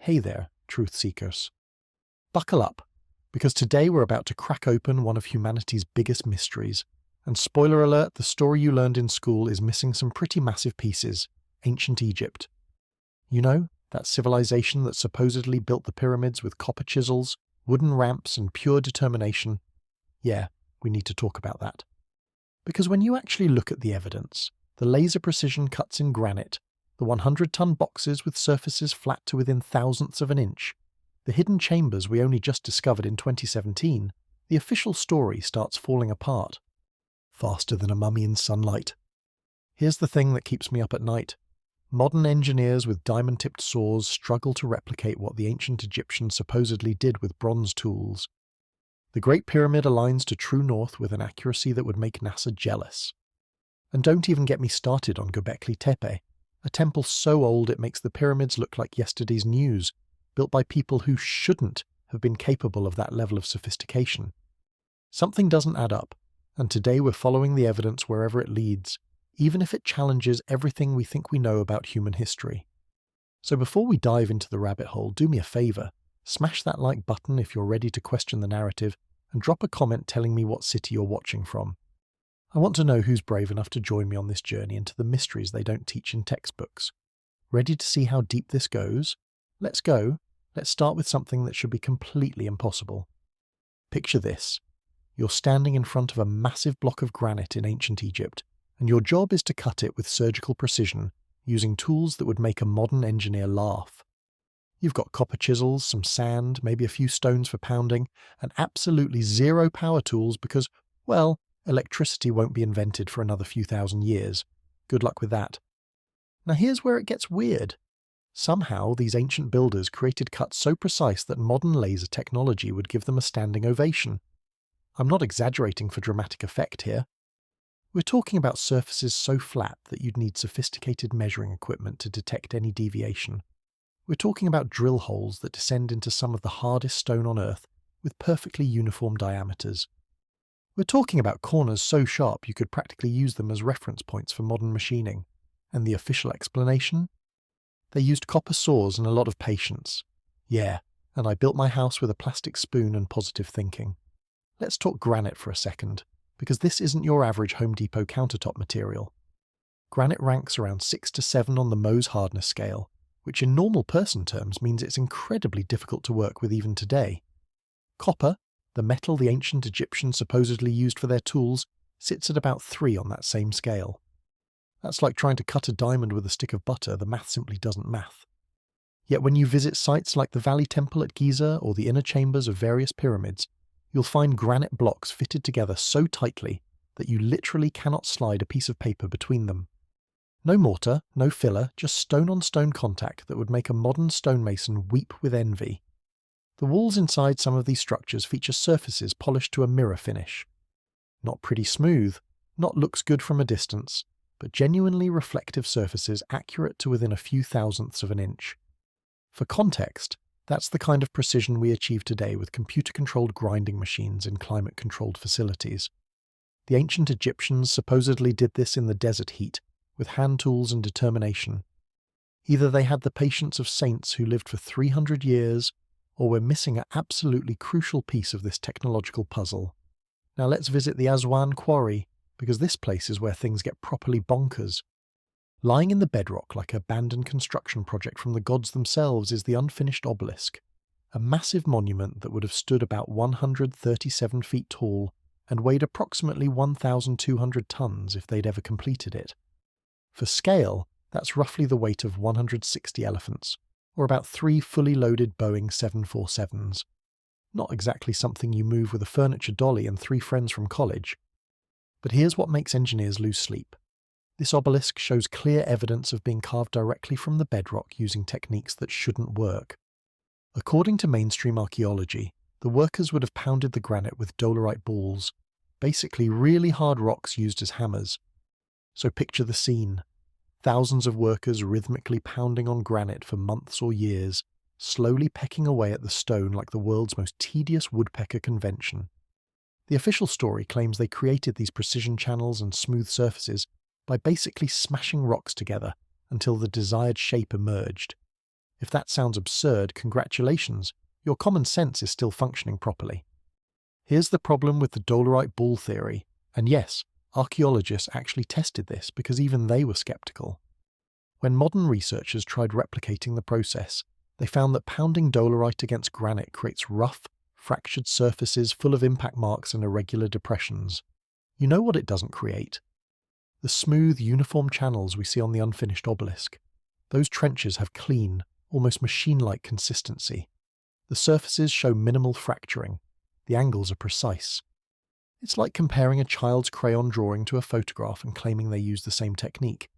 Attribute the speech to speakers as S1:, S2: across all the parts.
S1: Hey there, truth seekers. Buckle up, because today we're about to crack open one of humanity's biggest mysteries. And spoiler alert, the story you learned in school is missing some pretty massive pieces: ancient Egypt. You know, that civilization that supposedly built the pyramids with copper chisels, wooden ramps, and pure determination. Yeah, we need to talk about that. Because when you actually look at the evidence, the laser precision cuts in granite, the 100-ton boxes with surfaces flat to within thousandths of an inch, the hidden chambers we only just discovered in 2017, the official story starts falling apart. Faster than a mummy in sunlight. Here's the thing that keeps me up at night. Modern engineers with diamond-tipped saws struggle to replicate what the ancient Egyptians supposedly did with bronze tools. The Great Pyramid aligns to true north with an accuracy that would make NASA jealous. And don't even get me started on Göbekli Tepe, a temple so old it makes the pyramids look like yesterday's news, built by people who shouldn't have been capable of that level of sophistication. Something doesn't add up, and today we're following the evidence wherever it leads, even if it challenges everything we think we know about human history. So before we dive into the rabbit hole, do me a favor, smash that like button if you're ready to question the narrative, and drop a comment telling me what city you're watching from. I want to know who's brave enough to join me on this journey into the mysteries they don't teach in textbooks. Ready to see how deep this goes? Let's go. Let's start with something that should be completely impossible. Picture this. You're standing in front of a massive block of granite in ancient Egypt, and your job is to cut it with surgical precision, using tools that would make a modern engineer laugh. You've got copper chisels, some sand, maybe a few stones for pounding, and absolutely zero power tools because, well, electricity won't be invented for another few thousand years. Good luck with that. Now here's where it gets weird. Somehow these ancient builders created cuts so precise that modern laser technology would give them a standing ovation. I'm not exaggerating for dramatic effect here. We're talking about surfaces so flat that you'd need sophisticated measuring equipment to detect any deviation. We're talking about drill holes that descend into some of the hardest stone on Earth with perfectly uniform diameters. We're talking about corners so sharp you could practically use them as reference points for modern machining. And the official explanation? They used copper saws and a lot of patience. Yeah, and I built my house with a plastic spoon and positive thinking. Let's talk granite for a second, because this isn't your average Home Depot countertop material. Granite ranks around 6 to 7 on the Mohs hardness scale, which in normal person terms means it's incredibly difficult to work with even today. Copper, the metal the ancient Egyptians supposedly used for their tools, sits at about 3 on that same scale. That's like trying to cut a diamond with a stick of butter. The math simply doesn't math. Yet when you visit sites like the Valley Temple at Giza or the inner chambers of various pyramids, you'll find granite blocks fitted together so tightly that you literally cannot slide a piece of paper between them. No mortar, no filler, just stone-on-stone contact that would make a modern stonemason weep with envy. The walls inside some of these structures feature surfaces polished to a mirror finish. Not pretty smooth, not looks good from a distance, but genuinely reflective surfaces accurate to within a few thousandths of an inch. For context, that's the kind of precision we achieve today with computer-controlled grinding machines in climate-controlled facilities. The ancient Egyptians supposedly did this in the desert heat, with hand tools and determination. Either they had the patience of saints who lived for 300 years, or we're missing an absolutely crucial piece of this technological puzzle. Now let's visit the Aswan Quarry, because this place is where things get properly bonkers. Lying in the bedrock like an abandoned construction project from the gods themselves is the unfinished obelisk, a massive monument that would have stood about 137 feet tall and weighed approximately 1,200 tons if they'd ever completed it. For scale, that's roughly the weight of 160 elephants, or about 3 fully loaded Boeing 747s. Not exactly something you move with a furniture dolly and 3 friends from college. But here's what makes engineers lose sleep. This obelisk shows clear evidence of being carved directly from the bedrock using techniques that shouldn't work. According to mainstream archaeology, the workers would have pounded the granite with dolerite balls, basically really hard rocks used as hammers. So picture the scene. Thousands of workers rhythmically pounding on granite for months or years, slowly pecking away at the stone like the world's most tedious woodpecker convention. The official story claims they created these precision channels and smooth surfaces by basically smashing rocks together until the desired shape emerged. If that sounds absurd, congratulations, your common sense is still functioning properly. Here's the problem with the dolerite ball theory, and yes, archaeologists actually tested this because even they were skeptical. When modern researchers tried replicating the process, they found that pounding dolerite against granite creates rough, fractured surfaces full of impact marks and irregular depressions. You know what it doesn't create? The smooth, uniform channels we see on the unfinished obelisk. Those trenches have clean, almost machine-like consistency. The surfaces show minimal fracturing. The angles are precise. It's like comparing a child's crayon drawing to a photograph and claiming they use the same technique.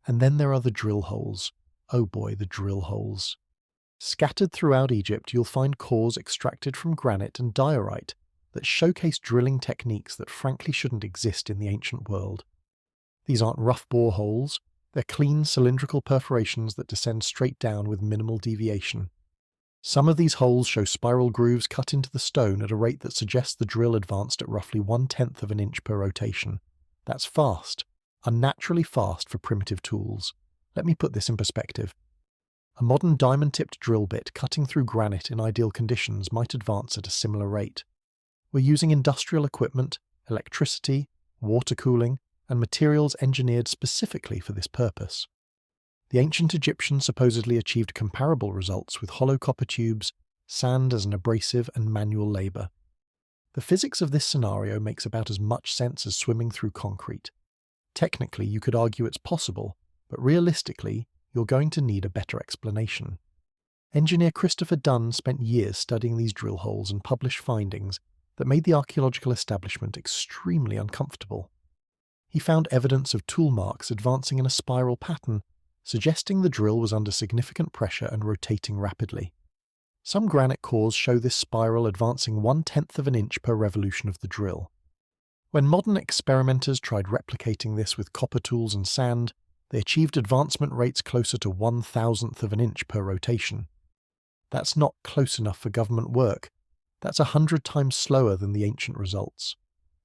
S1: And then there are the drill holes. Oh boy, the drill holes. Scattered throughout Egypt, you'll find cores extracted from granite and diorite that showcase drilling techniques that frankly shouldn't exist in the ancient world. These aren't rough bore holes, they're clean cylindrical perforations that descend straight down with minimal deviation. Some of these holes show spiral grooves cut into the stone at a rate that suggests the drill advanced at roughly 1/10 of an inch per rotation. That's fast, unnaturally fast for primitive tools. Let me put this in perspective. A modern diamond-tipped drill bit cutting through granite in ideal conditions might advance at a similar rate. We're using industrial equipment, electricity, water cooling, and materials engineered specifically for this purpose. The ancient Egyptians supposedly achieved comparable results with hollow copper tubes, sand as an abrasive, and manual labour. The physics of this scenario makes about as much sense as swimming through concrete. Technically, you could argue it's possible, but realistically, you're going to need a better explanation. Engineer Christopher Dunn spent years studying these drill holes and published findings that made the archaeological establishment extremely uncomfortable. He found evidence of tool marks advancing in a spiral pattern, suggesting the drill was under significant pressure and rotating rapidly. Some granite cores show this spiral advancing 1/10 of an inch per revolution of the drill. When modern experimenters tried replicating this with copper tools and sand, they achieved advancement rates closer to 1/1000th of an inch per rotation. That's not close enough for government work. That's 100 times slower than the ancient results.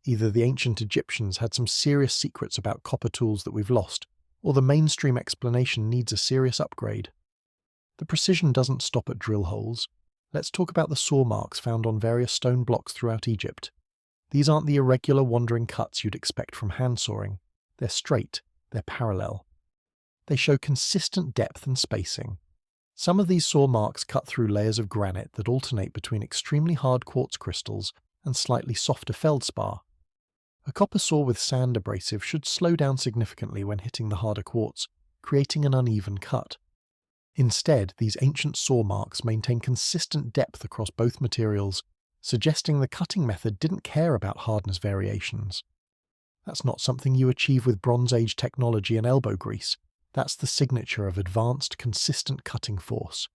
S1: Either the ancient Egyptians had some serious secrets about copper tools that we've lost, or the mainstream explanation needs a serious upgrade. The precision doesn't stop at drill holes. Let's talk about the saw marks found on various stone blocks throughout Egypt. These aren't the irregular wandering cuts you'd expect from hand sawing. They're straight, they're parallel. They show consistent depth and spacing. Some of these saw marks cut through layers of granite that alternate between extremely hard quartz crystals and slightly softer feldspar. A copper saw with sand abrasive should slow down significantly when hitting the harder quartz, creating an uneven cut. Instead, these ancient saw marks maintain consistent depth across both materials, suggesting the cutting method didn't care about hardness variations. That's not something you achieve with Bronze Age technology and elbow grease. That's the signature of advanced, consistent cutting force.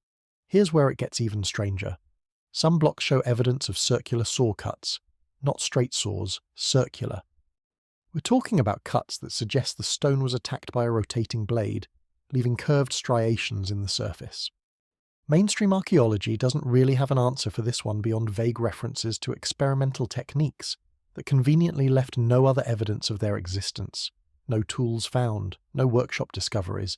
S1: Here's where it gets even stranger. Some blocks show evidence of circular saw cuts. Not straight saws, circular. We're talking about cuts that suggest the stone was attacked by a rotating blade, leaving curved striations in the surface. Mainstream archaeology doesn't really have an answer for this one beyond vague references to experimental techniques that conveniently left no other evidence of their existence. No tools found, no workshop discoveries.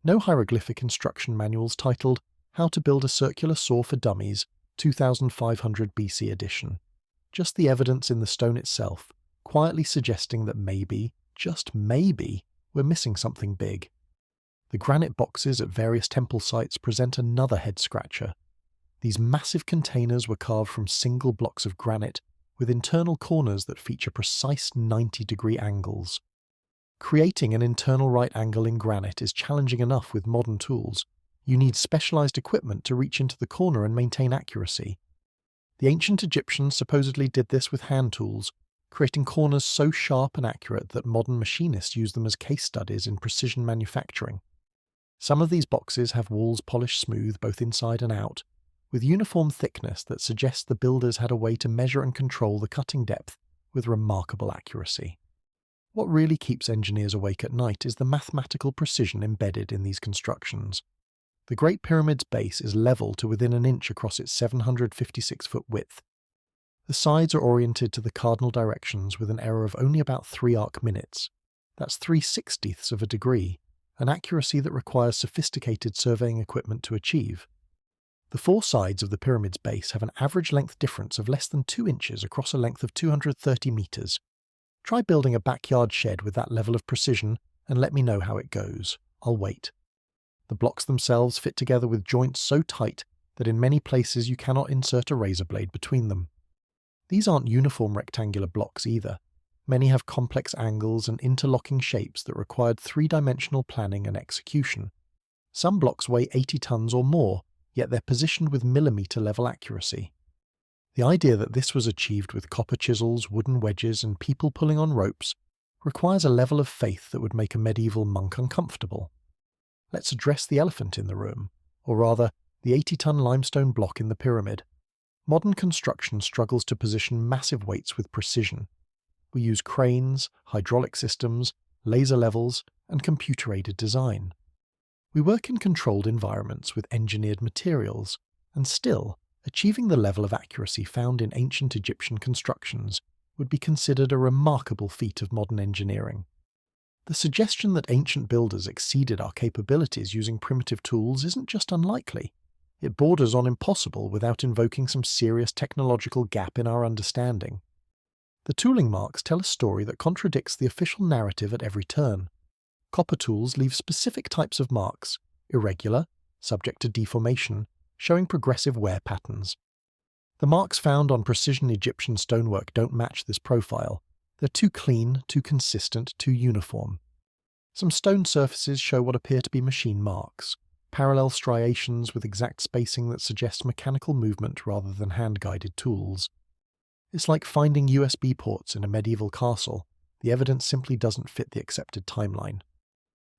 S1: No hieroglyphic instruction manuals titled How to Build a Circular Saw for Dummies, 2500 BC edition. Just the evidence in the stone itself, quietly suggesting that maybe, just maybe, we're missing something big. The granite boxes at various temple sites present another head-scratcher. These massive containers were carved from single blocks of granite with internal corners that feature precise 90-degree angles. Creating an internal right angle in granite is challenging enough with modern tools. You need specialized equipment to reach into the corner and maintain accuracy. The ancient Egyptians supposedly did this with hand tools, creating corners so sharp and accurate that modern machinists use them as case studies in precision manufacturing. Some of these boxes have walls polished smooth both inside and out, with uniform thickness that suggests the builders had a way to measure and control the cutting depth with remarkable accuracy. What really keeps engineers awake at night is the mathematical precision embedded in these constructions. The Great Pyramid's base is level to within an inch across its 756-foot width. The sides are oriented to the cardinal directions with an error of only about 3 arc minutes. That's 3/60ths of a degree, an accuracy that requires sophisticated surveying equipment to achieve. The four sides of the pyramid's base have an average length difference of less than 2 inches across a length of 230 meters. Try building a backyard shed with that level of precision and let me know how it goes. I'll wait. The blocks themselves fit together with joints so tight that in many places you cannot insert a razor blade between them. These aren't uniform rectangular blocks either. Many have complex angles and interlocking shapes that required three-dimensional planning and execution. Some blocks weigh 80 tons or more, yet they're positioned with millimetre-level accuracy. The idea that this was achieved with copper chisels, wooden wedges, and people pulling on ropes requires a level of faith that would make a medieval monk uncomfortable. Let's address the elephant in the room, or rather, the 80-ton limestone block in the pyramid. Modern construction struggles to position massive weights with precision. We use cranes, hydraulic systems, laser levels, and computer-aided design. We work in controlled environments with engineered materials, and still, achieving the level of accuracy found in ancient Egyptian constructions would be considered a remarkable feat of modern engineering. The suggestion that ancient builders exceeded our capabilities using primitive tools isn't just unlikely. It borders on impossible without invoking some serious technological gap in our understanding. The tooling marks tell a story that contradicts the official narrative at every turn. Copper tools leave specific types of marks, irregular, subject to deformation, showing progressive wear patterns. The marks found on precision Egyptian stonework don't match this profile. They're too clean, too consistent, too uniform. Some stone surfaces show what appear to be machine marks, parallel striations with exact spacing that suggests mechanical movement rather than hand-guided tools. It's like finding USB ports in a medieval castle. The evidence simply doesn't fit the accepted timeline.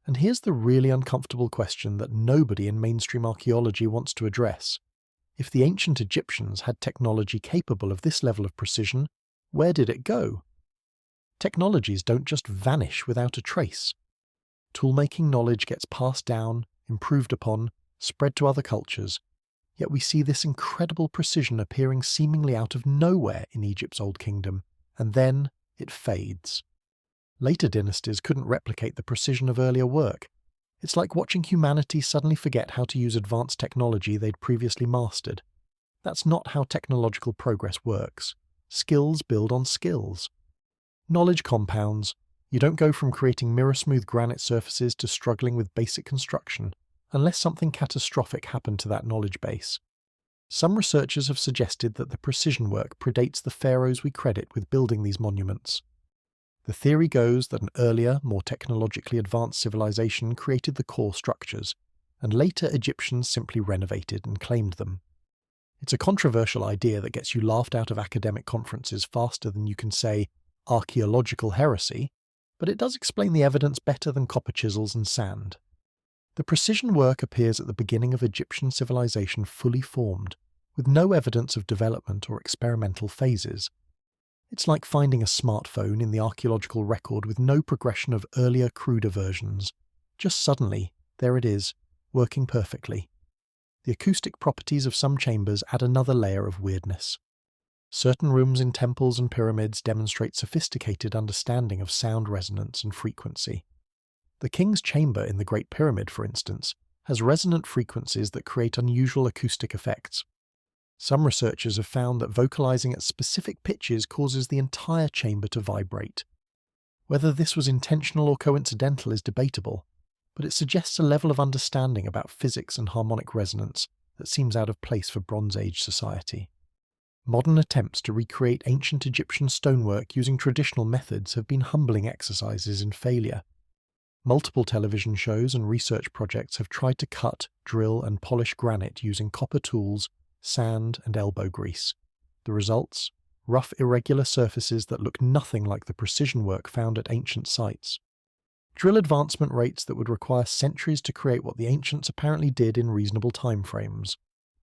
S1: And here's the really uncomfortable question that nobody in mainstream archaeology wants to address. If the ancient Egyptians had technology capable of this level of precision, where did it go? Technologies don't just vanish without a trace. Toolmaking knowledge gets passed down, improved upon, spread to other cultures, yet we see this incredible precision appearing seemingly out of nowhere in Egypt's Old Kingdom, and then it fades. Later dynasties couldn't replicate the precision of earlier work. It's like watching humanity suddenly forget how to use advanced technology they'd previously mastered. That's not how technological progress works. Skills build on skills. Knowledge compounds. You don't go from creating mirror-smooth granite surfaces to struggling with basic construction, unless something catastrophic happened to that knowledge base. Some researchers have suggested that the precision work predates the pharaohs we credit with building these monuments. The theory goes that an earlier, more technologically advanced civilization created the core structures, and later Egyptians simply renovated and claimed them. It's a controversial idea that gets you laughed out of academic conferences faster than you can say archaeological heresy, but it does explain the evidence better than copper chisels and sand. The precision work appears at the beginning of Egyptian civilization fully formed, with no evidence of development or experimental phases. It's like finding a smartphone in the archaeological record with no progression of earlier, cruder versions. Just suddenly, there it is, working perfectly. The acoustic properties of some chambers add another layer of weirdness. Certain rooms in temples and pyramids demonstrate sophisticated understanding of sound resonance and frequency. The king's chamber in the Great Pyramid, for instance, has resonant frequencies that create unusual acoustic effects. Some researchers have found that vocalizing at specific pitches causes the entire chamber to vibrate. Whether this was intentional or coincidental is debatable, but it suggests a level of understanding about physics and harmonic resonance that seems out of place for Bronze Age society. Modern attempts to recreate ancient Egyptian stonework using traditional methods have been humbling exercises in failure. Multiple television shows and research projects have tried to cut, drill, and polish granite using copper tools, sand, and elbow grease. The results? Rough, irregular surfaces that look nothing like the precision work found at ancient sites. Drill advancement rates that would require centuries to create what the ancients apparently did in reasonable time frames.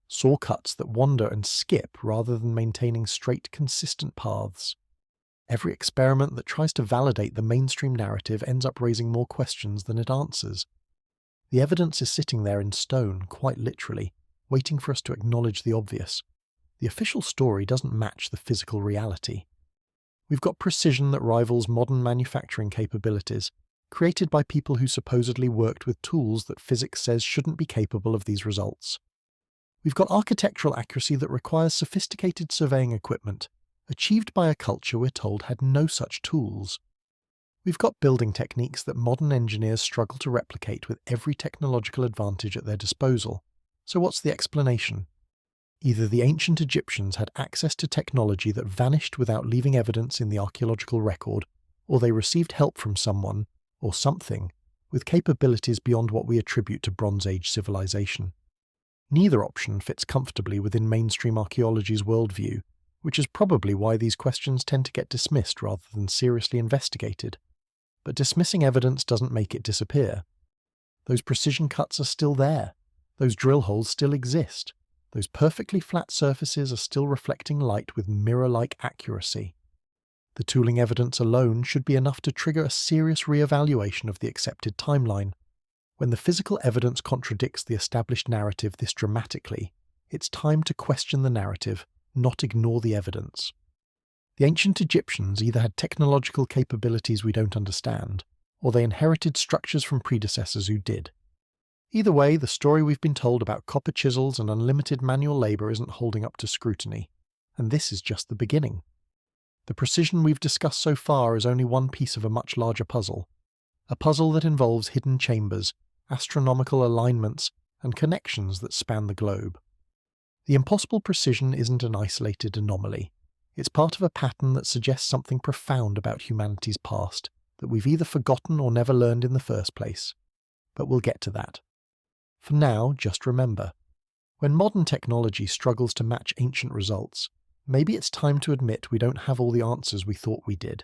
S1: Saw cuts that wander and skip rather than maintaining straight, consistent paths. Every experiment that tries to validate the mainstream narrative ends up raising more questions than it answers. The evidence is sitting there in stone, quite literally, waiting for us to acknowledge the obvious. The official story doesn't match the physical reality. We've got precision that rivals modern manufacturing capabilities, created by people who supposedly worked with tools that physics says shouldn't be capable of these results. We've got architectural accuracy that requires sophisticated surveying equipment, achieved by a culture we're told had no such tools. We've got building techniques that modern engineers struggle to replicate with every technological advantage at their disposal. So what's the explanation? Either the ancient Egyptians had access to technology that vanished without leaving evidence in the archaeological record, or they received help from someone, or something, with capabilities beyond what we attribute to Bronze Age civilization. Neither option fits comfortably within mainstream archaeology's worldview, which is probably why these questions tend to get dismissed rather than seriously investigated. But dismissing evidence doesn't make it disappear. Those precision cuts are still there. Those drill holes still exist. Those perfectly flat surfaces are still reflecting light with mirror-like accuracy. The tooling evidence alone should be enough to trigger a serious re-evaluation of the accepted timeline. When the physical evidence contradicts the established narrative this dramatically, it's time to question the narrative, not ignore the evidence. The ancient Egyptians either had technological capabilities we don't understand, or they inherited structures from predecessors who did. Either way, the story we've been told about copper chisels and unlimited manual labour isn't holding up to scrutiny, and this is just the beginning. The precision we've discussed so far is only one piece of a much larger puzzle, a puzzle that involves hidden chambers, astronomical alignments, and connections that span the globe. The impossible precision isn't an isolated anomaly. It's part of a pattern that suggests something profound about humanity's past that we've either forgotten or never learned in the first place. But we'll get to that. For now, just remember, when modern technology struggles to match ancient results, maybe it's time to admit we don't have all the answers we thought we did.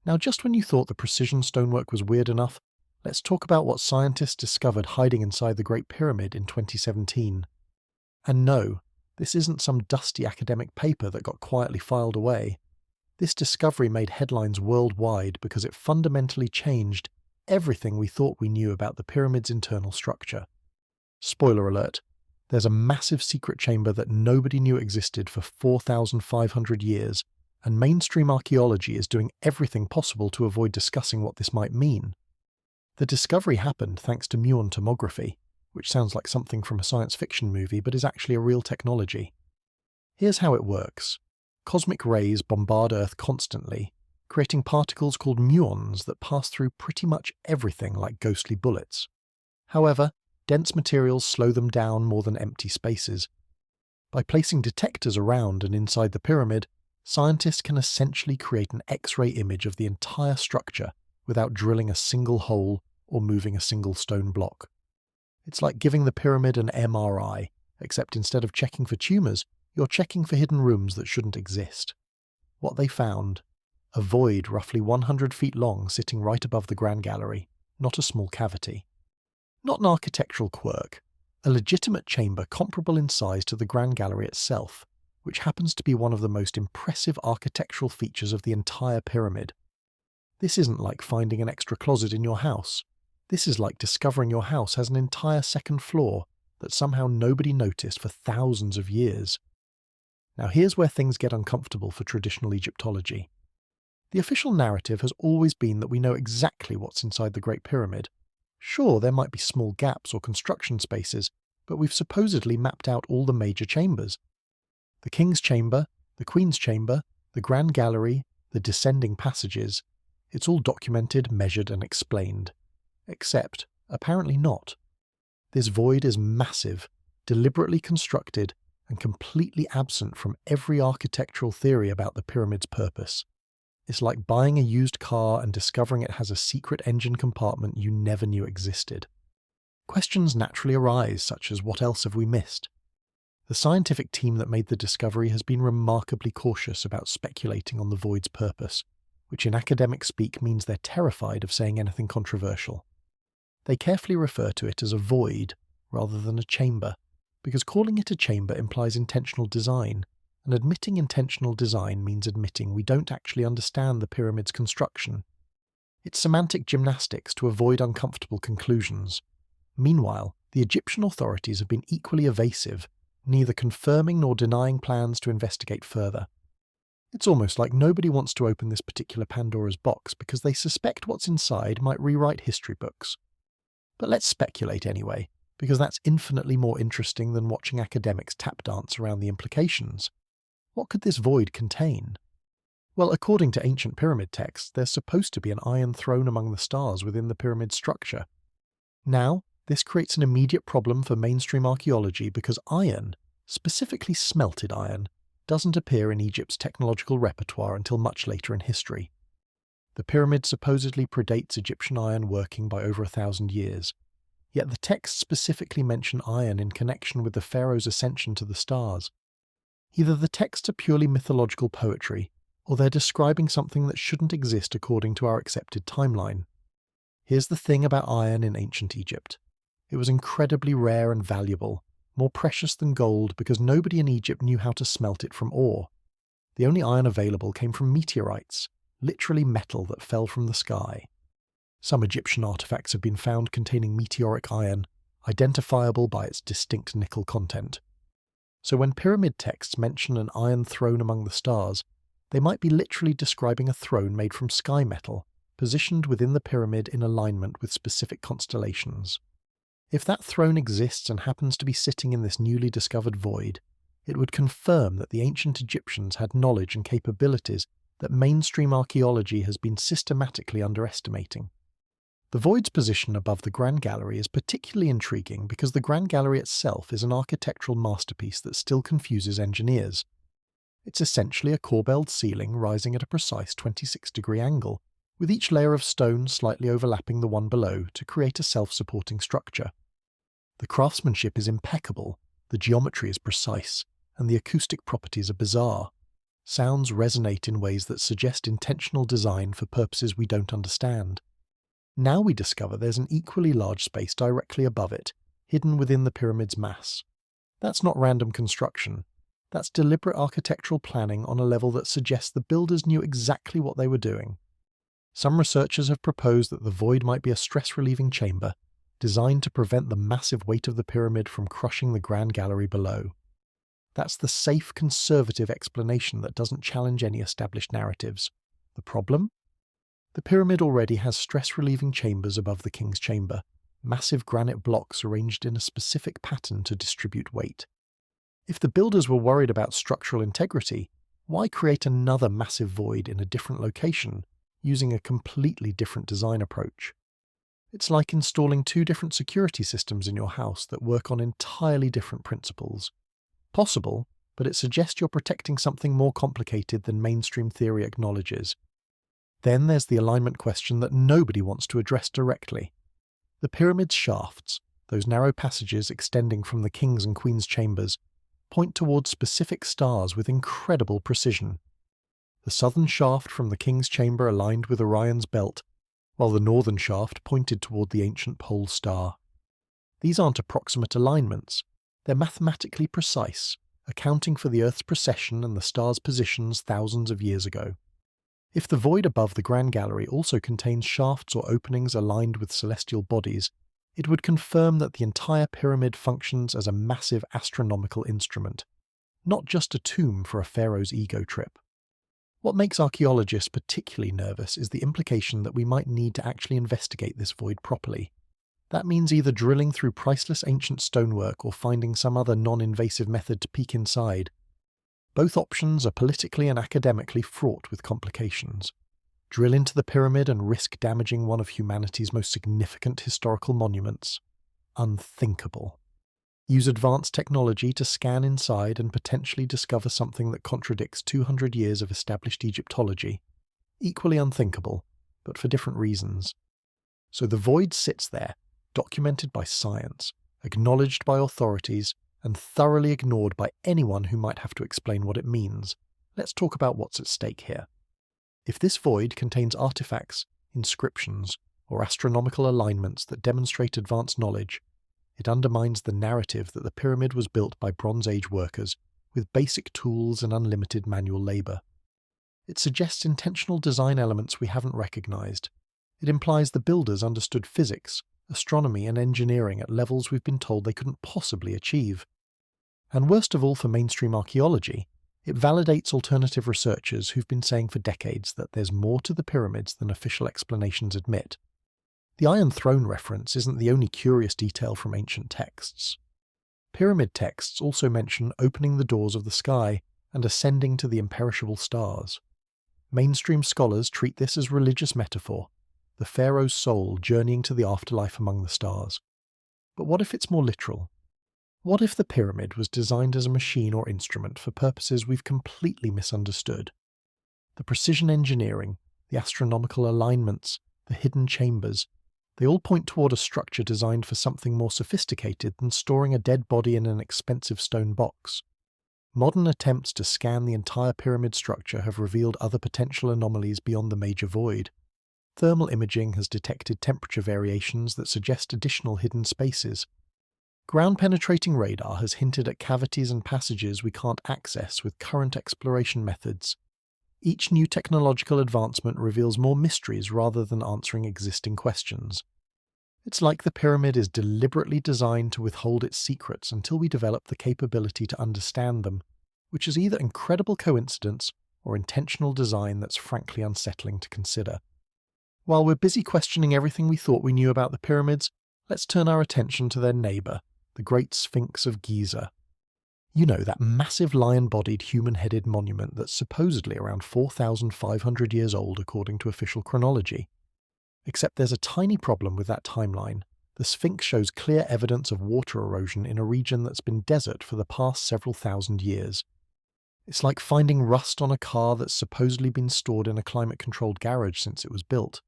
S1: Now, just when you thought the precision stonework was weird enough, let's talk about what scientists discovered hiding inside the Great Pyramid in 2017. And no, this isn't some dusty academic paper that got quietly filed away. This discovery made headlines worldwide because it fundamentally changed everything we thought we knew about the pyramid's internal structure. Spoiler alert, there's a massive secret chamber that nobody knew existed for 4,500 years, and mainstream archaeology is doing everything possible to avoid discussing what this might mean. The discovery happened thanks to muon tomography, which sounds like something from a science fiction movie but is actually a real technology. Here's how it works. Cosmic rays bombard Earth constantly, creating particles called muons that pass through pretty much everything like ghostly bullets. However, dense materials slow them down more than empty spaces. By placing detectors around and inside the pyramid, scientists can essentially create an X-ray image of the entire structure without drilling a single hole or moving a single stone block. It's like giving the pyramid an MRI, except instead of checking for tumours, you're checking for hidden rooms that shouldn't exist. What they found? A void roughly 100 feet long sitting right above the Grand Gallery, not a small cavity. Not an architectural quirk, a legitimate chamber comparable in size to the Grand Gallery itself, which happens to be one of the most impressive architectural features of the entire pyramid. This isn't like finding an extra closet in your house. This is like discovering your house has an entire second floor that somehow nobody noticed for thousands of years. Now here's where things get uncomfortable for traditional Egyptology. The official narrative has always been that we know exactly what's inside the Great Pyramid. Sure, there might be small gaps or construction spaces, but we've supposedly mapped out all the major chambers. The King's Chamber, the Queen's Chamber, the Grand Gallery, the descending passages. It's all documented, measured and explained. Except, apparently not. This void is massive, deliberately constructed, and completely absent from every architectural theory about the pyramid's purpose. It's like buying a used car and discovering it has a secret engine compartment you never knew existed. Questions naturally arise, such as what else have we missed? The scientific team that made the discovery has been remarkably cautious about speculating on the void's purpose, which in academic speak means they're terrified of saying anything controversial. They carefully refer to it as a void rather than a chamber, because calling it a chamber implies intentional design, and admitting intentional design means admitting we don't actually understand the pyramid's construction. It's semantic gymnastics to avoid uncomfortable conclusions. Meanwhile, the Egyptian authorities have been equally evasive, neither confirming nor denying plans to investigate further. It's almost like nobody wants to open this particular Pandora's box because they suspect what's inside might rewrite history books. But let's speculate anyway, because that's infinitely more interesting than watching academics tap dance around the implications. What could this void contain? Well, according to ancient pyramid texts, there's supposed to be an iron throne among the stars within the pyramid structure. Now, this creates an immediate problem for mainstream archaeology because iron, specifically smelted iron, doesn't appear in Egypt's technological repertoire until much later in history. The pyramid supposedly predates Egyptian iron working by over 1,000 years, yet the texts specifically mention iron in connection with the pharaoh's ascension to the stars. Either the texts are purely mythological poetry, or they're describing something that shouldn't exist according to our accepted timeline. Here's the thing about iron in ancient Egypt. It was incredibly rare and valuable, more precious than gold because nobody in Egypt knew how to smelt it from ore. The only iron available came from meteorites, literally metal that fell from the sky. Some Egyptian artifacts have been found containing meteoric iron, identifiable by its distinct nickel content. So when pyramid texts mention an iron throne among the stars, they might be literally describing a throne made from sky metal, positioned within the pyramid in alignment with specific constellations. If that throne exists and happens to be sitting in this newly discovered void, it would confirm that the ancient Egyptians had knowledge and capabilities that mainstream archaeology has been systematically underestimating. The void's position above the Grand Gallery is particularly intriguing because the Grand Gallery itself is an architectural masterpiece that still confuses engineers. It's essentially a corbelled ceiling rising at a precise 26-degree angle, with each layer of stone slightly overlapping the one below to create a self-supporting structure. The craftsmanship is impeccable, the geometry is precise, and the acoustic properties are bizarre. Sounds resonate in ways that suggest intentional design for purposes we don't understand. Now we discover there's an equally large space directly above it, hidden within the pyramid's mass. That's not random construction. That's deliberate architectural planning on a level that suggests the builders knew exactly what they were doing. Some researchers have proposed that the void might be a stress-relieving chamber, designed to prevent the massive weight of the pyramid from crushing the Grand Gallery below. That's the safe, conservative explanation that doesn't challenge any established narratives. The problem? The pyramid already has stress-relieving chambers above the king's chamber, massive granite blocks arranged in a specific pattern to distribute weight. If the builders were worried about structural integrity, why create another massive void in a different location, using a completely different design approach? It's like installing two different security systems in your house that work on entirely different principles. Possible, but it suggests you're protecting something more complicated than mainstream theory acknowledges. Then there's the alignment question that nobody wants to address directly. The pyramid's shafts, those narrow passages extending from the king's and queen's chambers, point towards specific stars with incredible precision. The southern shaft from the king's chamber aligned with Orion's belt, while the northern shaft pointed toward the ancient pole star. These aren't approximate alignments, they're mathematically precise, accounting for the Earth's precession and the star's positions thousands of years ago. If the void above the Grand Gallery also contains shafts or openings aligned with celestial bodies, it would confirm that the entire pyramid functions as a massive astronomical instrument, not just a tomb for a pharaoh's ego trip. What makes archaeologists particularly nervous is the implication that we might need to actually investigate this void properly. That means either drilling through priceless ancient stonework or finding some other non-invasive method to peek inside. Both options are politically and academically fraught with complications. Drill into the pyramid and risk damaging one of humanity's most significant historical monuments? Unthinkable. Use advanced technology to scan inside and potentially discover something that contradicts 200 years of established Egyptology? Equally unthinkable, but for different reasons. So the void sits there, documented by science, acknowledged by authorities, and thoroughly ignored by anyone who might have to explain what it means. Let's talk about what's at stake here. If this void contains artifacts, inscriptions, or astronomical alignments that demonstrate advanced knowledge, it undermines the narrative that the pyramid was built by Bronze Age workers with basic tools and unlimited manual labour. It suggests intentional design elements we haven't recognised. It implies the builders understood physics, astronomy and engineering at levels we've been told they couldn't possibly achieve. And worst of all for mainstream archaeology, It validates alternative researchers who've been saying for decades that there's more to the pyramids than official explanations admit. The Iron Throne reference isn't the only curious detail from ancient texts. Pyramid texts also mention opening the doors of the sky and ascending to the imperishable stars. Mainstream scholars treat this as religious metaphor, the pharaoh's soul journeying to the afterlife among the stars. But what if it's more literal? What if the pyramid was designed as a machine or instrument for purposes we've completely misunderstood? The precision engineering, the astronomical alignments, the hidden chambers, they all point toward a structure designed for something more sophisticated than storing a dead body in an expensive stone box. Modern attempts to scan the entire pyramid structure have revealed other potential anomalies beyond the major void. Thermal imaging has detected temperature variations that suggest additional hidden spaces. Ground-penetrating radar has hinted at cavities and passages we can't access with current exploration methods. Each new technological advancement reveals more mysteries rather than answering existing questions. It's like the pyramid is deliberately designed to withhold its secrets until we develop the capability to understand them, which is either incredible coincidence or intentional design that's frankly unsettling to consider. While we're busy questioning everything we thought we knew about the pyramids, let's turn our attention to their neighbour, the Great Sphinx of Giza. You know, that massive lion-bodied human-headed monument that's supposedly around 4,500 years old according to official chronology. Except there's a tiny problem with that timeline. The Sphinx shows clear evidence of water erosion in a region that's been desert for the past several thousand years. It's like finding rust on a car that's supposedly been stored in a climate-controlled garage since it was built.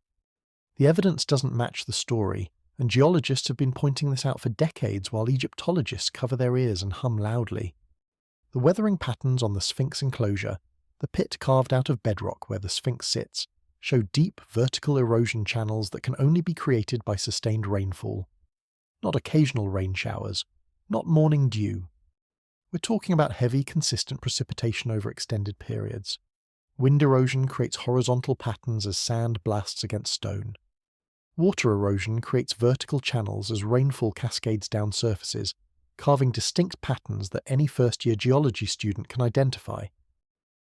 S1: The evidence doesn't match the story, and geologists have been pointing this out for decades while Egyptologists cover their ears and hum loudly. The weathering patterns on the Sphinx enclosure, the pit carved out of bedrock where the Sphinx sits, show deep vertical erosion channels that can only be created by sustained rainfall. Not occasional rain showers, not morning dew. We're talking about heavy, consistent precipitation over extended periods. Wind erosion creates horizontal patterns as sand blasts against stone. Water erosion creates vertical channels as rainfall cascades down surfaces, carving distinct patterns that any first-year geology student can identify.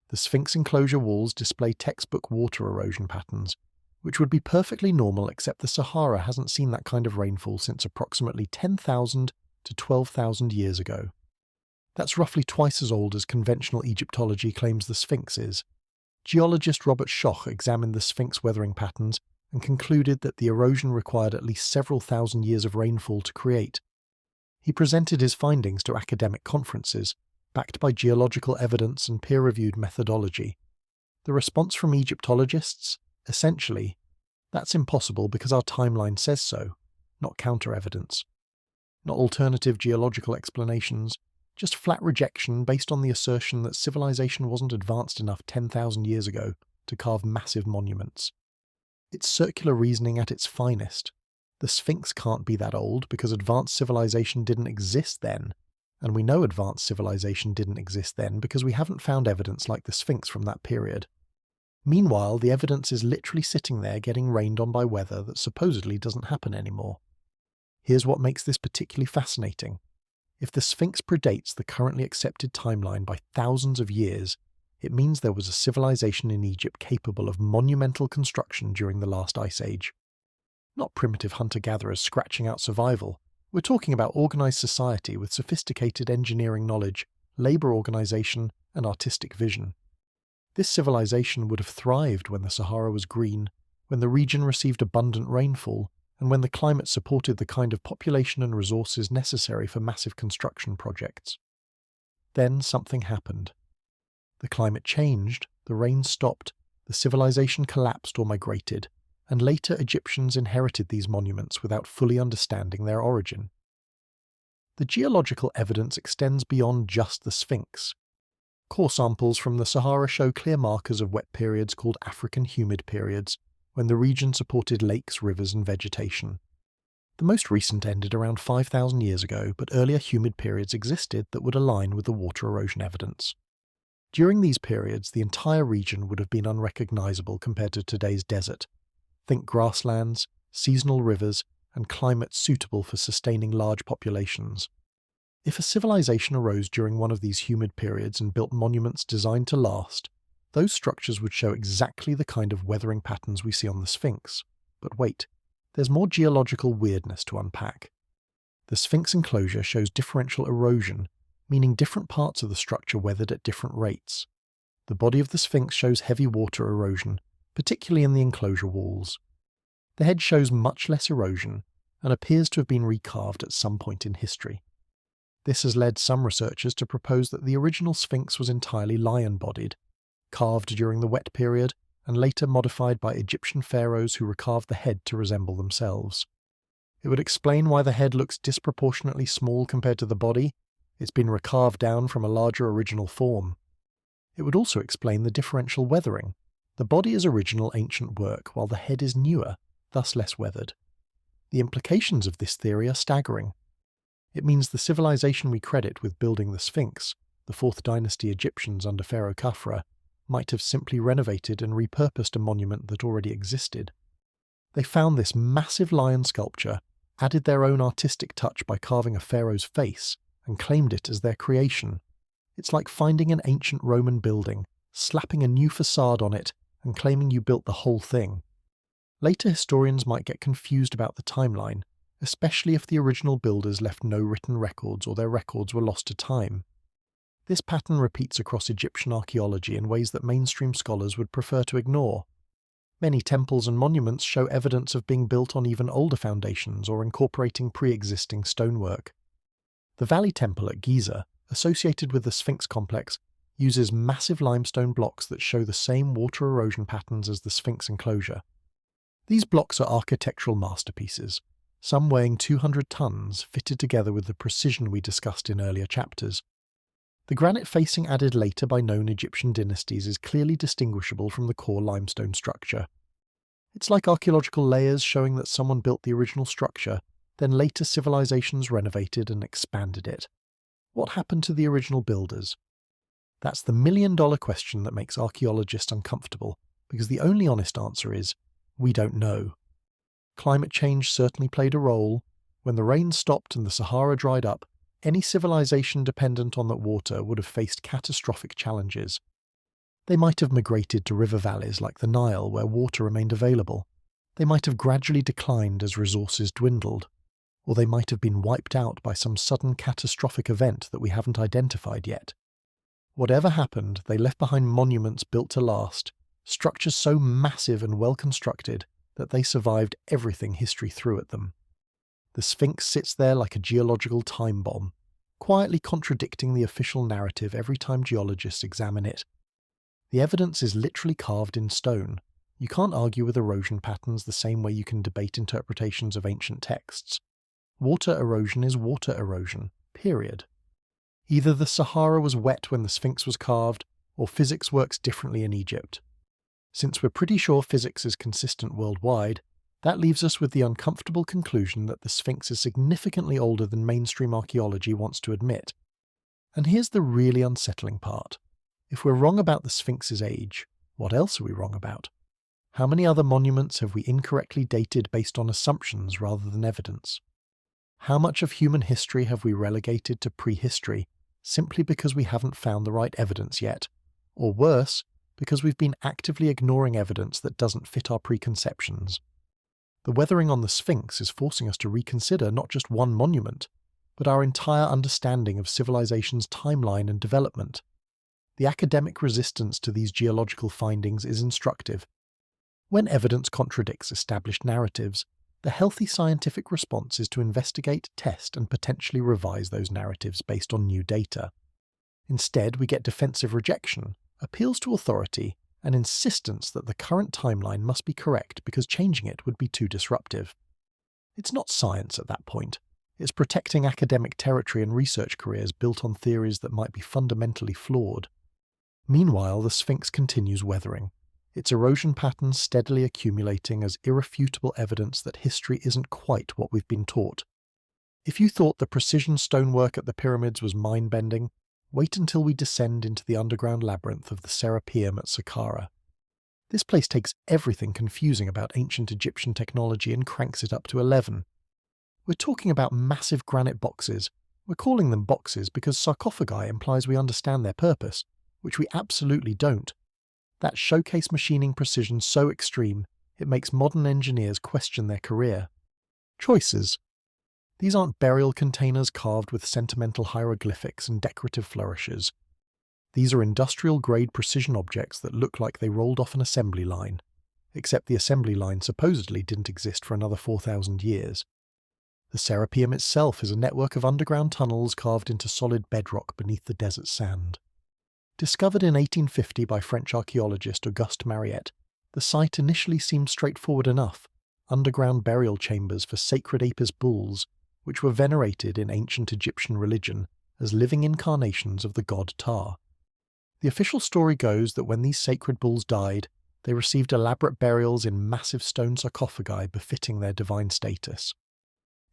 S1: The Sphinx enclosure walls display textbook water erosion patterns, which would be perfectly normal except the Sahara hasn't seen that kind of rainfall since approximately 10,000 to 12,000 years ago. That's roughly twice as old as conventional Egyptology claims the Sphinx is. Geologist Robert Schoch examined the Sphinx weathering patterns and concluded that the erosion required at least several thousand years of rainfall to create. He presented his findings to academic conferences, backed by geological evidence and peer-reviewed methodology. The response from Egyptologists? Essentially, that's impossible because our timeline says so, not counter-evidence. Not alternative geological explanations, just flat rejection based on the assertion that civilization wasn't advanced enough 10,000 years ago to carve massive monuments. It's circular reasoning at its finest. The Sphinx can't be that old because advanced civilization didn't exist then, and we know advanced civilization didn't exist then because we haven't found evidence like the Sphinx from that period. Meanwhile, the evidence is literally sitting there getting rained on by weather that supposedly doesn't happen anymore. Here's what makes this particularly fascinating. If the Sphinx predates the currently accepted timeline by thousands of years, it means there was a civilization in Egypt capable of monumental construction during the last ice age. Not primitive hunter-gatherers scratching out survival. We're talking about organized society with sophisticated engineering knowledge, labor organization, and artistic vision. This civilization would have thrived when the Sahara was green, when the region received abundant rainfall, and when the climate supported the kind of population and resources necessary for massive construction projects. Then something happened. The climate changed, the rain stopped, the civilization collapsed or migrated, and later Egyptians inherited these monuments without fully understanding their origin. The geological evidence extends beyond just the Sphinx. Core samples from the Sahara show clear markers of wet periods called African humid periods, when the region supported lakes, rivers, and vegetation. The most recent ended around 5,000 years ago, but earlier humid periods existed that would align with the water erosion evidence. During these periods, the entire region would have been unrecognizable compared to today's desert. Think grasslands, seasonal rivers, and climates suitable for sustaining large populations. If a civilization arose during one of these humid periods and built monuments designed to last, those structures would show exactly the kind of weathering patterns we see on the Sphinx. But wait, there's more geological weirdness to unpack. The Sphinx enclosure shows differential erosion, meaning different parts of the structure weathered at different rates. The body of the Sphinx shows heavy water erosion, particularly in the enclosure walls. The head shows much less erosion and appears to have been recarved at some point in history. This has led some researchers to propose that the original Sphinx was entirely lion-bodied, carved during the wet period and later modified by Egyptian pharaohs who recarved the head to resemble themselves. It would explain why the head looks disproportionately small compared to the body. It's been recarved down from a larger original form. It would also explain the differential weathering. The body is original ancient work, while the head is newer, thus less weathered. The implications of this theory are staggering. It means the civilization we credit with building the Sphinx, the 4th dynasty Egyptians under Pharaoh Khafra, might have simply renovated and repurposed a monument that already existed. They found this massive lion sculpture, added their own artistic touch by carving a pharaoh's face, and claimed it as their creation. It's like finding an ancient Roman building, slapping a new facade on it, and claiming you built the whole thing. Later historians might get confused about the timeline, especially if the original builders left no written records or their records were lost to time. This pattern repeats across Egyptian archaeology in ways that mainstream scholars would prefer to ignore. Many temples and monuments show evidence of being built on even older foundations or incorporating pre-existing stonework. The Valley Temple at Giza, associated with the Sphinx complex, uses massive limestone blocks that show the same water erosion patterns as the Sphinx enclosure. These blocks are architectural masterpieces, some weighing 200 tons, fitted together with the precision we discussed in earlier chapters. The granite facing added later by known Egyptian dynasties is clearly distinguishable from the core limestone structure. It's like archaeological layers showing that someone built the original structure, then later civilizations renovated and expanded it. What happened to the original builders? That's the million-dollar question that makes archaeologists uncomfortable, because the only honest answer is, we don't know. Climate change certainly played a role. When the rain stopped and the Sahara dried up, any civilization dependent on that water would have faced catastrophic challenges. They might have migrated to river valleys like the Nile where water remained available. They might have gradually declined as resources dwindled. Or they might have been wiped out by some sudden catastrophic event that we haven't identified yet. Whatever happened, they left behind monuments built to last, structures so massive and well constructed that they survived everything history threw at them. The Sphinx sits there like a geological time bomb, quietly contradicting the official narrative every time geologists examine it. The evidence is literally carved in stone. You can't argue with erosion patterns the same way you can debate interpretations of ancient texts. Water erosion is water erosion, period. Either the Sahara was wet when the Sphinx was carved, or physics works differently in Egypt. Since we're pretty sure physics is consistent worldwide, that leaves us with the uncomfortable conclusion that the Sphinx is significantly older than mainstream archaeology wants to admit. And here's the really unsettling part. If we're wrong about the Sphinx's age, what else are we wrong about? How many other monuments have we incorrectly dated based on assumptions rather than evidence? How much of human history have we relegated to prehistory simply because we haven't found the right evidence yet? Or worse, because we've been actively ignoring evidence that doesn't fit our preconceptions? The weathering on the Sphinx is forcing us to reconsider not just one monument, but our entire understanding of civilization's timeline and development. The academic resistance to these geological findings is instructive. When evidence contradicts established narratives, the healthy scientific response is to investigate, test, and potentially revise those narratives based on new data. Instead, we get defensive rejection, appeals to authority, and insistence that the current timeline must be correct because changing it would be too disruptive. It's not science at that point. It's protecting academic territory and research careers built on theories that might be fundamentally flawed. Meanwhile, the Sphinx continues weathering, its erosion patterns steadily accumulating as irrefutable evidence that history isn't quite what we've been taught. If you thought the precision stonework at the pyramids was mind-bending, wait until we descend into the underground labyrinth of the Serapeum at Saqqara. This place takes everything confusing about ancient Egyptian technology and cranks it up to 11. We're talking about massive granite boxes, We're calling them boxes because sarcophagi implies we understand their purpose, which we absolutely don't. That showcase machining precision so extreme, it makes modern engineers question their career. Choices. These aren't burial containers carved with sentimental hieroglyphics and decorative flourishes. These are industrial-grade precision objects that look like they rolled off an assembly line, except the assembly line supposedly didn't exist for another 4,000 years. The Serapeum itself is a network of underground tunnels carved into solid bedrock beneath the desert sand. Discovered in 1850 by French archaeologist Auguste Mariette, the site initially seemed straightforward enough: underground burial chambers for sacred Apis bulls, which were venerated in ancient Egyptian religion as living incarnations of the god Ptah. The official story goes that when these sacred bulls died, they received elaborate burials in massive stone sarcophagi befitting their divine status.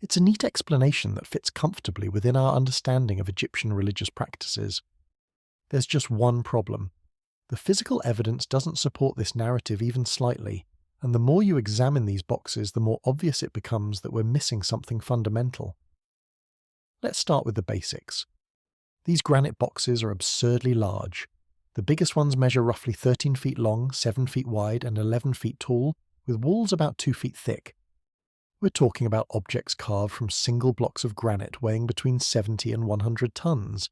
S1: It's a neat explanation that fits comfortably within our understanding of Egyptian religious practices. There's just one problem. The physical evidence doesn't support this narrative even slightly, and the more you examine these boxes, the more obvious it becomes that we're missing something fundamental. Let's start with the basics. These granite boxes are absurdly large. The biggest ones measure roughly 13 feet long, 7 feet wide, and 11 feet tall, with walls about 2 feet thick. We're talking about objects carved from single blocks of granite weighing between 70 and 100 tons.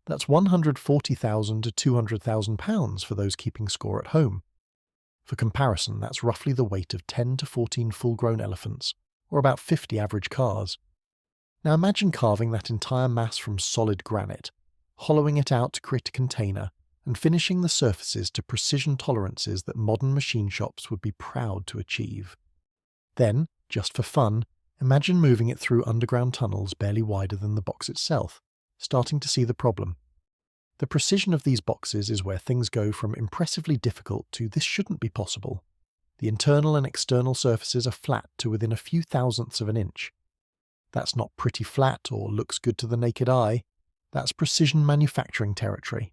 S1: That's 140,000 to 200,000 pounds for those keeping score at home. For comparison, that's roughly the weight of 10 to 14 full-grown elephants, or about 50 average cars. Now imagine carving that entire mass from solid granite, hollowing it out to create a container, and finishing the surfaces to precision tolerances that modern machine shops would be proud to achieve. Then, just for fun, imagine moving it through underground tunnels barely wider than the box itself, starting to see the problem. The precision of these boxes is where things go from impressively difficult to this shouldn't be possible. The internal and external surfaces are flat to within a few thousandths of an inch. That's not pretty flat or looks good to the naked eye. That's precision manufacturing territory.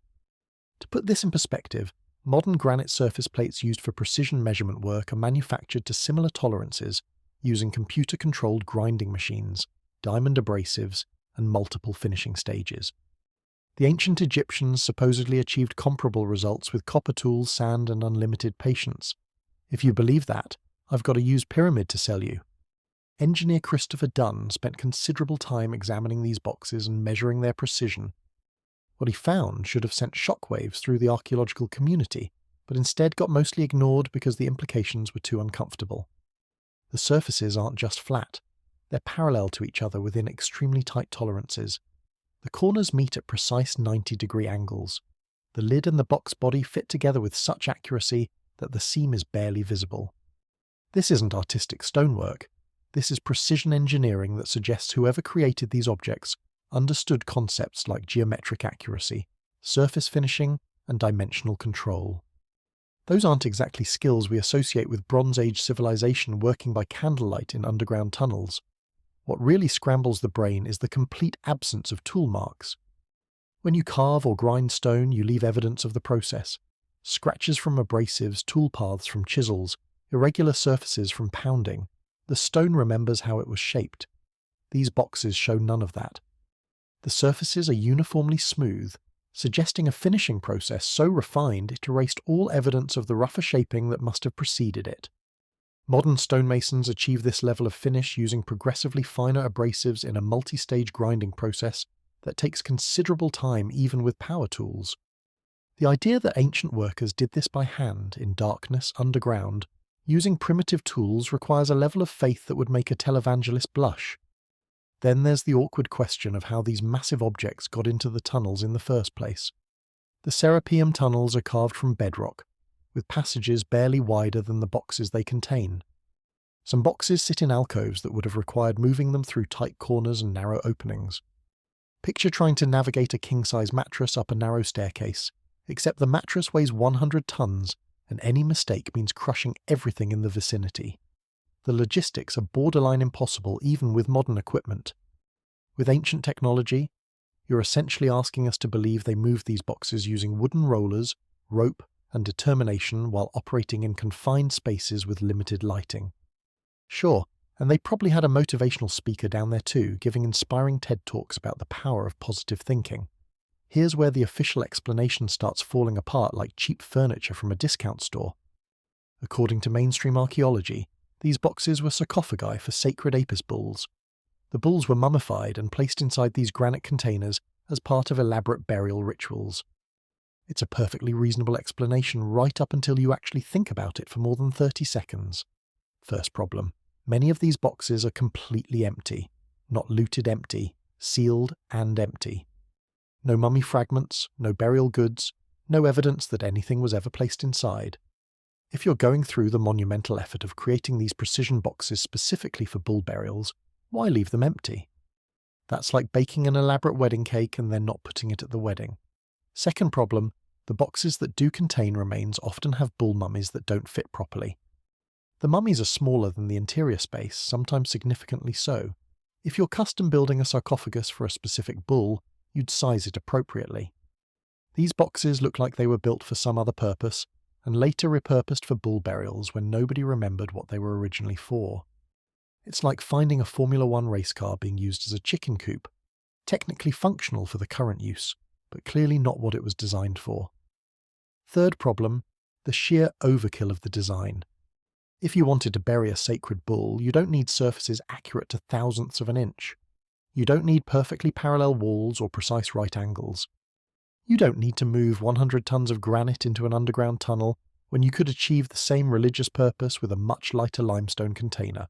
S1: To put this in perspective, modern granite surface plates used for precision measurement work are manufactured to similar tolerances using computer-controlled grinding machines, diamond abrasives, and multiple finishing stages. The ancient Egyptians supposedly achieved comparable results with copper tools, sand, and unlimited patience. If you believe that, I've got a used pyramid to sell you. Engineer Christopher Dunn spent considerable time examining these boxes and measuring their precision. What he found should have sent shockwaves through the archaeological community, but instead got mostly ignored because the implications were too uncomfortable. The surfaces aren't just flat, they're parallel to each other within extremely tight tolerances. The corners meet at precise 90-degree angles. The lid and the box body fit together with such accuracy that the seam is barely visible. This isn't artistic stonework. This is precision engineering that suggests whoever created these objects understood concepts like geometric accuracy, surface finishing, and dimensional control. Those aren't exactly skills we associate with Bronze Age civilization working by candlelight in underground tunnels. What really scrambles the brain is the complete absence of tool marks. When you carve or grind stone, you leave evidence of the process. Scratches from abrasives, tool paths from chisels, irregular surfaces from pounding. The stone remembers how it was shaped. These boxes show none of that. The surfaces are uniformly smooth, suggesting a finishing process so refined it erased all evidence of the rougher shaping that must have preceded it. Modern stonemasons achieve this level of finish using progressively finer abrasives in a multi-stage grinding process that takes considerable time even with power tools. The idea that ancient workers did this by hand, in darkness, underground, using primitive tools requires a level of faith that would make a televangelist blush. Then there's the awkward question of how these massive objects got into the tunnels in the first place. The Serapeum tunnels are carved from bedrock, with passages barely wider than the boxes they contain. Some boxes sit in alcoves that would have required moving them through tight corners and narrow openings. Picture trying to navigate a king-size mattress up a narrow staircase, except the mattress weighs 100 tons, and any mistake means crushing everything in the vicinity. The logistics are borderline impossible even with modern equipment. With ancient technology, you're essentially asking us to believe they moved these boxes using wooden rollers, rope, and determination while operating in confined spaces with limited lighting. Sure, And they probably had a motivational speaker down there too, giving inspiring TED Talks about the power of positive thinking. Here's where the official explanation starts falling apart like cheap furniture from a discount store. According to mainstream archaeology, these boxes were sarcophagi for sacred Apis bulls. The bulls were mummified and placed inside these granite containers as part of elaborate burial rituals. It's a perfectly reasonable explanation right up until you actually think about it for more than 30 seconds. First problem. Many of these boxes are completely empty. Not looted empty, sealed and empty. No mummy fragments, no burial goods, no evidence that anything was ever placed inside. If you're going through the monumental effort of creating these precision boxes specifically for bull burials, why leave them empty? That's like baking an elaborate wedding cake and then not putting it at the wedding. Second problem, the boxes that do contain remains often have bull mummies that don't fit properly. The mummies are smaller than the interior space, sometimes significantly so. If you're custom building a sarcophagus for a specific bull, you'd size it appropriately. These boxes look like they were built for some other purpose, and later repurposed for bull burials when nobody remembered what they were originally for. It's like finding a Formula One race car being used as a chicken coop, technically functional for the current use, but clearly not what it was designed for. Third problem, the sheer overkill of the design. If you wanted to bury a sacred bull, you don't need surfaces accurate to thousandths of an inch. You don't need perfectly parallel walls or precise right angles. You don't need to move 100 tons of granite into an underground tunnel when you could achieve the same religious purpose with a much lighter limestone container.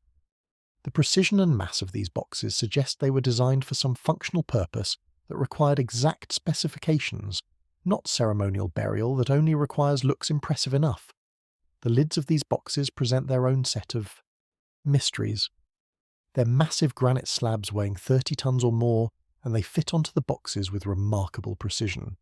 S1: The precision and mass of these boxes suggest they were designed for some functional purpose that required exact specifications, not ceremonial burial that only requires looks impressive enough. The lids of these boxes present their own set of mysteries. They're massive granite slabs weighing 30 tons or more, and they fit onto the boxes with remarkable precision.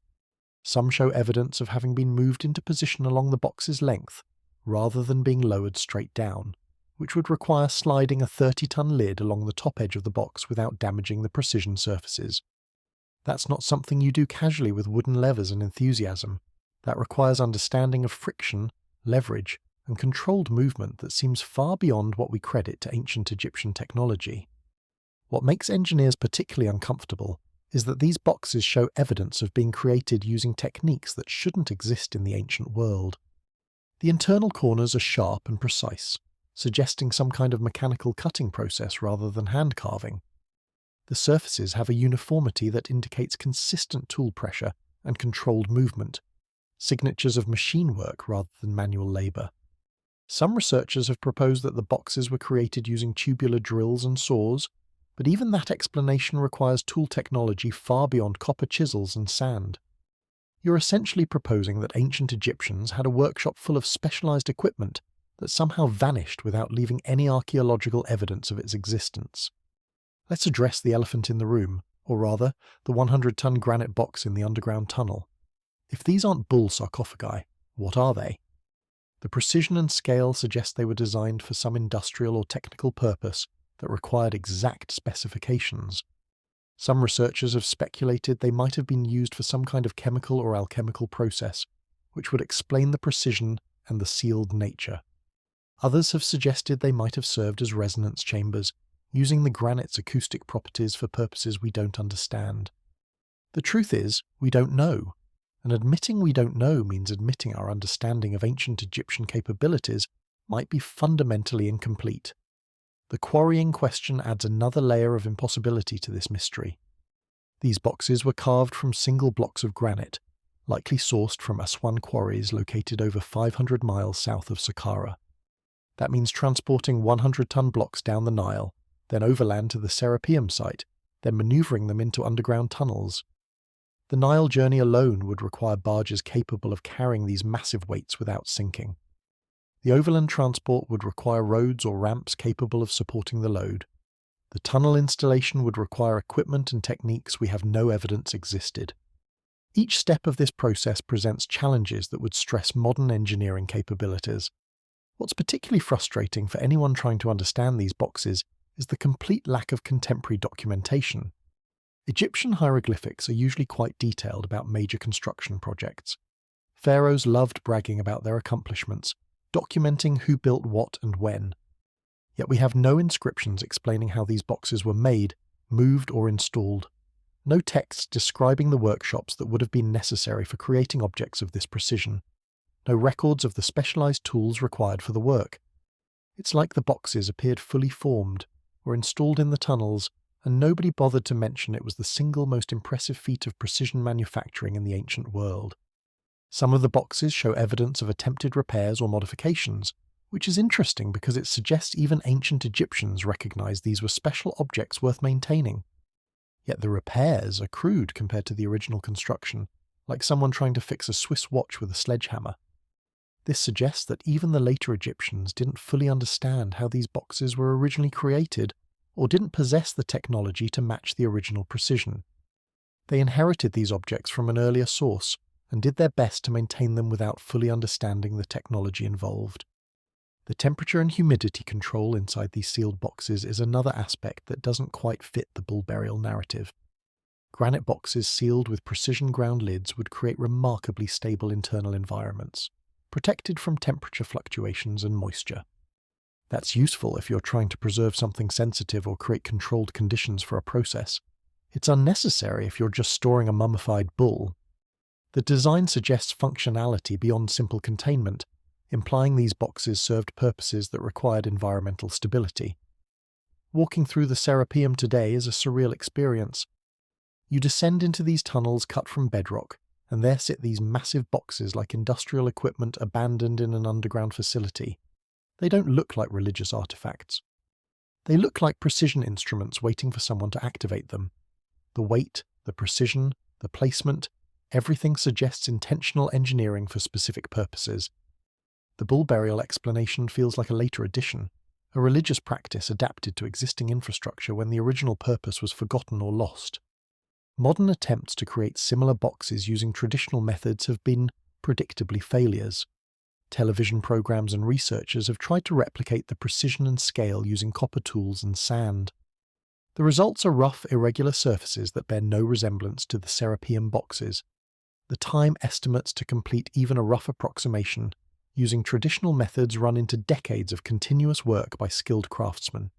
S1: Some show evidence of having been moved into position along the box's length, rather than being lowered straight down, which would require sliding a 30-ton lid along the top edge of the box without damaging the precision surfaces. That's not something you do casually with wooden levers and enthusiasm. That requires understanding of friction, leverage, and controlled movement that seems far beyond what we credit to ancient Egyptian technology. What makes engineers particularly uncomfortable is that these boxes show evidence of being created using techniques that shouldn't exist in the ancient world. The internal corners are sharp and precise, suggesting some kind of mechanical cutting process rather than hand carving. The surfaces have a uniformity that indicates consistent tool pressure and controlled movement, signatures of machine work rather than manual labour. Some researchers have proposed that the boxes were created using tubular drills and saws, but even that explanation requires tool technology far beyond copper chisels and sand. You're essentially proposing that ancient Egyptians had a workshop full of specialised equipment that somehow vanished without leaving any archaeological evidence of its existence. Let's address the elephant in the room, or rather, the 100-ton granite box in the underground tunnel. If these aren't bull sarcophagi, what are they? The precision and scale suggest they were designed for some industrial or technical purpose that required exact specifications. Some researchers have speculated they might have been used for some kind of chemical or alchemical process, which would explain the precision and the sealed nature. Others have suggested they might have served as resonance chambers, using the granite's acoustic properties for purposes we don't understand. The truth is, we don't know. And admitting we don't know means admitting our understanding of ancient Egyptian capabilities might be fundamentally incomplete. The quarrying question adds another layer of impossibility to this mystery. These boxes were carved from single blocks of granite, likely sourced from Aswan quarries located over 500 miles south of Saqqara. That means transporting 100-ton blocks down the Nile, then overland to the Serapeum site, then manoeuvring them into underground tunnels. The Nile journey alone would require barges capable of carrying these massive weights without sinking. The overland transport would require roads or ramps capable of supporting the load. The tunnel installation would require equipment and techniques we have no evidence existed. Each step of this process presents challenges that would stress modern engineering capabilities. What's particularly frustrating for anyone trying to understand these boxes is the complete lack of contemporary documentation. Egyptian hieroglyphics are usually quite detailed about major construction projects. Pharaohs loved bragging about their accomplishments, documenting who built what and when. Yet we have no inscriptions explaining how these boxes were made, moved or installed. No texts describing the workshops that would have been necessary for creating objects of this precision. No records of the specialized tools required for the work. It's like the boxes appeared fully formed, were installed in the tunnels, and nobody bothered to mention it was the single most impressive feat of precision manufacturing in the ancient world. Some of the boxes show evidence of attempted repairs or modifications, which is interesting because it suggests even ancient Egyptians recognized these were special objects worth maintaining. Yet the repairs are crude compared to the original construction, like someone trying to fix a Swiss watch with a sledgehammer. This suggests that even the later Egyptians didn't fully understand how these boxes were originally created, or didn't possess the technology to match the original precision. They inherited these objects from an earlier source, and did their best to maintain them without fully understanding the technology involved. The temperature and humidity control inside these sealed boxes is another aspect that doesn't quite fit the bull burial narrative. Granite boxes sealed with precision ground lids would create remarkably stable internal environments, protected from temperature fluctuations and moisture. That's useful if you're trying to preserve something sensitive or create controlled conditions for a process. It's unnecessary if you're just storing a mummified bull. The design suggests functionality beyond simple containment, implying these boxes served purposes that required environmental stability. Walking through the Serapeum today is a surreal experience. You descend into these tunnels cut from bedrock, and there sit these massive boxes like industrial equipment abandoned in an underground facility. They don't look like religious artifacts. They look like precision instruments waiting for someone to activate them. The weight, the precision, the placement, everything suggests intentional engineering for specific purposes. The bull burial explanation feels like a later addition, a religious practice adapted to existing infrastructure when the original purpose was forgotten or lost. Modern attempts to create similar boxes using traditional methods have been, predictably, failures. Television programs and researchers have tried to replicate the precision and scale using copper tools and sand. The results are rough, irregular surfaces that bear no resemblance to the Serapeum boxes. The time estimates to complete even a rough approximation using traditional methods run into decades of continuous work by skilled craftsmen.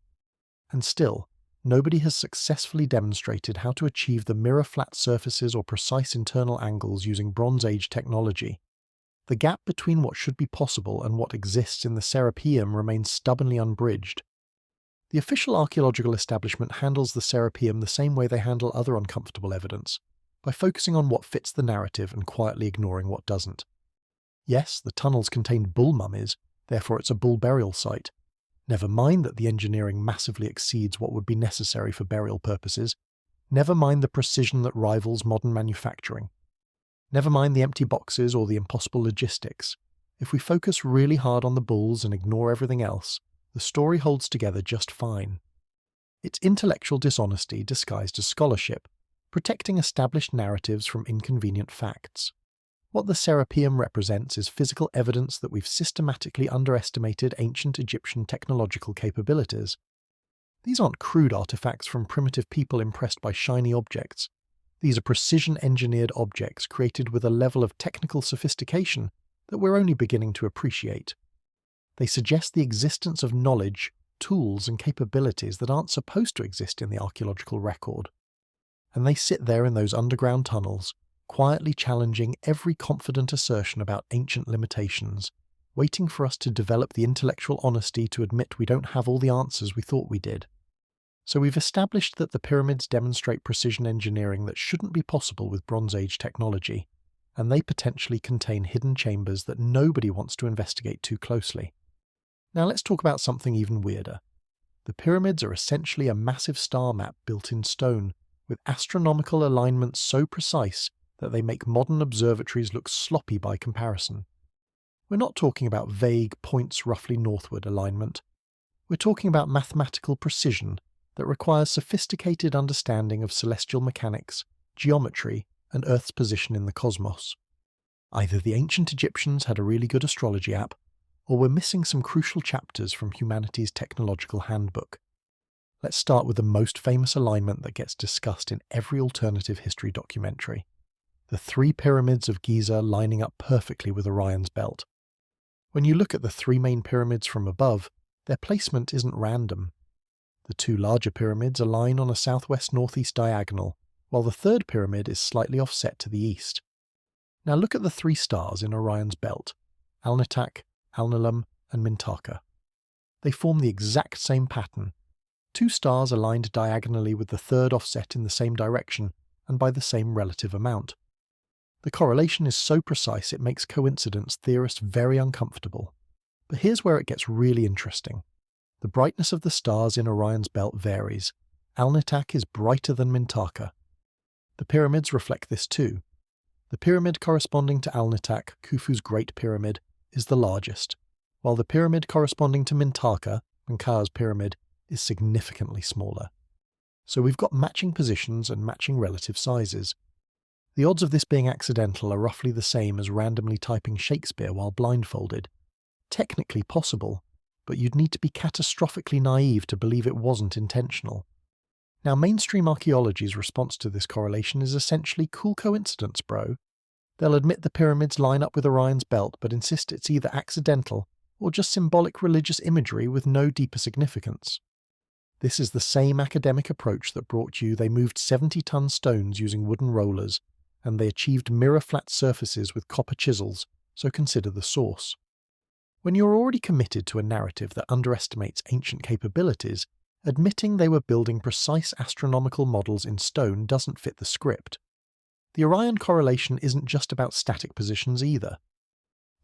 S1: And still, nobody has successfully demonstrated how to achieve the mirror-flat surfaces or precise internal angles using Bronze Age technology. The gap between what should be possible and what exists in the Serapeum remains stubbornly unbridged. The official archaeological establishment handles the Serapeum the same way they handle other uncomfortable evidence, by focusing on what fits the narrative and quietly ignoring what doesn't. Yes, the tunnels contained bull mummies, therefore it's a bull burial site. Never mind that the engineering massively exceeds what would be necessary for burial purposes. Never mind the precision that rivals modern manufacturing. Never mind the empty boxes or the impossible logistics. If we focus really hard on the bulls and ignore everything else, the story holds together just fine. It's intellectual dishonesty disguised as scholarship, protecting established narratives from inconvenient facts. What the Serapeum represents is physical evidence that we've systematically underestimated ancient Egyptian technological capabilities. These aren't crude artifacts from primitive people impressed by shiny objects. These are precision-engineered objects created with a level of technical sophistication that we're only beginning to appreciate. They suggest the existence of knowledge, tools, and capabilities that aren't supposed to exist in the archaeological record. And they sit there in those underground tunnels, quietly challenging every confident assertion about ancient limitations, waiting for us to develop the intellectual honesty to admit we don't have all the answers we thought we did. So we've established that the pyramids demonstrate precision engineering that shouldn't be possible with Bronze Age technology, and they potentially contain hidden chambers that nobody wants to investigate too closely. Now let's talk about something even weirder. The pyramids are essentially a massive star map built in stone, with astronomical alignments so precise that they make modern observatories look sloppy by comparison. We're not talking about vague points roughly northward alignment. We're talking about mathematical precision that requires sophisticated understanding of celestial mechanics, geometry, and Earth's position in the cosmos. Either the ancient Egyptians had a really good astrology app, or we're missing some crucial chapters from humanity's technological handbook. Let's start with the most famous alignment that gets discussed in every alternative history documentary. The 3 pyramids of Giza lining up perfectly with Orion's belt. When you look at the 3 main pyramids from above, Their placement isn't random. The two larger pyramids align on a southwest-northeast diagonal, while the third pyramid is slightly offset to the east. Now look at the three stars in Orion's belt: Alnitak, Alnilam, and Mintaka. They form the exact same pattern, two stars aligned diagonally with the third offset in the same direction and by the same relative amount. The correlation is so precise it makes coincidence theorists very uncomfortable. But here's where it gets really interesting. The brightness of the stars in Orion's belt varies. Alnitak is brighter than Mintaka. The pyramids reflect this too. The pyramid corresponding to Alnitak, Khufu's Great Pyramid, is the largest, while the pyramid corresponding to Mintaka, Menkaur's pyramid, is significantly smaller. So we've got matching positions and matching relative sizes. The odds of this being accidental are roughly the same as randomly typing Shakespeare while blindfolded. Technically possible, but you'd need to be catastrophically naive to believe it wasn't intentional. Now, mainstream archaeology's response to this correlation is essentially cool coincidence, bro. They'll admit the pyramids line up with Orion's belt, but insist it's either accidental or just symbolic religious imagery with no deeper significance. This is the same academic approach that brought you they moved 70-ton stones using wooden rollers, and they achieved mirror-flat surfaces with copper chisels, so consider the source. When you're already committed to a narrative that underestimates ancient capabilities, admitting they were building precise astronomical models in stone doesn't fit the script. The Orion correlation isn't just about static positions either.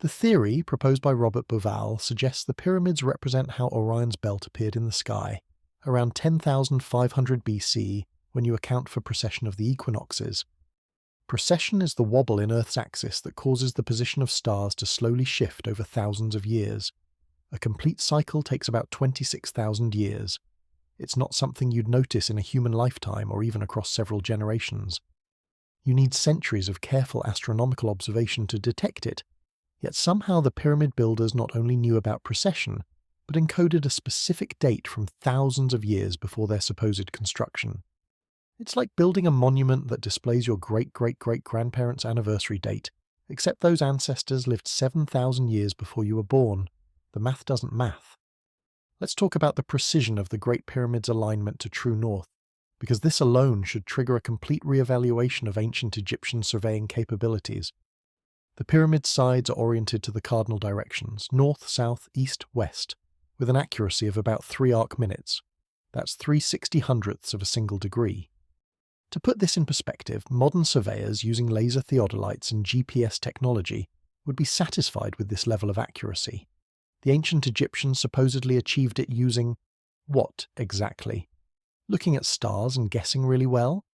S1: The theory, proposed by Robert Bauval, suggests the pyramids represent how Orion's belt appeared in the sky, around 10,500 BC, when you account for precession of the equinoxes. Precession is the wobble in Earth's axis that causes the position of stars to slowly shift over thousands of years. A complete cycle takes about 26,000 years. It's not something you'd notice in a human lifetime or even across several generations. You need centuries of careful astronomical observation to detect it, yet somehow the pyramid builders not only knew about precession, but encoded a specific date from thousands of years before their supposed construction. It's like building a monument that displays your great-great-great-grandparents' anniversary date, except those ancestors lived 7,000 years before you were born. The math doesn't math. Let's talk about the precision of the Great Pyramid's alignment to true north, because this alone should trigger a complete re-evaluation of ancient Egyptian surveying capabilities. The pyramid's sides are oriented to the cardinal directions, north, south, east, west, with an accuracy of about 3 arc minutes. That's 3/60 of a single degree. To put this in perspective, modern surveyors using laser theodolites and GPS technology would be satisfied with this level of accuracy. The ancient Egyptians supposedly achieved it using what exactly? Looking at stars and guessing really well?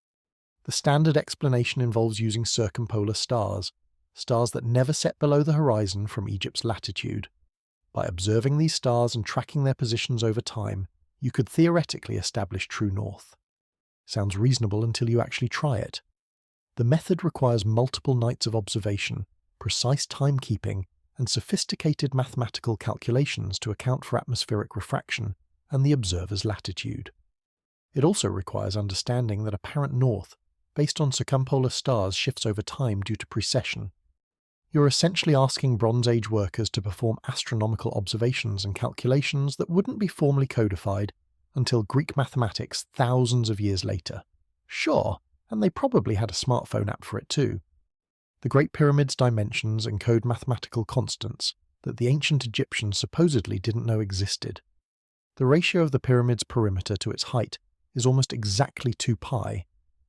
S1: The standard explanation involves using circumpolar stars, stars that never set below the horizon from Egypt's latitude. By observing these stars and tracking their positions over time, you could theoretically establish true north. Sounds reasonable until you actually try it. The method requires multiple nights of observation, precise timekeeping, and sophisticated mathematical calculations to account for atmospheric refraction and the observer's latitude. It also requires understanding that apparent north, based on circumpolar stars, shifts over time due to precession. You're essentially asking Bronze Age workers to perform astronomical observations and calculations that wouldn't be formally codified until Greek mathematics thousands of years later. Sure, and they probably had a smartphone app for it too. The Great Pyramid's dimensions encode mathematical constants that the ancient Egyptians supposedly didn't know existed. The ratio of the pyramid's perimeter to its height is almost exactly 2 pi,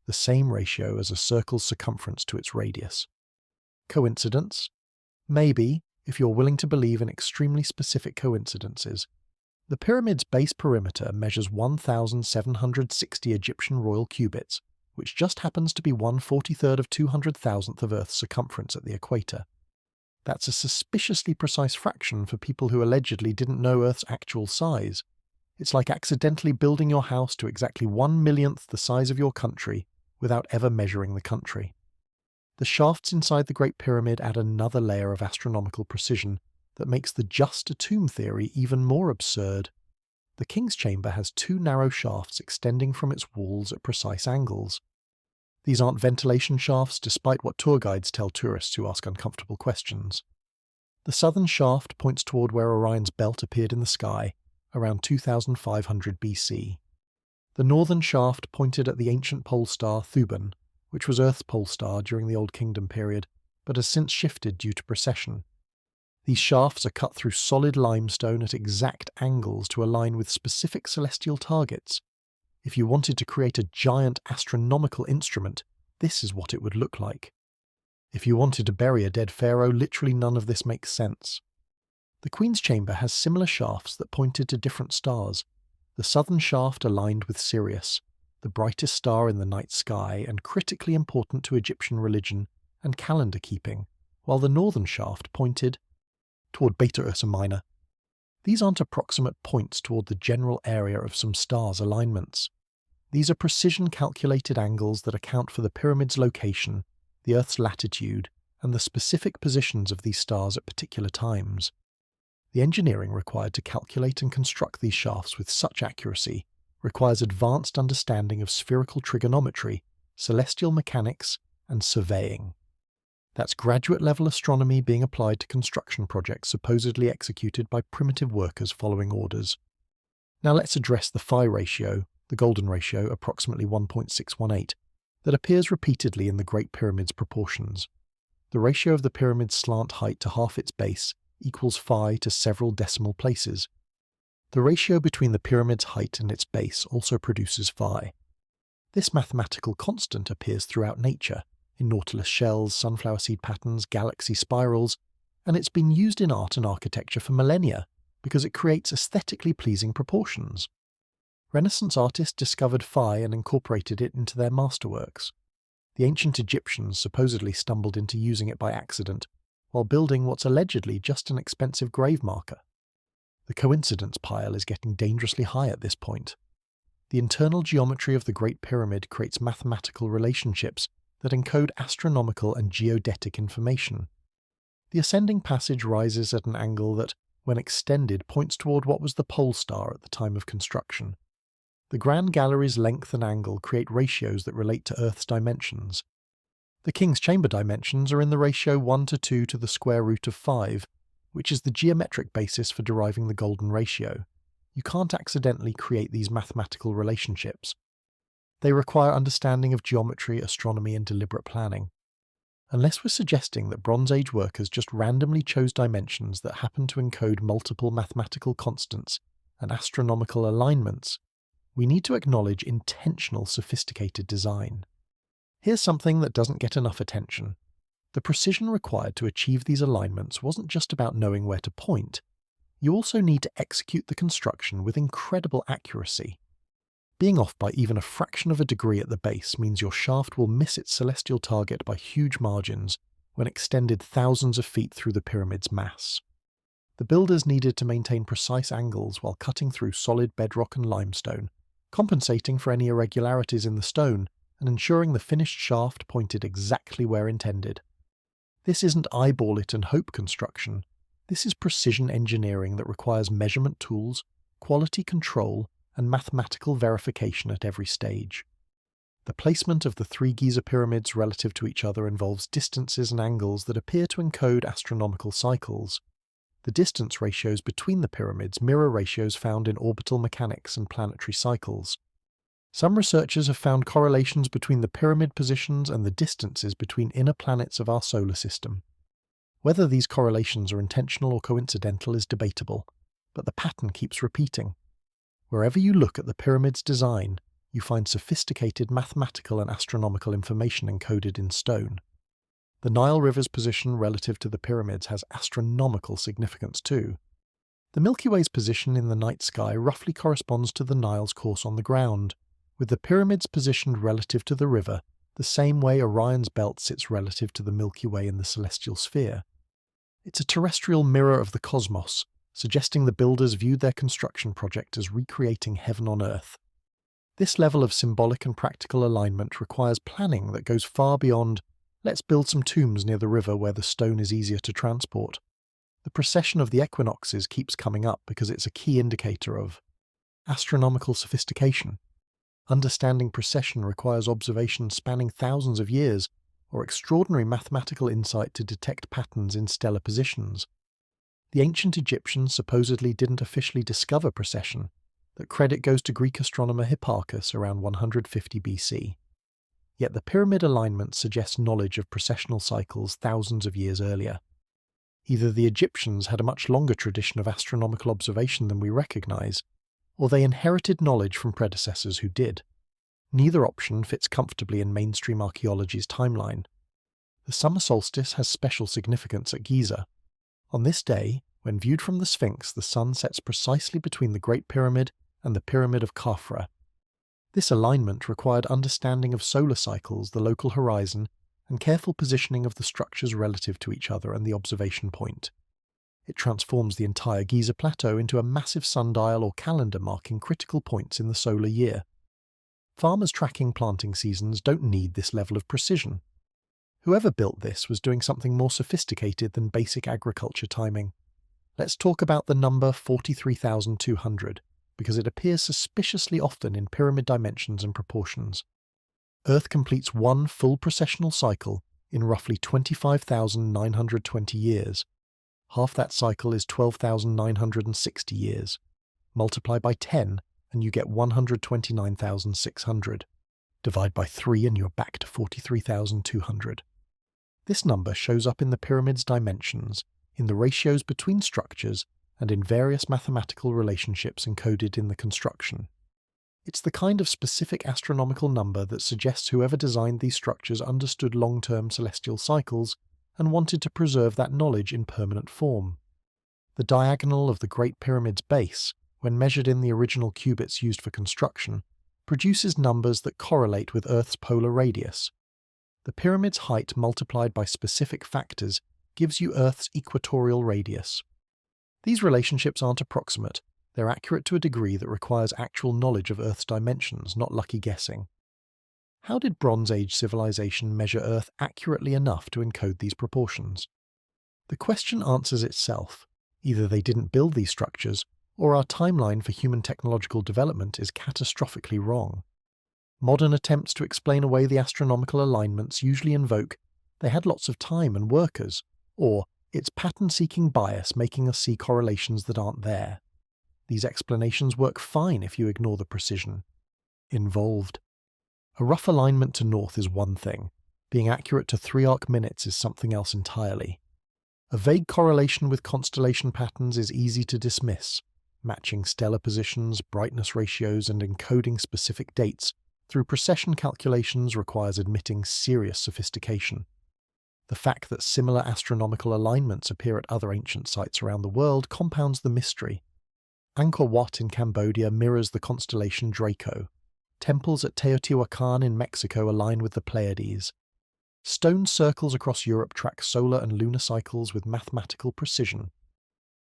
S1: the same ratio as a circle's circumference to its radius. Coincidence? Maybe, if you're willing to believe in extremely specific coincidences. The pyramid's base perimeter measures 1,760 Egyptian royal cubits, which just happens to be 1/43 of 200,000th of Earth's circumference at the equator. That's a suspiciously precise fraction for people who allegedly didn't know Earth's actual size. It's like accidentally building your house to exactly 1/millionth the size of your country without ever measuring the country. The shafts inside the Great Pyramid add another layer of astronomical precision that makes the just a tomb theory even more absurd. The King's Chamber has 2 narrow shafts extending from its walls at precise angles. These aren't ventilation shafts, despite what tour guides tell tourists who ask uncomfortable questions. The southern shaft points toward where Orion's belt appeared in the sky, around 2500 BC. The northern shaft pointed at the ancient pole star Thuban, which was Earth's pole star during the Old Kingdom period, but has since shifted due to precession. These shafts are cut through solid limestone at exact angles to align with specific celestial targets. If you wanted to create a giant astronomical instrument, this is what it would look like. If you wanted to bury a dead pharaoh, literally none of this makes sense. The Queen's Chamber has similar shafts that pointed to different stars. The southern shaft aligned with Sirius, the brightest star in the night sky and critically important to Egyptian religion and calendar keeping, while the northern shaft pointed toward Beta Ursa Minor. These aren't approximate points toward the general area of some stars' alignments. These are precision-calculated angles that account for the pyramid's location, the Earth's latitude, and the specific positions of these stars at particular times. The engineering required to calculate and construct these shafts with such accuracy requires advanced understanding of spherical trigonometry, celestial mechanics, and surveying. That's graduate-level astronomy being applied to construction projects supposedly executed by primitive workers following orders. Now let's address the phi ratio, the golden ratio, approximately 1.618, that appears repeatedly in the Great Pyramid's proportions. The ratio of the pyramid's slant height to half its base equals phi to several decimal places. The ratio between the pyramid's height and its base also produces phi. This mathematical constant appears throughout nature, in nautilus shells, sunflower seed patterns, galaxy spirals, and it's been used in art and architecture for millennia because it creates aesthetically pleasing proportions. Renaissance artists discovered phi and incorporated it into their masterworks. The ancient Egyptians supposedly stumbled into using it by accident, while building what's allegedly just an expensive grave marker. The coincidence pile is getting dangerously high at this point. The internal geometry of the Great Pyramid creates mathematical relationships that encode astronomical and geodetic information. The ascending passage rises at an angle that, when extended, points toward what was the pole star at the time of construction. The Grand Gallery's length and angle create ratios that relate to Earth's dimensions. The King's Chamber dimensions are in the ratio 1 to 2 to the square root of 5, which is the geometric basis for deriving the golden ratio. You can't accidentally create these mathematical relationships. They require understanding of geometry, astronomy, and deliberate planning. Unless we're suggesting that Bronze Age workers just randomly chose dimensions that happen to encode multiple mathematical constants and astronomical alignments, we need to acknowledge intentional sophisticated design. Here's something that doesn't get enough attention. The precision required to achieve these alignments wasn't just about knowing where to point. You also need to execute the construction with incredible accuracy. Being off by even a fraction of a degree at the base means your shaft will miss its celestial target by huge margins when extended thousands of feet through the pyramid's mass. The builders needed to maintain precise angles while cutting through solid bedrock and limestone, compensating for any irregularities in the stone and ensuring the finished shaft pointed exactly where intended. This isn't eyeball it and hope construction. This is precision engineering that requires measurement tools, quality control, and mathematical verification at every stage. The placement of the three Giza pyramids relative to each other involves distances and angles that appear to encode astronomical cycles. The distance ratios between the pyramids mirror ratios found in orbital mechanics and planetary cycles. Some researchers have found correlations between the pyramid positions and the distances between inner planets of our solar system. Whether these correlations are intentional or coincidental is debatable, but the pattern keeps repeating. Wherever you look at the pyramid's design, you find sophisticated mathematical and astronomical information encoded in stone. The Nile River's position relative to the pyramids has astronomical significance too. The Milky Way's position in the night sky roughly corresponds to the Nile's course on the ground, with the pyramids positioned relative to the river, the same way Orion's belt sits relative to the Milky Way in the celestial sphere. It's a terrestrial mirror of the cosmos, suggesting the builders viewed their construction project as recreating heaven on earth. This level of symbolic and practical alignment requires planning that goes far beyond, let's build some tombs near the river where the stone is easier to transport. The precession of the equinoxes keeps coming up because it's a key indicator of astronomical sophistication. Understanding precession requires observation spanning thousands of years, or extraordinary mathematical insight to detect patterns in stellar positions. The ancient Egyptians supposedly didn't officially discover precession. That credit goes to Greek astronomer Hipparchus around 150 BC. Yet the pyramid alignment suggests knowledge of precessional cycles thousands of years earlier. Either the Egyptians had a much longer tradition of astronomical observation than we recognize, or they inherited knowledge from predecessors who did. Neither option fits comfortably in mainstream archaeology's timeline. The summer solstice has special significance at Giza. On this day, when viewed from the Sphinx, the sun sets precisely between the Great Pyramid and the Pyramid of Khafra. This alignment required understanding of solar cycles, the local horizon, and careful positioning of the structures relative to each other and the observation point. It transforms the entire Giza plateau into a massive sundial or calendar marking critical points in the solar year. Farmers tracking planting seasons don't need this level of precision. Whoever built this was doing something more sophisticated than basic agriculture timing. Let's talk about the number 43,200, because it appears suspiciously often in pyramid dimensions and proportions. Earth completes one full precessional cycle in roughly 25,920 years. Half that cycle is 12,960 years. Multiply by 10 and you get 129,600. Divide by 3 and you're back to 43,200. This number shows up in the pyramid's dimensions, in the ratios between structures, and in various mathematical relationships encoded in the construction. It's the kind of specific astronomical number that suggests whoever designed these structures understood long-term celestial cycles and wanted to preserve that knowledge in permanent form. The diagonal of the Great Pyramid's base, when measured in the original cubits used for construction, produces numbers that correlate with Earth's polar radius. The pyramid's height multiplied by specific factors gives you Earth's equatorial radius. These relationships aren't approximate, they're accurate to a degree that requires actual knowledge of Earth's dimensions, not lucky guessing. How did Bronze Age civilization measure Earth accurately enough to encode these proportions? The question answers itself. Either they didn't build these structures, or our timeline for human technological development is catastrophically wrong. Modern attempts to explain away the astronomical alignments usually invoke they had lots of time and workers, or it's pattern-seeking bias making us see correlations that aren't there. These explanations work fine if you ignore the precision involved. A rough alignment to north is one thing. Being accurate to 3 arc minutes is something else entirely. A vague correlation with constellation patterns is easy to dismiss. Matching stellar positions, brightness ratios, and encoding specific dates through precession calculations requires admitting serious sophistication. The fact that similar astronomical alignments appear at other ancient sites around the world compounds the mystery. Angkor Wat in Cambodia mirrors the constellation Draco. Temples at Teotihuacan in Mexico align with the Pleiades. Stone circles across Europe track solar and lunar cycles with mathematical precision.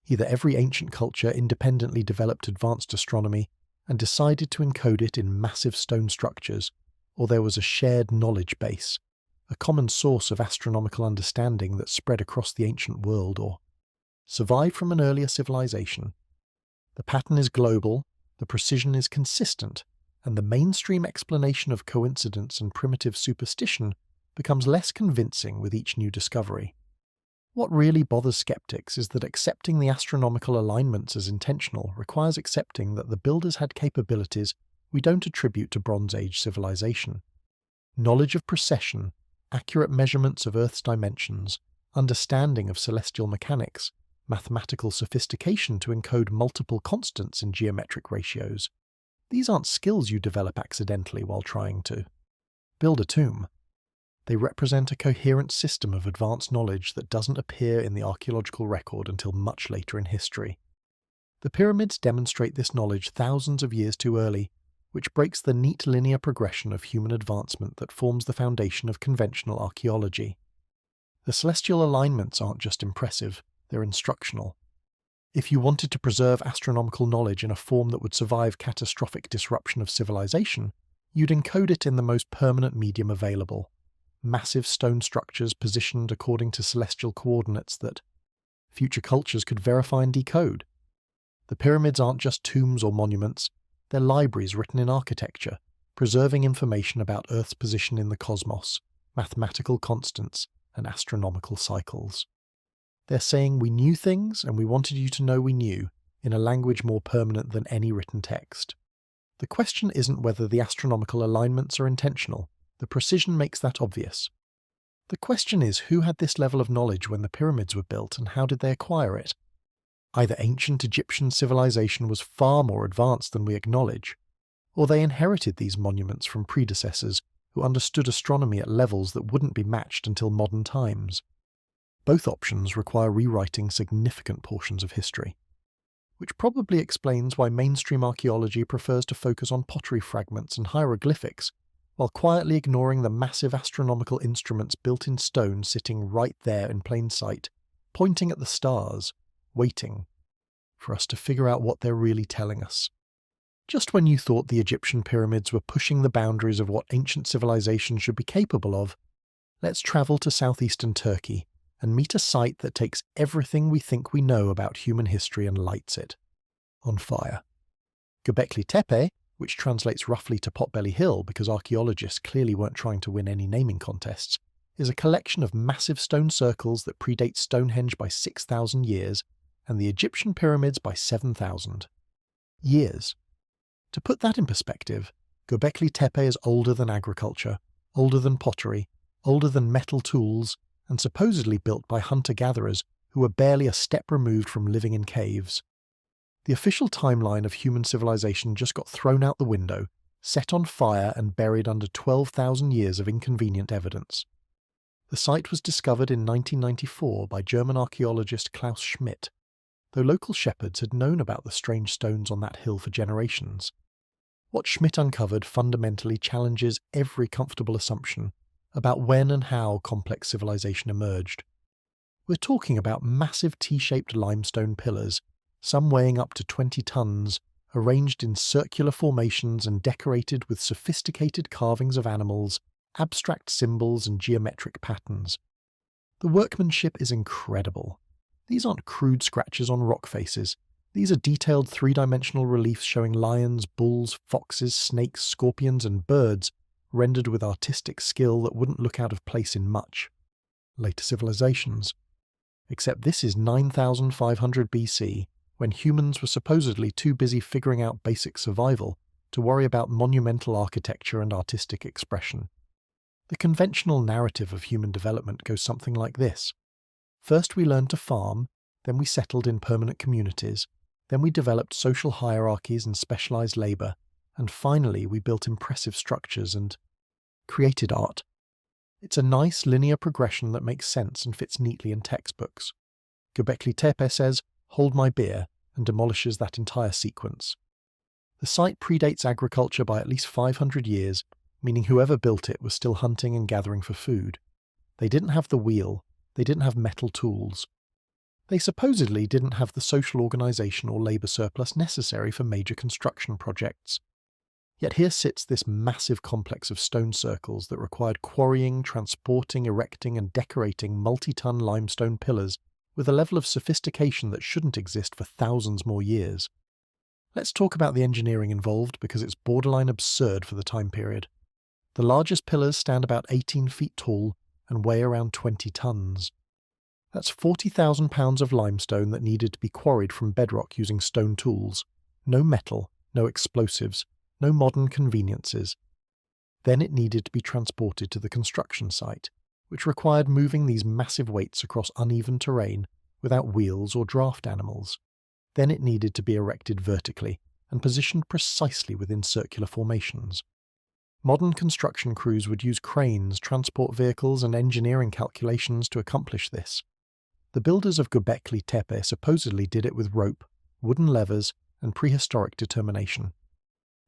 S1: Either every ancient culture independently developed advanced astronomy and decided to encode it in massive stone structures, or there was a shared knowledge base, a common source of astronomical understanding that spread across the ancient world or survived from an earlier civilization. The pattern is global, the precision is consistent, and the mainstream explanation of coincidence and primitive superstition becomes less convincing with each new discovery. What really bothers skeptics is that accepting the astronomical alignments as intentional requires accepting that the builders had capabilities we don't attribute to Bronze Age civilization. Knowledge of precession, accurate measurements of Earth's dimensions, understanding of celestial mechanics, mathematical sophistication to encode multiple constants in geometric ratios. These aren't skills you develop accidentally while trying to build a tomb. They represent a coherent system of advanced knowledge that doesn't appear in the archaeological record until much later in history. The pyramids demonstrate this knowledge thousands of years too early, which breaks the neat linear progression of human advancement that forms the foundation of conventional archaeology. The celestial alignments aren't just impressive, they're instructional. If you wanted to preserve astronomical knowledge in a form that would survive catastrophic disruption of civilization, you'd encode it in the most permanent medium available. Massive stone structures positioned according to celestial coordinates that future cultures could verify and decode. The pyramids aren't just tombs or monuments, they're libraries written in architecture, preserving information about Earth's position in the cosmos, mathematical constants, and astronomical cycles. They're saying we knew things and we wanted you to know we knew, in a language more permanent than any written text. The question isn't whether the astronomical alignments are intentional. The precision makes that obvious. The question is who had this level of knowledge when the pyramids were built and how did they acquire it? Either ancient Egyptian civilization was far more advanced than we acknowledge, or they inherited these monuments from predecessors who understood astronomy at levels that wouldn't be matched until modern times. Both options require rewriting significant portions of history, which probably explains why mainstream archaeology prefers to focus on pottery fragments and hieroglyphics, while quietly ignoring the massive astronomical instruments built in stone sitting right there in plain sight, pointing at the stars, waiting for us to figure out what they're really telling us. Just when you thought the Egyptian pyramids were pushing the boundaries of what ancient civilization should be capable of, let's travel to southeastern Turkey and meet a site that takes everything we think we know about human history and lights it on fire. Göbekli Tepe, which translates roughly to Potbelly Hill because archaeologists clearly weren't trying to win any naming contests, is a collection of massive stone circles that predate Stonehenge by 6,000 years and the Egyptian pyramids by 7,000 years. To put that in perspective, Göbekli Tepe is older than agriculture, older than pottery, older than metal tools, and supposedly built by hunter-gatherers who were barely a step removed from living in caves. The official timeline of human civilization just got thrown out the window, set on fire and buried under 12,000 years of inconvenient evidence. The site was discovered in 1994 by German archaeologist Klaus Schmidt, though local shepherds had known about the strange stones on that hill for generations. What Schmidt uncovered fundamentally challenges every comfortable assumption about when and how complex civilization emerged. We're talking about massive T-shaped limestone pillars, some weighing up to 20 tons, arranged in circular formations and decorated with sophisticated carvings of animals, abstract symbols and geometric patterns. The workmanship is incredible. These aren't crude scratches on rock faces. These are detailed three-dimensional reliefs showing lions, bulls, foxes, snakes, scorpions and birds, rendered with artistic skill that wouldn't look out of place in much later civilizations. Except this is 9,500 BC, when humans were supposedly too busy figuring out basic survival to worry about monumental architecture and artistic expression. The conventional narrative of human development goes something like this. First we learned to farm, then we settled in permanent communities, then we developed social hierarchies and specialized labor, and finally we built impressive structures and created art. It's a nice linear progression that makes sense and fits neatly in textbooks. Göbekli Tepe says, "Hold my beer," and demolishes that entire sequence. The site predates agriculture by at least 500 years, meaning whoever built it was still hunting and gathering for food. They didn't have the wheel, they didn't have metal tools. They supposedly didn't have the social organization or labor surplus necessary for major construction projects. Yet here sits this massive complex of stone circles that required quarrying, transporting, erecting and decorating multi-ton limestone pillars with a level of sophistication that shouldn't exist for thousands more years. Let's talk about the engineering involved because it's borderline absurd for the time period. The largest pillars stand about 18 feet tall and weigh around 20 tons. That's 40,000 pounds of limestone that needed to be quarried from bedrock using stone tools. No metal, no explosives, no modern conveniences. Then it needed to be transported to the construction site, which required moving these massive weights across uneven terrain without wheels or draft animals. Then it needed to be erected vertically and positioned precisely within circular formations. Modern construction crews would use cranes, transport vehicles and engineering calculations to accomplish this. The builders of Göbekli Tepe supposedly did it with rope, wooden levers and prehistoric determination.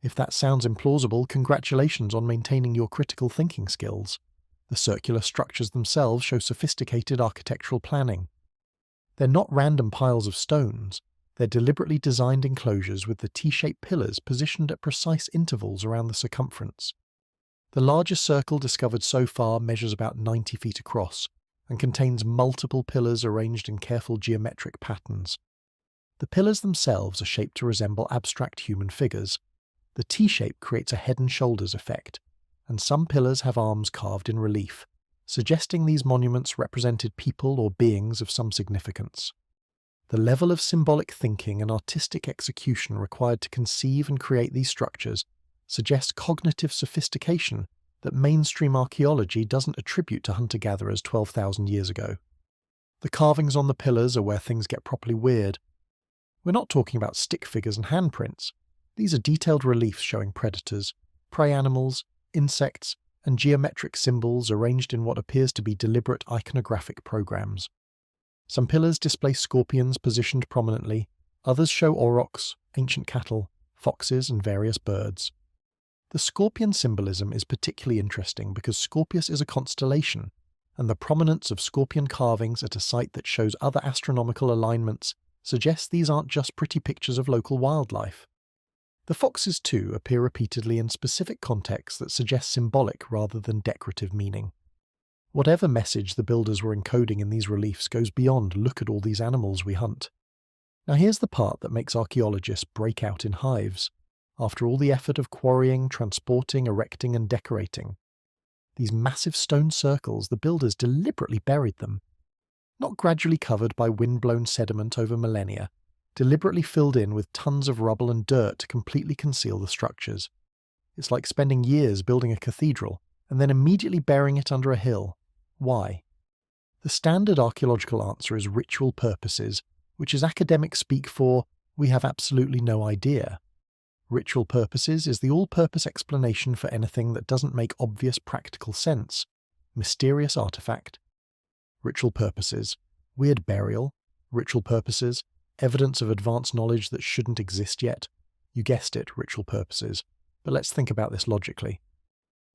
S1: If that sounds implausible, congratulations on maintaining your critical thinking skills. The circular structures themselves show sophisticated architectural planning. They're not random piles of stones. They're deliberately designed enclosures with the T-shaped pillars positioned at precise intervals around the circumference. The largest circle discovered so far measures about 90 feet across and contains multiple pillars arranged in careful geometric patterns. The pillars themselves are shaped to resemble abstract human figures. The T-shape creates a head and shoulders effect, and some pillars have arms carved in relief, suggesting these monuments represented people or beings of some significance. The level of symbolic thinking and artistic execution required to conceive and create these structures suggests cognitive sophistication that mainstream archaeology doesn't attribute to hunter-gatherers 12,000 years ago. The carvings on the pillars are where things get properly weird. We're not talking about stick figures and handprints. These are detailed reliefs showing predators, prey animals, insects, and geometric symbols arranged in what appears to be deliberate iconographic programs. Some pillars display scorpions positioned prominently, others show aurochs, ancient cattle, foxes, and various birds. The scorpion symbolism is particularly interesting because Scorpius is a constellation, and the prominence of scorpion carvings at a site that shows other astronomical alignments suggests these aren't just pretty pictures of local wildlife. The foxes, too, appear repeatedly in specific contexts that suggest symbolic rather than decorative meaning. Whatever message the builders were encoding in these reliefs goes beyond "look at all these animals we hunt." Now here's the part that makes archaeologists break out in hives. After all the effort of quarrying, transporting, erecting and decorating, these massive stone circles, the builders deliberately buried them. Not gradually covered by wind-blown sediment over millennia, deliberately filled in with tons of rubble and dirt to completely conceal the structures. It's like spending years building a cathedral and then immediately burying it under a hill. Why? The standard archaeological answer is ritual purposes, which is academic speak for "we have absolutely no idea." Ritual purposes is the all-purpose explanation for anything that doesn't make obvious practical sense. Mysterious artifact. Ritual purposes. Weird burial. Ritual purposes. Evidence of advanced knowledge that shouldn't exist yet. You guessed it, ritual purposes. But let's think about this logically.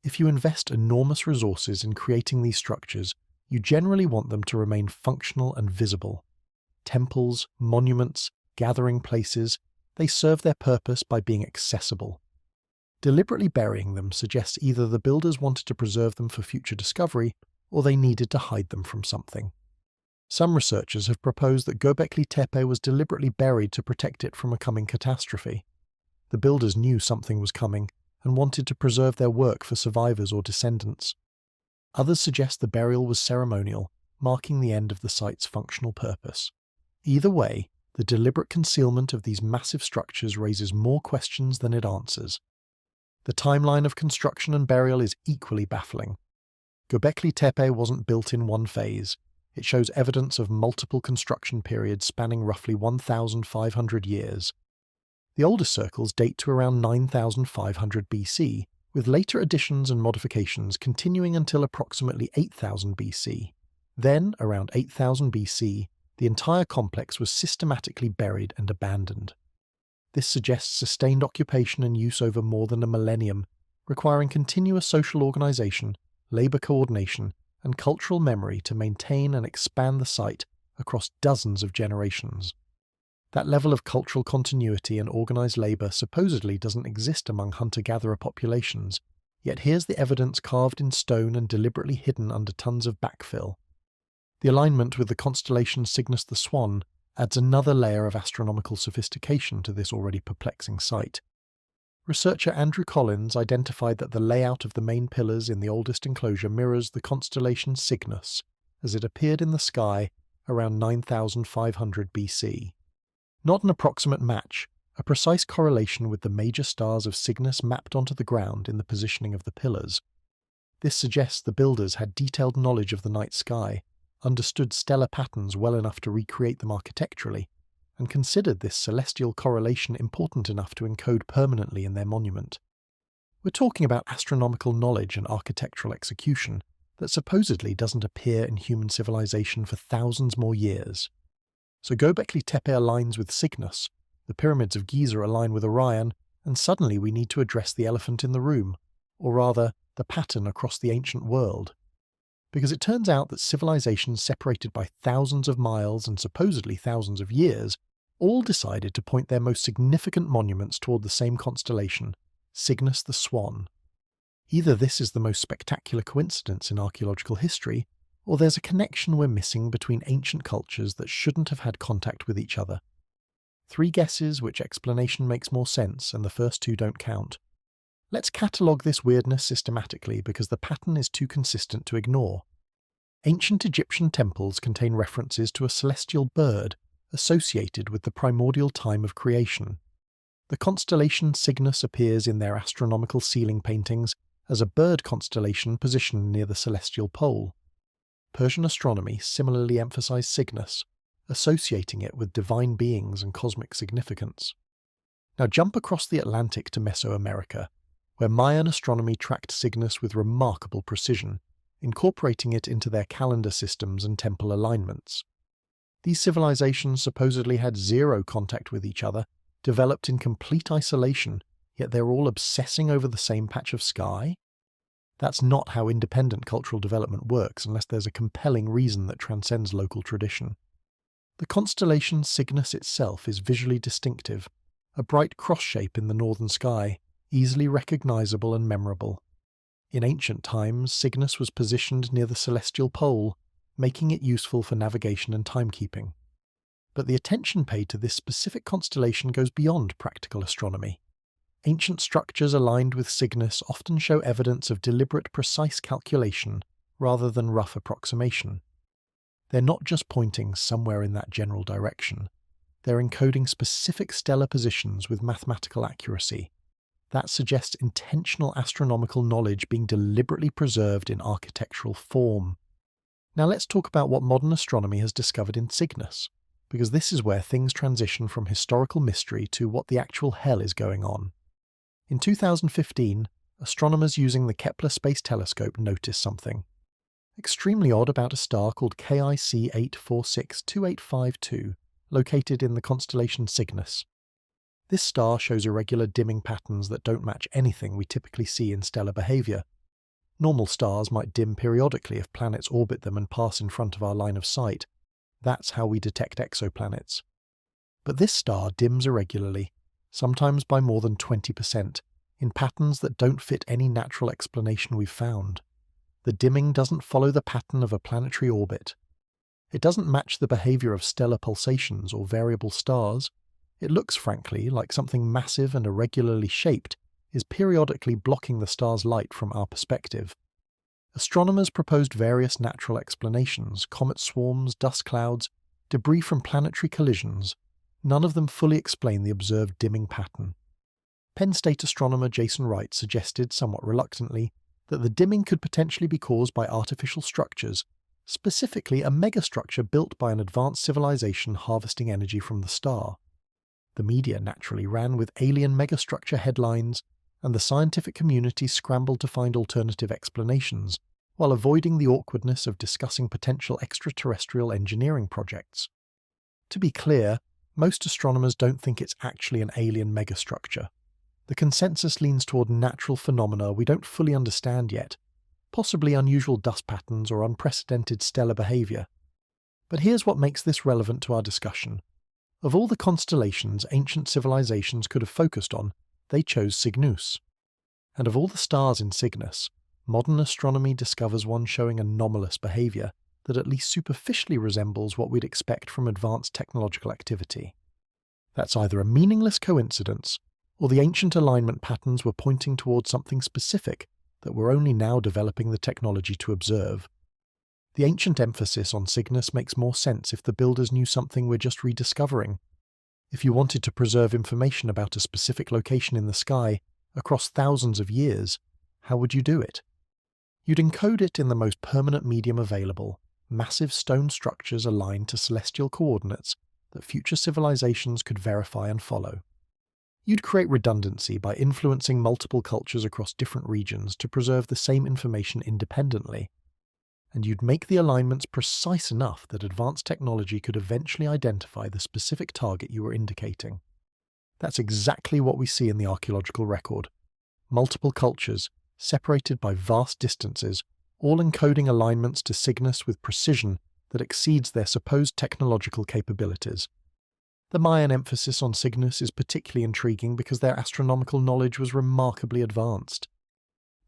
S1: If you invest enormous resources in creating these structures, you generally want them to remain functional and visible. Temples, monuments, gathering places, they serve their purpose by being accessible. Deliberately burying them suggests either the builders wanted to preserve them for future discovery, or they needed to hide them from something. Some researchers have proposed that Göbekli Tepe was deliberately buried to protect it from a coming catastrophe. The builders knew something was coming and wanted to preserve their work for survivors or descendants. Others suggest the burial was ceremonial, marking the end of the site's functional purpose. Either way, the deliberate concealment of these massive structures raises more questions than it answers. The timeline of construction and burial is equally baffling. Göbekli Tepe wasn't built in one phase. It shows evidence of multiple construction periods spanning roughly 1,500 years. The oldest circles date to around 9,500 BC, with later additions and modifications continuing until approximately 8,000 BC. Then, around 8,000 BC, the entire complex was systematically buried and abandoned. This suggests sustained occupation and use over more than a millennium, requiring continuous social organization, labor coordination, and cultural memory to maintain and expand the site across dozens of generations. That level of cultural continuity and organized labor supposedly doesn't exist among hunter-gatherer populations, yet here's the evidence carved in stone and deliberately hidden under tons of backfill. The alignment with the constellation Cygnus the Swan adds another layer of astronomical sophistication to this already perplexing site. Researcher Andrew Collins identified that the layout of the main pillars in the oldest enclosure mirrors the constellation Cygnus as it appeared in the sky around 9,500 BC. Not an approximate match, a precise correlation with the major stars of Cygnus mapped onto the ground in the positioning of the pillars. This suggests the builders had detailed knowledge of the night sky, understood stellar patterns well enough to recreate them architecturally, and considered this celestial correlation important enough to encode permanently in their monument. We're talking about astronomical knowledge and architectural execution that supposedly doesn't appear in human civilization for thousands more years. So Göbekli Tepe aligns with Cygnus, the pyramids of Giza align with Orion, and suddenly we need to address the elephant in the room, or rather, the pattern across the ancient world. Because it turns out that civilizations separated by thousands of miles and supposedly thousands of years all decided to point their most significant monuments toward the same constellation, Cygnus the Swan. Either this is the most spectacular coincidence in archaeological history, or there's a connection we're missing between ancient cultures that shouldn't have had contact with each other. 3 guesses which explanation makes more sense, and the first 2 don't count. Let's catalogue this weirdness systematically because the pattern is too consistent to ignore. Ancient Egyptian temples contain references to a celestial bird associated with the primordial time of creation. The constellation Cygnus appears in their astronomical ceiling paintings as a bird constellation positioned near the celestial pole. Persian astronomy similarly emphasized Cygnus, associating it with divine beings and cosmic significance. Now jump across the Atlantic to Mesoamerica, where Mayan astronomy tracked Cygnus with remarkable precision, incorporating it into their calendar systems and temple alignments. These civilizations supposedly had zero contact with each other, developed in complete isolation, yet they're all obsessing over the same patch of sky? That's not how independent cultural development works unless there's a compelling reason that transcends local tradition. The constellation Cygnus itself is visually distinctive, a bright cross shape in the northern sky, easily recognizable and memorable. In ancient times, Cygnus was positioned near the celestial pole, making it useful for navigation and timekeeping. But the attention paid to this specific constellation goes beyond practical astronomy. Ancient structures aligned with Cygnus often show evidence of deliberate, precise calculation rather than rough approximation. They're not just pointing somewhere in that general direction. They're encoding specific stellar positions with mathematical accuracy. That suggests intentional astronomical knowledge being deliberately preserved in architectural form. Now let's talk about what modern astronomy has discovered in Cygnus, because this is where things transition from historical mystery to what the actual hell is going on. In 2015, astronomers using the Kepler Space Telescope noticed something extremely odd about a star called KIC 8462852, located in the constellation Cygnus. This star shows irregular dimming patterns that don't match anything we typically see in stellar behavior. Normal stars might dim periodically if planets orbit them and pass in front of our line of sight. That's how we detect exoplanets. But this star dims irregularly, sometimes by more than 20%, in patterns that don't fit any natural explanation we've found. The dimming doesn't follow the pattern of a planetary orbit. It doesn't match the behavior of stellar pulsations or variable stars. It looks, frankly, like something massive and irregularly shaped is periodically blocking the star's light from our perspective. Astronomers proposed various natural explanations: comet swarms, dust clouds, debris from planetary collisions. None of them fully explain the observed dimming pattern. Penn State astronomer Jason Wright suggested, somewhat reluctantly, that the dimming could potentially be caused by artificial structures, specifically a megastructure built by an advanced civilization harvesting energy from the star. The media naturally ran with alien megastructure headlines, and the scientific community scrambled to find alternative explanations, while avoiding the awkwardness of discussing potential extraterrestrial engineering projects. To be clear, most astronomers don't think it's actually an alien megastructure. The consensus leans toward natural phenomena we don't fully understand yet, possibly unusual dust patterns or unprecedented stellar behavior. But here's what makes this relevant to our discussion. Of all the constellations ancient civilizations could have focused on, they chose Cygnus. And of all the stars in Cygnus, modern astronomy discovers one showing anomalous behavior that at least superficially resembles what we'd expect from advanced technological activity. That's either a meaningless coincidence, or the ancient alignment patterns were pointing towards something specific that we're only now developing the technology to observe. The ancient emphasis on Cygnus makes more sense if the builders knew something we're just rediscovering. If you wanted to preserve information about a specific location in the sky across thousands of years, how would you do it? You'd encode it in the most permanent medium available, massive stone structures aligned to celestial coordinates that future civilizations could verify and follow. You'd create redundancy by influencing multiple cultures across different regions to preserve the same information independently. And you'd make the alignments precise enough that advanced technology could eventually identify the specific target you were indicating. That's exactly what we see in the archaeological record. Multiple cultures, separated by vast distances, all encoding alignments to Cygnus with precision that exceeds their supposed technological capabilities. The Mayan emphasis on Cygnus is particularly intriguing because their astronomical knowledge was remarkably advanced.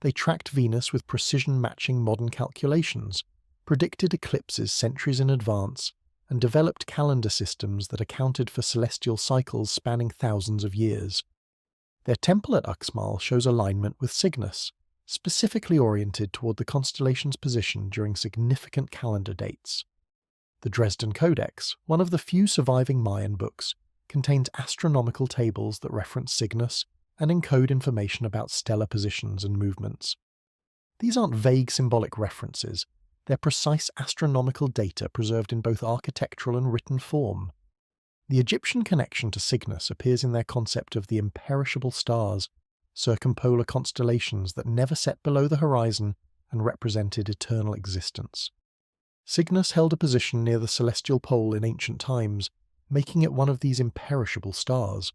S1: They tracked Venus with precision matching modern calculations, predicted eclipses centuries in advance, and developed calendar systems that accounted for celestial cycles spanning thousands of years. Their temple at Uxmal shows alignment with Cygnus, specifically oriented toward the constellation's position during significant calendar dates. The Dresden Codex, one of the few surviving Mayan books, contains astronomical tables that reference Cygnus and encode information about stellar positions and movements. These aren't vague symbolic references, they're precise astronomical data preserved in both architectural and written form. The Egyptian connection to Cygnus appears in their concept of the imperishable stars, circumpolar constellations that never set below the horizon and represented eternal existence. Cygnus held a position near the celestial pole in ancient times, making it one of these imperishable stars.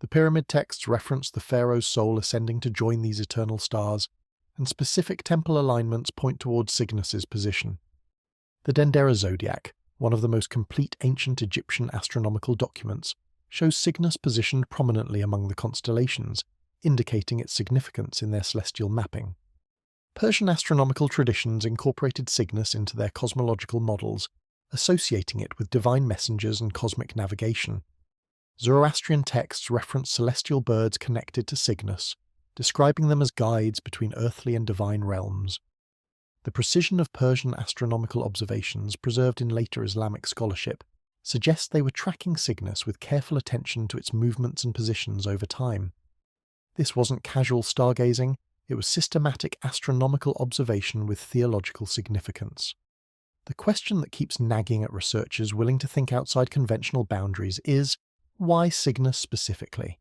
S1: The pyramid texts reference the pharaoh's soul ascending to join these eternal stars, and specific temple alignments point towards Cygnus's position. The Dendera zodiac, one of the most complete ancient Egyptian astronomical documents, shows Cygnus positioned prominently among the constellations, indicating its significance in their celestial mapping. Persian astronomical traditions incorporated Cygnus into their cosmological models, associating it with divine messengers and cosmic navigation. Zoroastrian texts reference celestial birds connected to Cygnus, describing them as guides between earthly and divine realms. The precision of Persian astronomical observations preserved in later Islamic scholarship suggests they were tracking Cygnus with careful attention to its movements and positions over time. This wasn't casual stargazing, it was systematic astronomical observation with theological significance. The question that keeps nagging at researchers willing to think outside conventional boundaries is, why Cygnus specifically?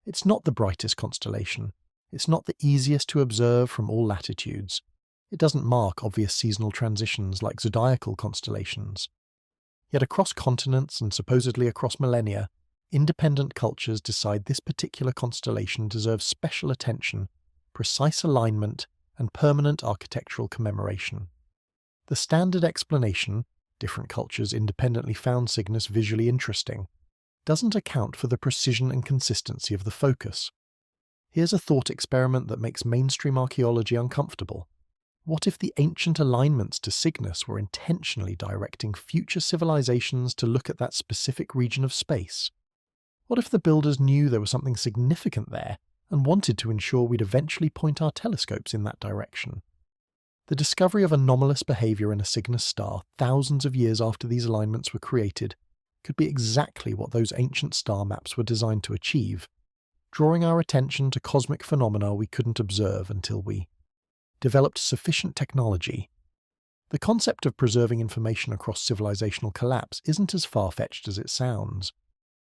S1: It's not the brightest constellation. It's not the easiest to observe from all latitudes. It doesn't mark obvious seasonal transitions like zodiacal constellations. Yet across continents and supposedly across millennia, independent cultures decide this particular constellation deserves special attention, precise alignment, and permanent architectural commemoration. The standard explanation, different cultures independently found Cygnus visually interesting, doesn't account for the precision and consistency of the focus. Here's a thought experiment that makes mainstream archaeology uncomfortable. What if the ancient alignments to Cygnus were intentionally directing future civilizations to look at that specific region of space? What if the builders knew there was something significant there and wanted to ensure we'd eventually point our telescopes in that direction? The discovery of anomalous behavior in a Cygnus star thousands of years after these alignments were created could be exactly what those ancient star maps were designed to achieve, drawing our attention to cosmic phenomena we couldn't observe until we developed sufficient technology. The concept of preserving information across civilizational collapse isn't as far-fetched as it sounds.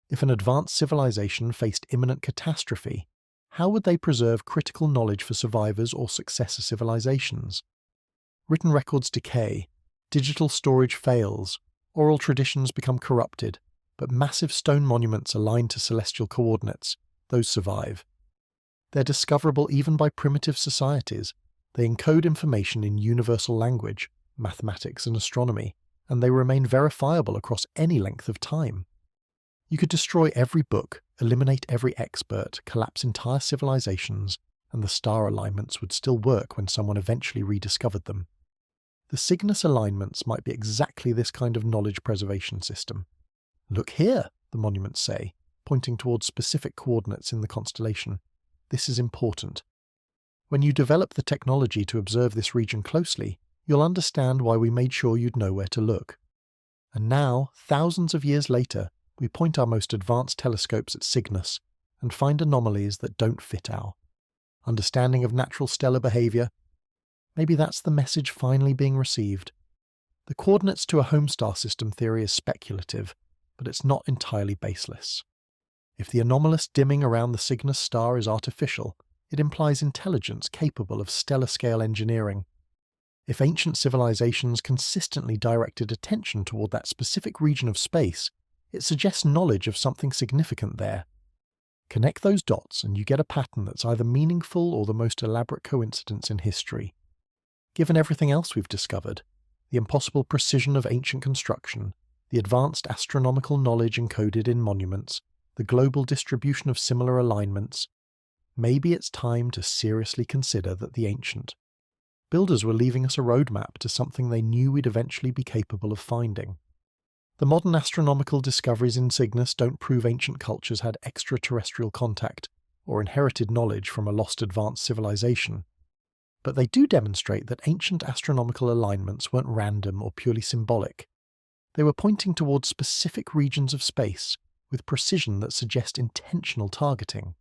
S1: If an advanced civilization faced imminent catastrophe, how would they preserve critical knowledge for survivors or successor civilizations? Written records decay, digital storage fails, oral traditions become corrupted, but massive stone monuments aligned to celestial coordinates, those survive. They're discoverable even by primitive societies. They encode information in universal language, mathematics and astronomy, and they remain verifiable across any length of time. You could destroy every book, eliminate every expert, collapse entire civilizations, and the star alignments would still work when someone eventually rediscovered them. The Cygnus alignments might be exactly this kind of knowledge preservation system. Look here, the monuments say, pointing towards specific coordinates in the constellation. This is important. When you develop the technology to observe this region closely, you'll understand why we made sure you'd know where to look. And now, thousands of years later, we point our most advanced telescopes at Cygnus and find anomalies that don't fit our understanding of natural stellar behavior. Maybe that's the message finally being received. The coordinates to a home star system theory is speculative, but it's not entirely baseless. If the anomalous dimming around the Cygnus star is artificial, it implies intelligence capable of stellar-scale engineering. If ancient civilizations consistently directed attention toward that specific region of space, it suggests knowledge of something significant there. Connect those dots and you get a pattern that's either meaningful or the most elaborate coincidence in history. Given everything else we've discovered, the impossible precision of ancient construction, the advanced astronomical knowledge encoded in monuments, the global distribution of similar alignments, maybe it's time to seriously consider that the ancient builders were leaving us a roadmap to something they knew we'd eventually be capable of finding. The modern astronomical discoveries in Cygnus don't prove ancient cultures had extraterrestrial contact or inherited knowledge from a lost advanced civilization. But they do demonstrate that ancient astronomical alignments weren't random or purely symbolic. They were pointing towards specific regions of space with precision that suggest intentional targeting.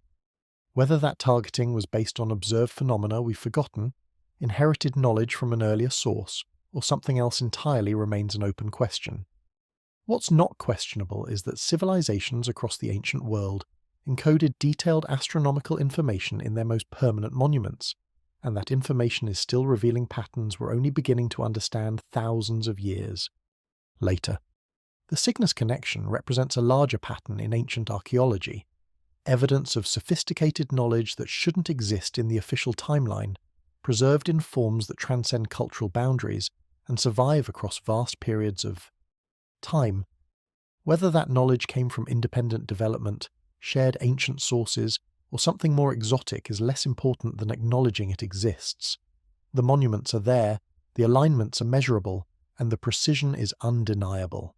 S1: Whether that targeting was based on observed phenomena we've forgotten, inherited knowledge from an earlier source, or something else entirely remains an open question. What's not questionable is that civilizations across the ancient world encoded detailed astronomical information in their most permanent monuments, and that information is still revealing patterns we're only beginning to understand thousands of years later. The Cygnus connection represents a larger pattern in ancient archaeology, evidence of sophisticated knowledge that shouldn't exist in the official timeline, preserved in forms that transcend cultural boundaries and survive across vast periods of time. Whether that knowledge came from independent development, shared ancient sources, or something more exotic is less important than acknowledging it exists. The monuments are there, the alignments are measurable, and the precision is undeniable.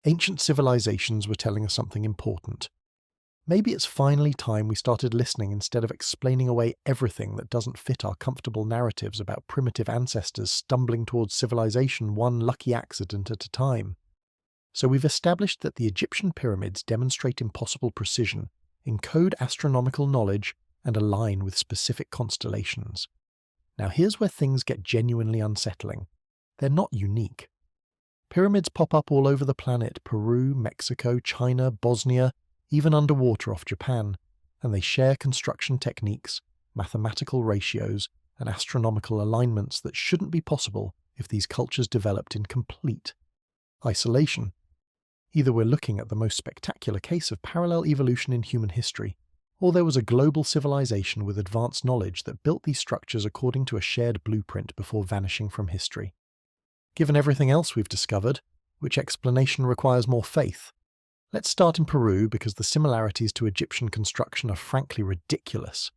S1: Ancient civilizations were telling us something important. Maybe it's finally time we started listening instead of explaining away everything that doesn't fit our comfortable narratives about primitive ancestors stumbling towards civilization one lucky accident at a time. So we've established that the Egyptian pyramids demonstrate impossible precision, encode astronomical knowledge, and align with specific constellations. Now here's where things get genuinely unsettling. They're not unique. Pyramids pop up all over the planet: Peru, Mexico, China, Bosnia, even underwater off Japan, and they share construction techniques, mathematical ratios, and astronomical alignments that shouldn't be possible if these cultures developed in complete isolation. Either we're looking at the most spectacular case of parallel evolution in human history, or there was a global civilization with advanced knowledge that built these structures according to a shared blueprint before vanishing from history. Given everything else we've discovered, which explanation requires more faith? Let's start in Peru because the similarities to Egyptian construction are frankly ridiculous.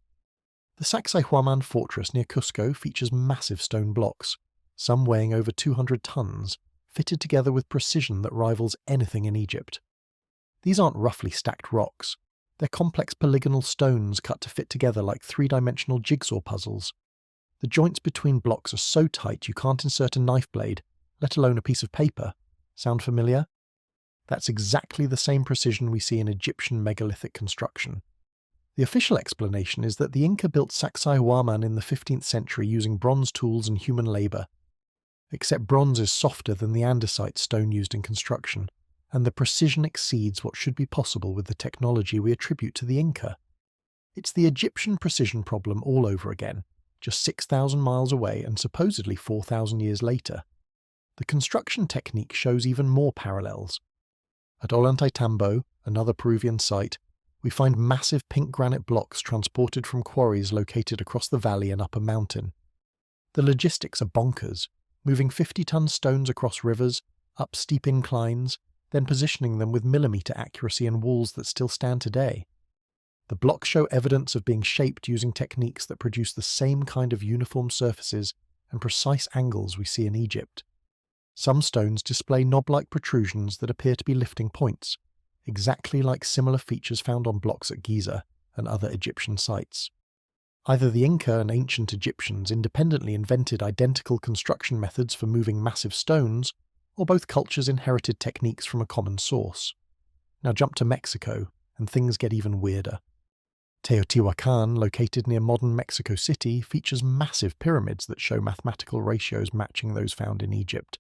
S1: The Sacsayhuaman fortress near Cusco features massive stone blocks, some weighing over 200 tons, fitted together with precision that rivals anything in Egypt. These aren't roughly stacked rocks. They're complex polygonal stones cut to fit together like three-dimensional jigsaw puzzles. The joints between blocks are so tight you can't insert a knife blade, let alone a piece of paper. Sound familiar? That's exactly the same precision we see in Egyptian megalithic construction. The official explanation is that the Inca built Sacsayhuaman in the 15th century using bronze tools and human labour. Except bronze is softer than the andesite stone used in construction, and the precision exceeds what should be possible with the technology we attribute to the Inca. It's the Egyptian precision problem all over again, just 6,000 miles away and supposedly 4,000 years later. The construction technique shows even more parallels. At Ollantaytambo, another Peruvian site, we find massive pink granite blocks transported from quarries located across the valley and up a mountain. The logistics are bonkers, moving 50-ton stones across rivers, up steep inclines, then positioning them with millimetre accuracy in walls that still stand today. The blocks show evidence of being shaped using techniques that produce the same kind of uniform surfaces and precise angles we see in Egypt. Some stones display knob-like protrusions that appear to be lifting points, exactly like similar features found on blocks at Giza and other Egyptian sites. Either the Inca and ancient Egyptians independently invented identical construction methods for moving massive stones, or both cultures inherited techniques from a common source. Now jump to Mexico, and things get even weirder. Teotihuacan, located near modern Mexico City, features massive pyramids that show mathematical ratios matching those found in Egypt.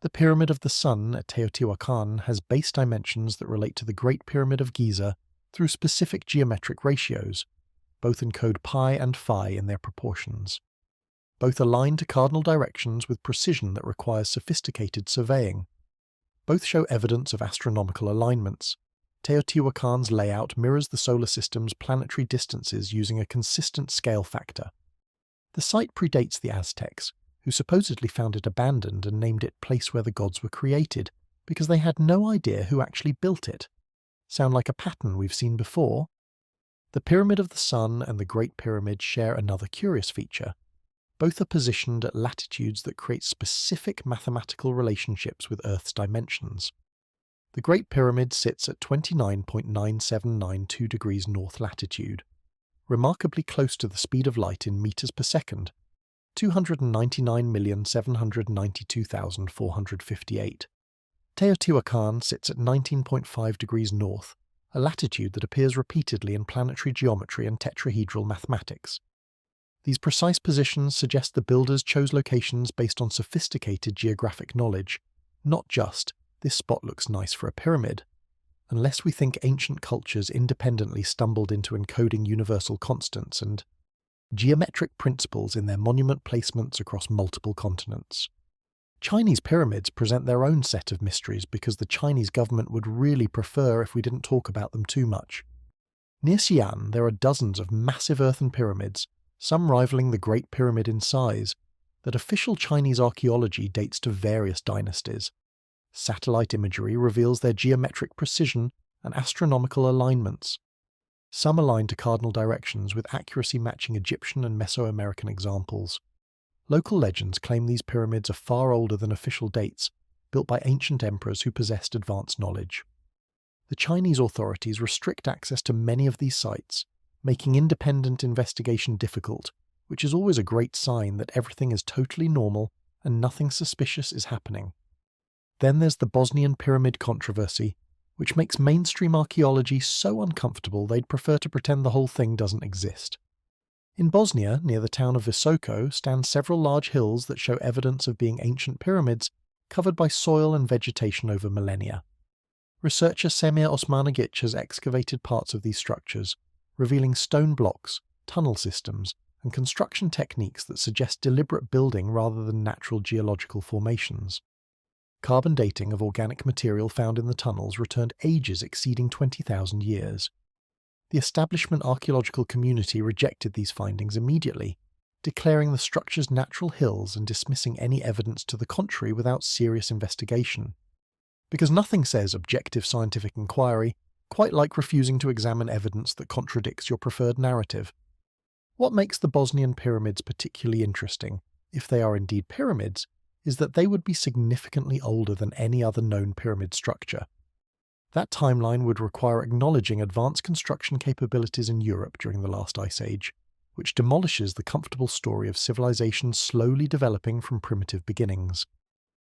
S1: The Pyramid of the Sun at Teotihuacan has base dimensions that relate to the Great Pyramid of Giza through specific geometric ratios. Both encode pi and phi in their proportions. Both align to cardinal directions with precision that requires sophisticated surveying. Both show evidence of astronomical alignments. Teotihuacan's layout mirrors the solar system's planetary distances using a consistent scale factor. The site predates the Aztecs, who supposedly found it abandoned and named it Place Where the Gods Were Created, because they had no idea who actually built it. Sound like a pattern we've seen before? The Pyramid of the Sun and the Great Pyramid share another curious feature. Both are positioned at latitudes that create specific mathematical relationships with Earth's dimensions. The Great Pyramid sits at 29.9792 degrees north latitude, remarkably close to the speed of light in meters per second, 299,792,458. Teotihuacan sits at 19.5 degrees north, a latitude that appears repeatedly in planetary geometry and tetrahedral mathematics. These precise positions suggest the builders chose locations based on sophisticated geographic knowledge, not just, "this spot looks nice for a pyramid," unless we think ancient cultures independently stumbled into encoding universal constants and geometric principles in their monument placements across multiple continents. Chinese pyramids present their own set of mysteries because the Chinese government would really prefer if we didn't talk about them too much. Near Xi'an, there are dozens of massive earthen pyramids, some rivaling the Great Pyramid in size, that official Chinese archaeology dates to various dynasties. Satellite imagery reveals their geometric precision and astronomical alignments. Some align to cardinal directions with accuracy matching Egyptian and Mesoamerican examples. Local legends claim these pyramids are far older than official dates, built by ancient emperors who possessed advanced knowledge. The Chinese authorities restrict access to many of these sites, making independent investigation difficult, which is always a great sign that everything is totally normal and nothing suspicious is happening. Then there's the Bosnian pyramid controversy, which makes mainstream archaeology so uncomfortable they'd prefer to pretend the whole thing doesn't exist. In Bosnia, near the town of Visoko, stand several large hills that show evidence of being ancient pyramids covered by soil and vegetation over millennia. Researcher Semir Osmanagic has excavated parts of these structures, revealing stone blocks, tunnel systems, and construction techniques that suggest deliberate building rather than natural geological formations. Carbon dating of organic material found in the tunnels returned ages exceeding 20,000 years. The establishment archaeological community rejected these findings immediately, declaring the structures natural hills and dismissing any evidence to the contrary without serious investigation. Because nothing says objective scientific inquiry quite like refusing to examine evidence that contradicts your preferred narrative. What makes the Bosnian pyramids particularly interesting, if they are indeed pyramids, is that they would be significantly older than any other known pyramid structure. That timeline would require acknowledging advanced construction capabilities in Europe during the last ice age, which demolishes the comfortable story of civilization slowly developing from primitive beginnings.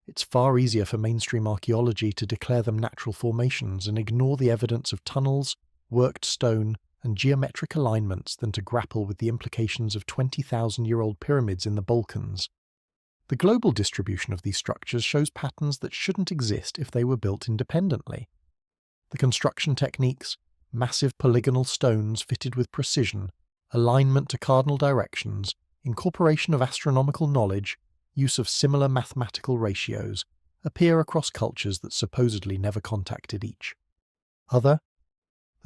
S1: It's far easier for mainstream archaeology to declare them natural formations and ignore the evidence of tunnels, worked stone, and geometric alignments than to grapple with the implications of 20,000-year-old pyramids in the Balkans. The global distribution of these structures shows patterns that shouldn't exist if they were built independently. The construction techniques, massive polygonal stones fitted with precision, alignment to cardinal directions, incorporation of astronomical knowledge, use of similar mathematical ratios, appear across cultures that supposedly never contacted each. The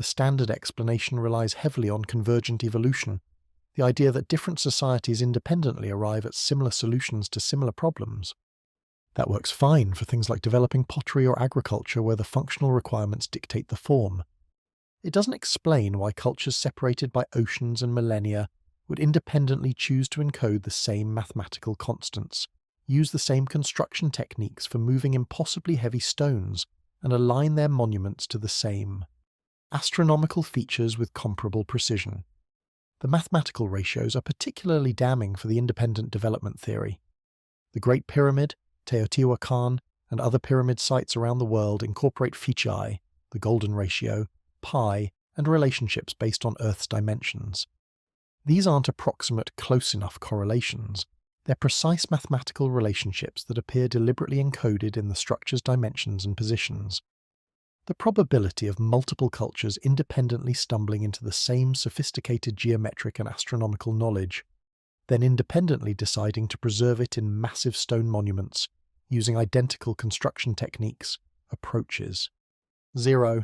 S1: standard explanation relies heavily on convergent evolution, the idea that different societies independently arrive at similar solutions to similar problems. That works fine for things like developing pottery or agriculture where the functional requirements dictate the form. It doesn't explain why cultures separated by oceans and millennia would independently choose to encode the same mathematical constants, use the same construction techniques for moving impossibly heavy stones, and align their monuments to the same astronomical features with comparable precision. The mathematical ratios are particularly damning for the independent development theory. The Great Pyramid, Teotihuacan, and other pyramid sites around the world incorporate Fichai, the golden ratio, pi, and relationships based on Earth's dimensions. These aren't approximate, close enough correlations. They're precise mathematical relationships that appear deliberately encoded in the structure's dimensions and positions. The probability of multiple cultures independently stumbling into the same sophisticated geometric and astronomical knowledge, then independently deciding to preserve it in massive stone monuments, using identical construction techniques, approaches 0.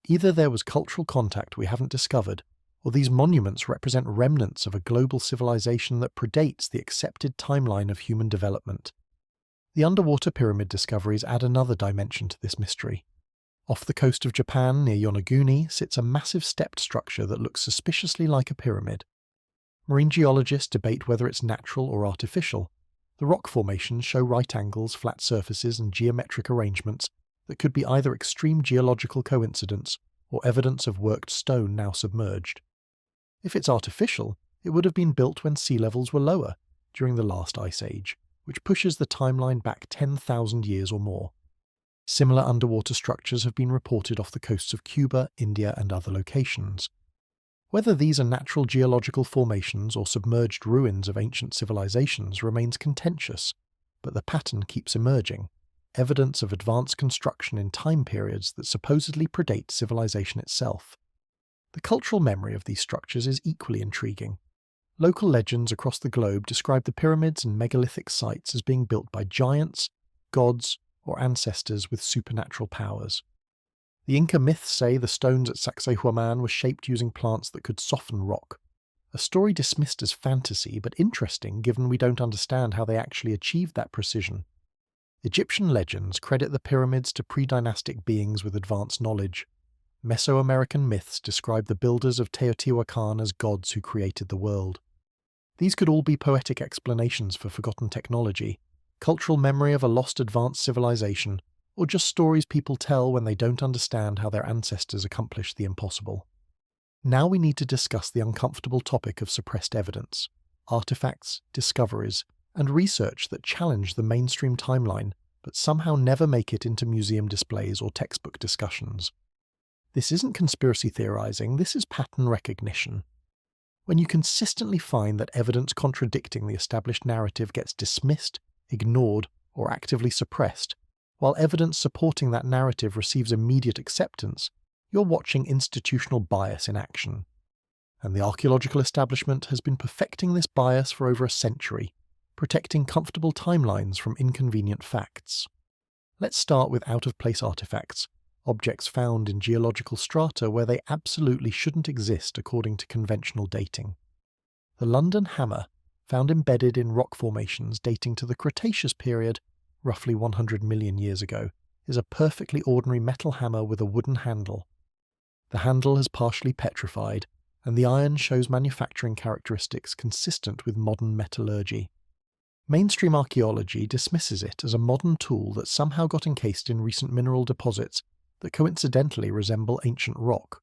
S1: Either there was cultural contact we haven't discovered, or these monuments represent remnants of a global civilization that predates the accepted timeline of human development. The underwater pyramid discoveries add another dimension to this mystery. Off the coast of Japan, near Yonaguni, sits a massive stepped structure that looks suspiciously like a pyramid. Marine geologists debate whether it's natural or artificial. The rock formations show right angles, flat surfaces, and geometric arrangements that could be either extreme geological coincidence or evidence of worked stone now submerged. If it's artificial, it would have been built when sea levels were lower, during the last ice age, which pushes the timeline back 10,000 years or more. Similar underwater structures have been reported off the coasts of Cuba, India, and other locations. Whether these are natural geological formations or submerged ruins of ancient civilizations remains contentious, but the pattern keeps emerging, evidence of advanced construction in time periods that supposedly predate civilization itself. The cultural memory of these structures is equally intriguing. Local legends across the globe describe the pyramids and megalithic sites as being built by giants, gods, or ancestors with supernatural powers. The Inca myths say the stones at Sacsayhuaman were shaped using plants that could soften rock, a story dismissed as fantasy but interesting given we don't understand how they actually achieved that precision. Egyptian legends credit the pyramids to pre-dynastic beings with advanced knowledge. Mesoamerican myths describe the builders of Teotihuacan as gods who created the world. These could all be poetic explanations for forgotten technology, cultural memory of a lost advanced civilization, or just stories people tell when they don't understand how their ancestors accomplished the impossible. Now we need to discuss the uncomfortable topic of suppressed evidence, artifacts, discoveries, and research that challenge the mainstream timeline but somehow never make it into museum displays or textbook discussions. This isn't conspiracy theorizing, this is pattern recognition. When you consistently find that evidence contradicting the established narrative gets dismissed, ignored, or actively suppressed, while evidence supporting that narrative receives immediate acceptance, you're watching institutional bias in action. And the archaeological establishment has been perfecting this bias for over a century, protecting comfortable timelines from inconvenient facts. Let's start with out-of-place artifacts, objects found in geological strata where they absolutely shouldn't exist according to conventional dating. The London hammer, found embedded in rock formations dating to the Cretaceous period, roughly 100 million years ago, is a perfectly ordinary metal hammer with a wooden handle. The handle has partially petrified, and the iron shows manufacturing characteristics consistent with modern metallurgy. Mainstream archaeology dismisses it as a modern tool that somehow got encased in recent mineral deposits that coincidentally resemble ancient rock.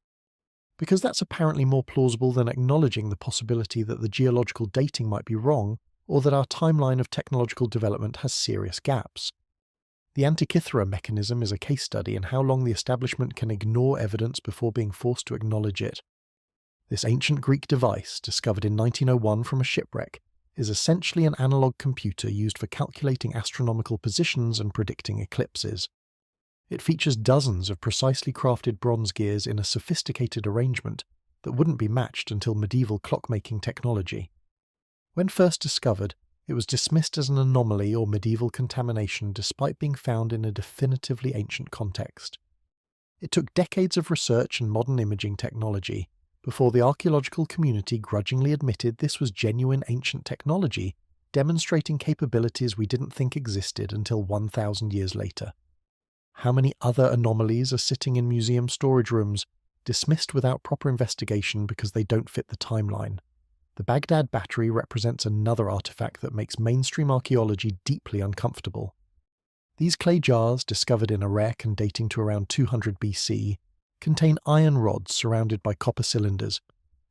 S1: Because that's apparently more plausible than acknowledging the possibility that the geological dating might be wrong, or that our timeline of technological development has serious gaps. The Antikythera mechanism is a case study in how long the establishment can ignore evidence before being forced to acknowledge it. This ancient Greek device, discovered in 1901 from a shipwreck, is essentially an analog computer used for calculating astronomical positions and predicting eclipses. It features dozens of precisely crafted bronze gears in a sophisticated arrangement that wouldn't be matched until medieval clockmaking technology. When first discovered, it was dismissed as an anomaly or medieval contamination despite being found in a definitively ancient context. It took decades of research and modern imaging technology before the archaeological community grudgingly admitted this was genuine ancient technology, demonstrating capabilities we didn't think existed until 1,000 years later. How many other anomalies are sitting in museum storage rooms, dismissed without proper investigation because they don't fit the timeline? The Baghdad battery represents another artifact that makes mainstream archaeology deeply uncomfortable. These clay jars, discovered in Iraq and dating to around 200 BC, contain iron rods surrounded by copper cylinders,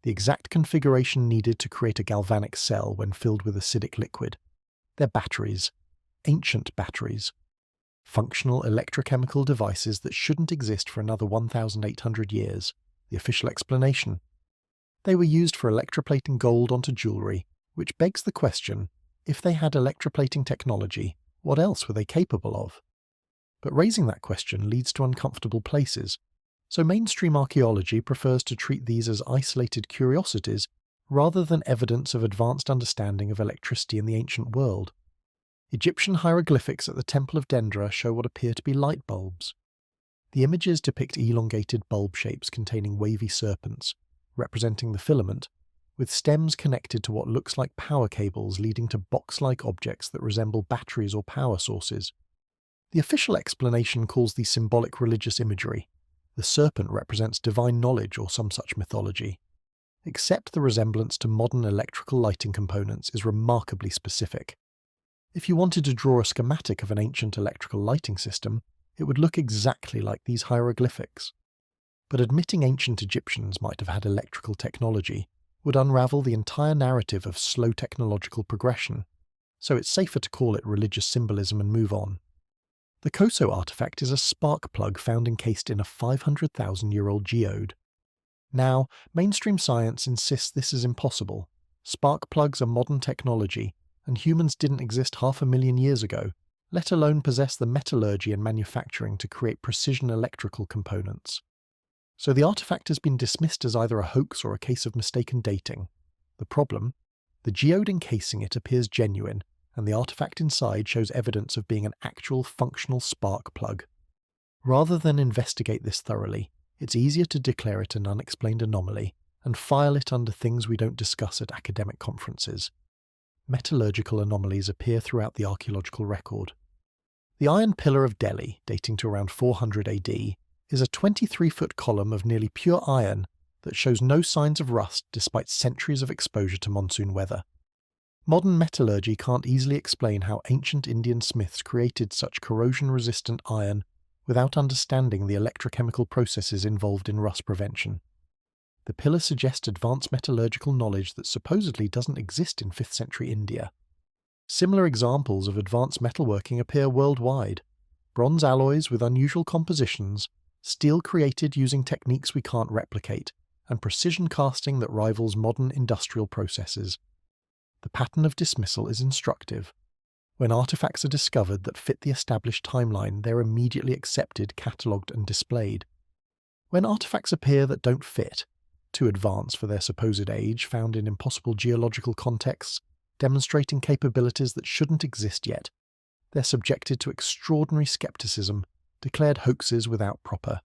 S1: the exact configuration needed to create a galvanic cell when filled with acidic liquid. They're batteries, ancient batteries, functional electrochemical devices that shouldn't exist for another 1,800 years, the official explanation. They were used for electroplating gold onto jewellery, which begs the question, if they had electroplating technology, what else were they capable of? But raising that question leads to uncomfortable places, so mainstream archaeology prefers to treat these as isolated curiosities rather than evidence of advanced understanding of electricity in the ancient world. Egyptian hieroglyphics at the Temple of Dendra show what appear to be light bulbs. The images depict elongated bulb shapes containing wavy serpents, representing the filament, with stems connected to what looks like power cables leading to box-like objects that resemble batteries or power sources. The official explanation calls these symbolic religious imagery. The serpent represents divine knowledge or some such mythology. Except the resemblance to modern electrical lighting components is remarkably specific. If you wanted to draw a schematic of an ancient electrical lighting system, it would look exactly like these hieroglyphics. But admitting ancient Egyptians might have had electrical technology would unravel the entire narrative of slow technological progression so it's safer to call it religious symbolism and move on. The Koso artifact is a spark plug found encased in a 500,000-year-old geode. Now, mainstream science insists this is impossible. Spark plugs are modern technology, and humans didn't exist 500,000 years ago, let alone possess the metallurgy and manufacturing to create precision electrical components. So the artifact has been dismissed as either a hoax or a case of mistaken dating. The problem? The geode encasing it appears genuine, and the artifact inside shows evidence of being an actual functional spark plug. Rather than investigate this thoroughly, it's easier to declare it an unexplained anomaly and file it under things we don't discuss at academic conferences. Metallurgical anomalies appear throughout the archaeological record. The Iron Pillar of Delhi, dating to around 400 AD, is a 23-foot column of nearly pure iron that shows no signs of rust despite centuries of exposure to monsoon weather. Modern metallurgy can't easily explain how ancient Indian smiths created such corrosion-resistant iron without understanding the electrochemical processes involved in rust prevention. The pillar suggests advanced metallurgical knowledge that supposedly doesn't exist in 5th century India. Similar examples of advanced metalworking appear worldwide. Bronze alloys with unusual compositions, steel created using techniques we can't replicate, and precision casting that rivals modern industrial processes. The pattern of dismissal is instructive. When artifacts are discovered that fit the established timeline, they're immediately accepted, catalogued, and displayed. When artifacts appear that don't fit, too advanced for their supposed age, found in impossible geological contexts, demonstrating capabilities that shouldn't exist yet, they're subjected to extraordinary skepticism, declared hoaxes without proper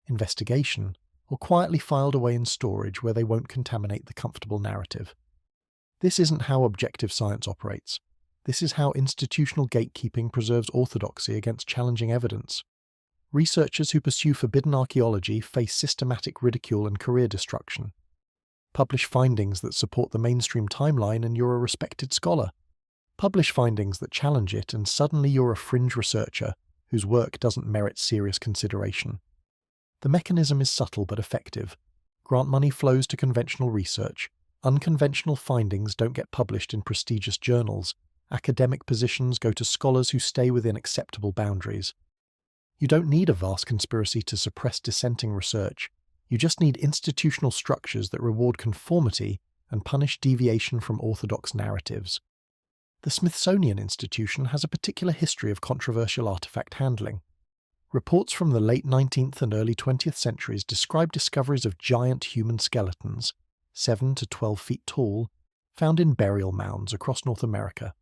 S1: investigation, or quietly filed away in storage where they won't contaminate the comfortable narrative. This isn't how objective science operates. This is how institutional gatekeeping preserves orthodoxy against challenging evidence. Researchers who pursue forbidden archaeology face systematic ridicule and career destruction. Publish findings that support the mainstream timeline and you're a respected scholar. Publish findings that challenge it and suddenly you're a fringe researcher whose work doesn't merit serious consideration. The mechanism is subtle but effective. Grant money flows to conventional research. Unconventional findings don't get published in prestigious journals. Academic positions go to scholars who stay within acceptable boundaries. You don't need a vast conspiracy to suppress dissenting research. You just need institutional structures that reward conformity and punish deviation from orthodox narratives. The Smithsonian Institution has a particular history of controversial artifact handling. Reports from the late 19th and early 20th centuries describe discoveries of giant human skeletons, 7 to 12 feet tall, found in burial mounds across North America.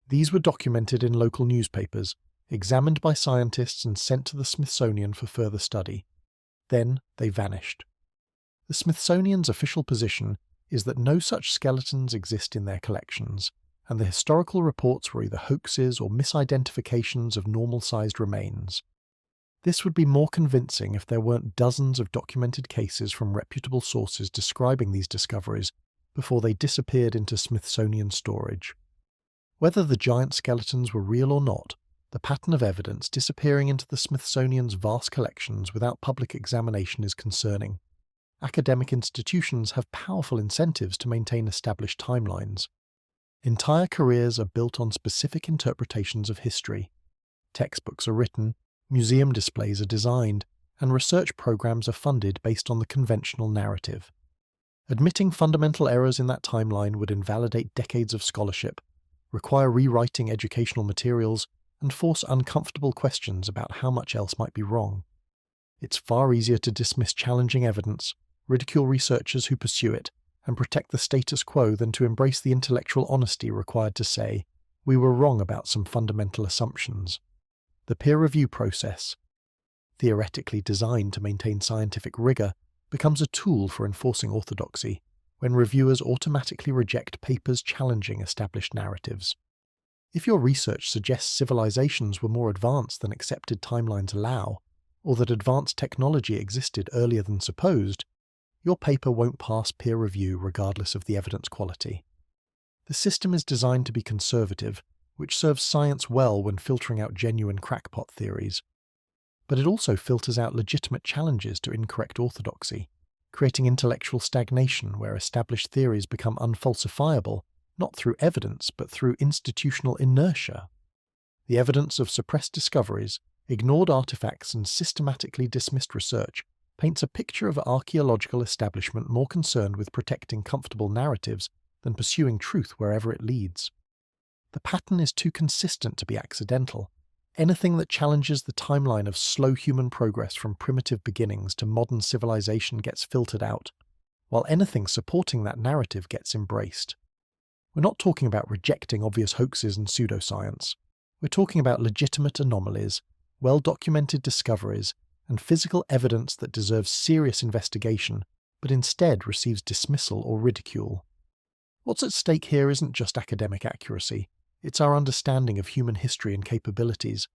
S1: These were documented in local newspapers, examined by scientists and sent to the Smithsonian for further study. Then they vanished. The Smithsonian's official position is that no such skeletons exist in their collections, and the historical reports were either hoaxes or misidentifications of normal-sized remains. This would be more convincing if there weren't dozens of documented cases from reputable sources describing these discoveries before they disappeared into Smithsonian storage. Whether the giant skeletons were real or not, the pattern of evidence disappearing into the Smithsonian's vast collections without public examination is concerning. Academic institutions have powerful incentives to maintain established timelines. Entire careers are built on specific interpretations of history. Textbooks are written, museum displays are designed, and research programs are funded based on the conventional narrative. Admitting fundamental errors in that timeline would invalidate decades of scholarship, require rewriting educational materials, and force uncomfortable questions about how much else might be wrong. It's far easier to dismiss challenging evidence, ridicule researchers who pursue it, and protect the status quo than to embrace the intellectual honesty required to say, we were wrong about some fundamental assumptions. The peer review process, theoretically designed to maintain scientific rigor, becomes a tool for enforcing orthodoxy when reviewers automatically reject papers challenging established narratives. If your research suggests civilizations were more advanced than accepted timelines allow, or that advanced technology existed earlier than supposed, your paper won't pass peer review regardless of the evidence quality. The system is designed to be conservative, which serves science well when filtering out genuine crackpot theories. But it also filters out legitimate challenges to incorrect orthodoxy, creating intellectual stagnation where established theories become unfalsifiable, not through evidence but through institutional inertia. The evidence of suppressed discoveries, ignored artifacts and systematically dismissed research paints a picture of an archaeological establishment more concerned with protecting comfortable narratives than pursuing truth wherever it leads. The pattern is too consistent to be accidental. Anything that challenges the timeline of slow human progress from primitive beginnings to modern civilization gets filtered out, while anything supporting that narrative gets embraced. We're not talking about rejecting obvious hoaxes and pseudoscience. We're talking about legitimate anomalies, well-documented discoveries, and physical evidence that deserves serious investigation, but instead receives dismissal or ridicule. What's at stake here isn't just academic accuracy, it's our understanding of human history and capabilities.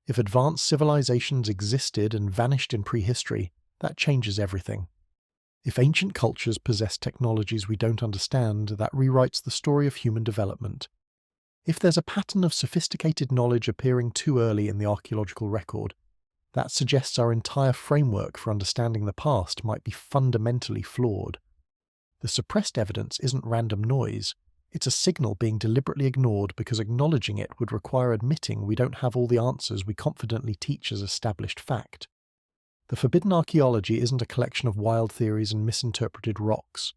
S1: If advanced civilizations existed and vanished in prehistory, that changes everything. If ancient cultures possess technologies we don't understand, that rewrites the story of human development. If there's a pattern of sophisticated knowledge appearing too early in the archaeological record, that suggests our entire framework for understanding the past might be fundamentally flawed. The suppressed evidence isn't random noise, it's a signal being deliberately ignored because acknowledging it would require admitting we don't have all the answers we confidently teach as established fact. The forbidden archaeology isn't a collection of wild theories and misinterpreted rocks.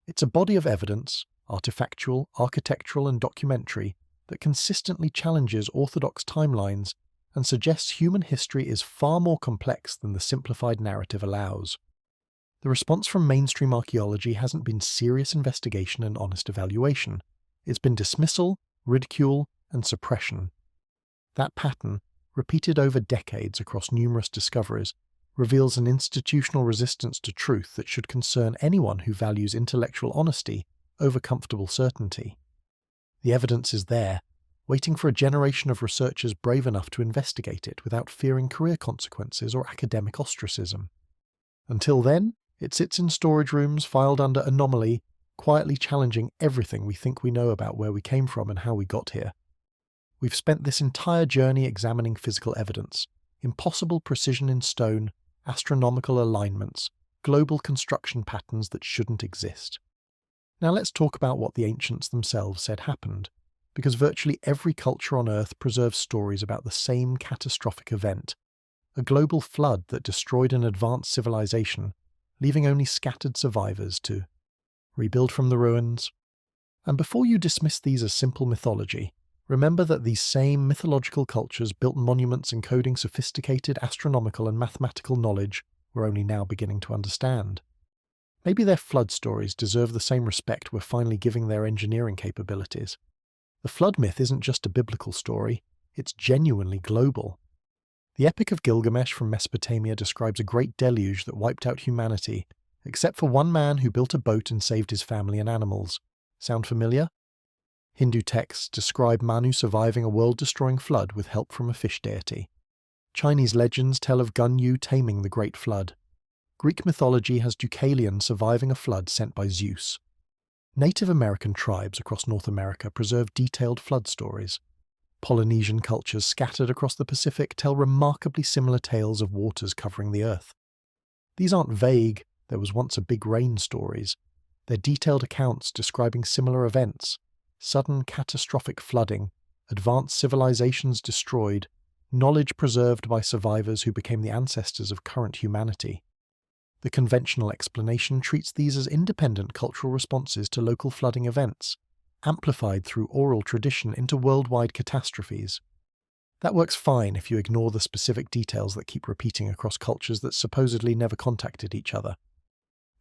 S1: It's a body of evidence, artifactual, architectural and documentary, that consistently challenges orthodox timelines and suggests human history is far more complex than the simplified narrative allows. The response from mainstream archaeology hasn't been serious investigation and honest evaluation. It's been dismissal, ridicule, and suppression. That pattern, repeated over decades across numerous discoveries, reveals an institutional resistance to truth that should concern anyone who values intellectual honesty over comfortable certainty. The evidence is there, waiting for a generation of researchers brave enough to investigate it without fearing career consequences or academic ostracism. Until then, it sits in storage rooms filed under anomaly, quietly challenging everything we think we know about where we came from and how we got here. We've spent this entire journey examining physical evidence, impossible precision in stone, astronomical alignments, global construction patterns that shouldn't exist. Now let's talk about what the ancients themselves said happened, because virtually every culture on Earth preserves stories about the same catastrophic event, a global flood that destroyed an advanced civilization, leaving only scattered survivors to rebuild from the ruins. And before you dismiss these as simple mythology, remember that these same mythological cultures built monuments encoding sophisticated astronomical and mathematical knowledge we're only now beginning to understand. Maybe their flood stories deserve the same respect we're finally giving their engineering capabilities. The flood myth isn't just a biblical story, it's genuinely global. The Epic of Gilgamesh from Mesopotamia describes a great deluge that wiped out humanity, except for one man who built a boat and saved his family and animals. Sound familiar? Hindu texts describe Manu surviving a world-destroying flood with help from a fish deity. Chinese legends tell of Gun-Yu taming the Great Flood. Greek mythology has Deucalion surviving a flood sent by Zeus. Native American tribes across North America preserve detailed flood stories. Polynesian cultures scattered across the Pacific tell remarkably similar tales of waters covering the Earth. These aren't vague, there was once a big rain stories. They're detailed accounts describing similar events, sudden catastrophic flooding, advanced civilizations destroyed, knowledge preserved by survivors who became the ancestors of current humanity. The conventional explanation treats these as independent cultural responses to local flooding events, amplified through oral tradition into worldwide catastrophes. That works fine if you ignore the specific details that keep repeating across cultures that supposedly never contacted each other.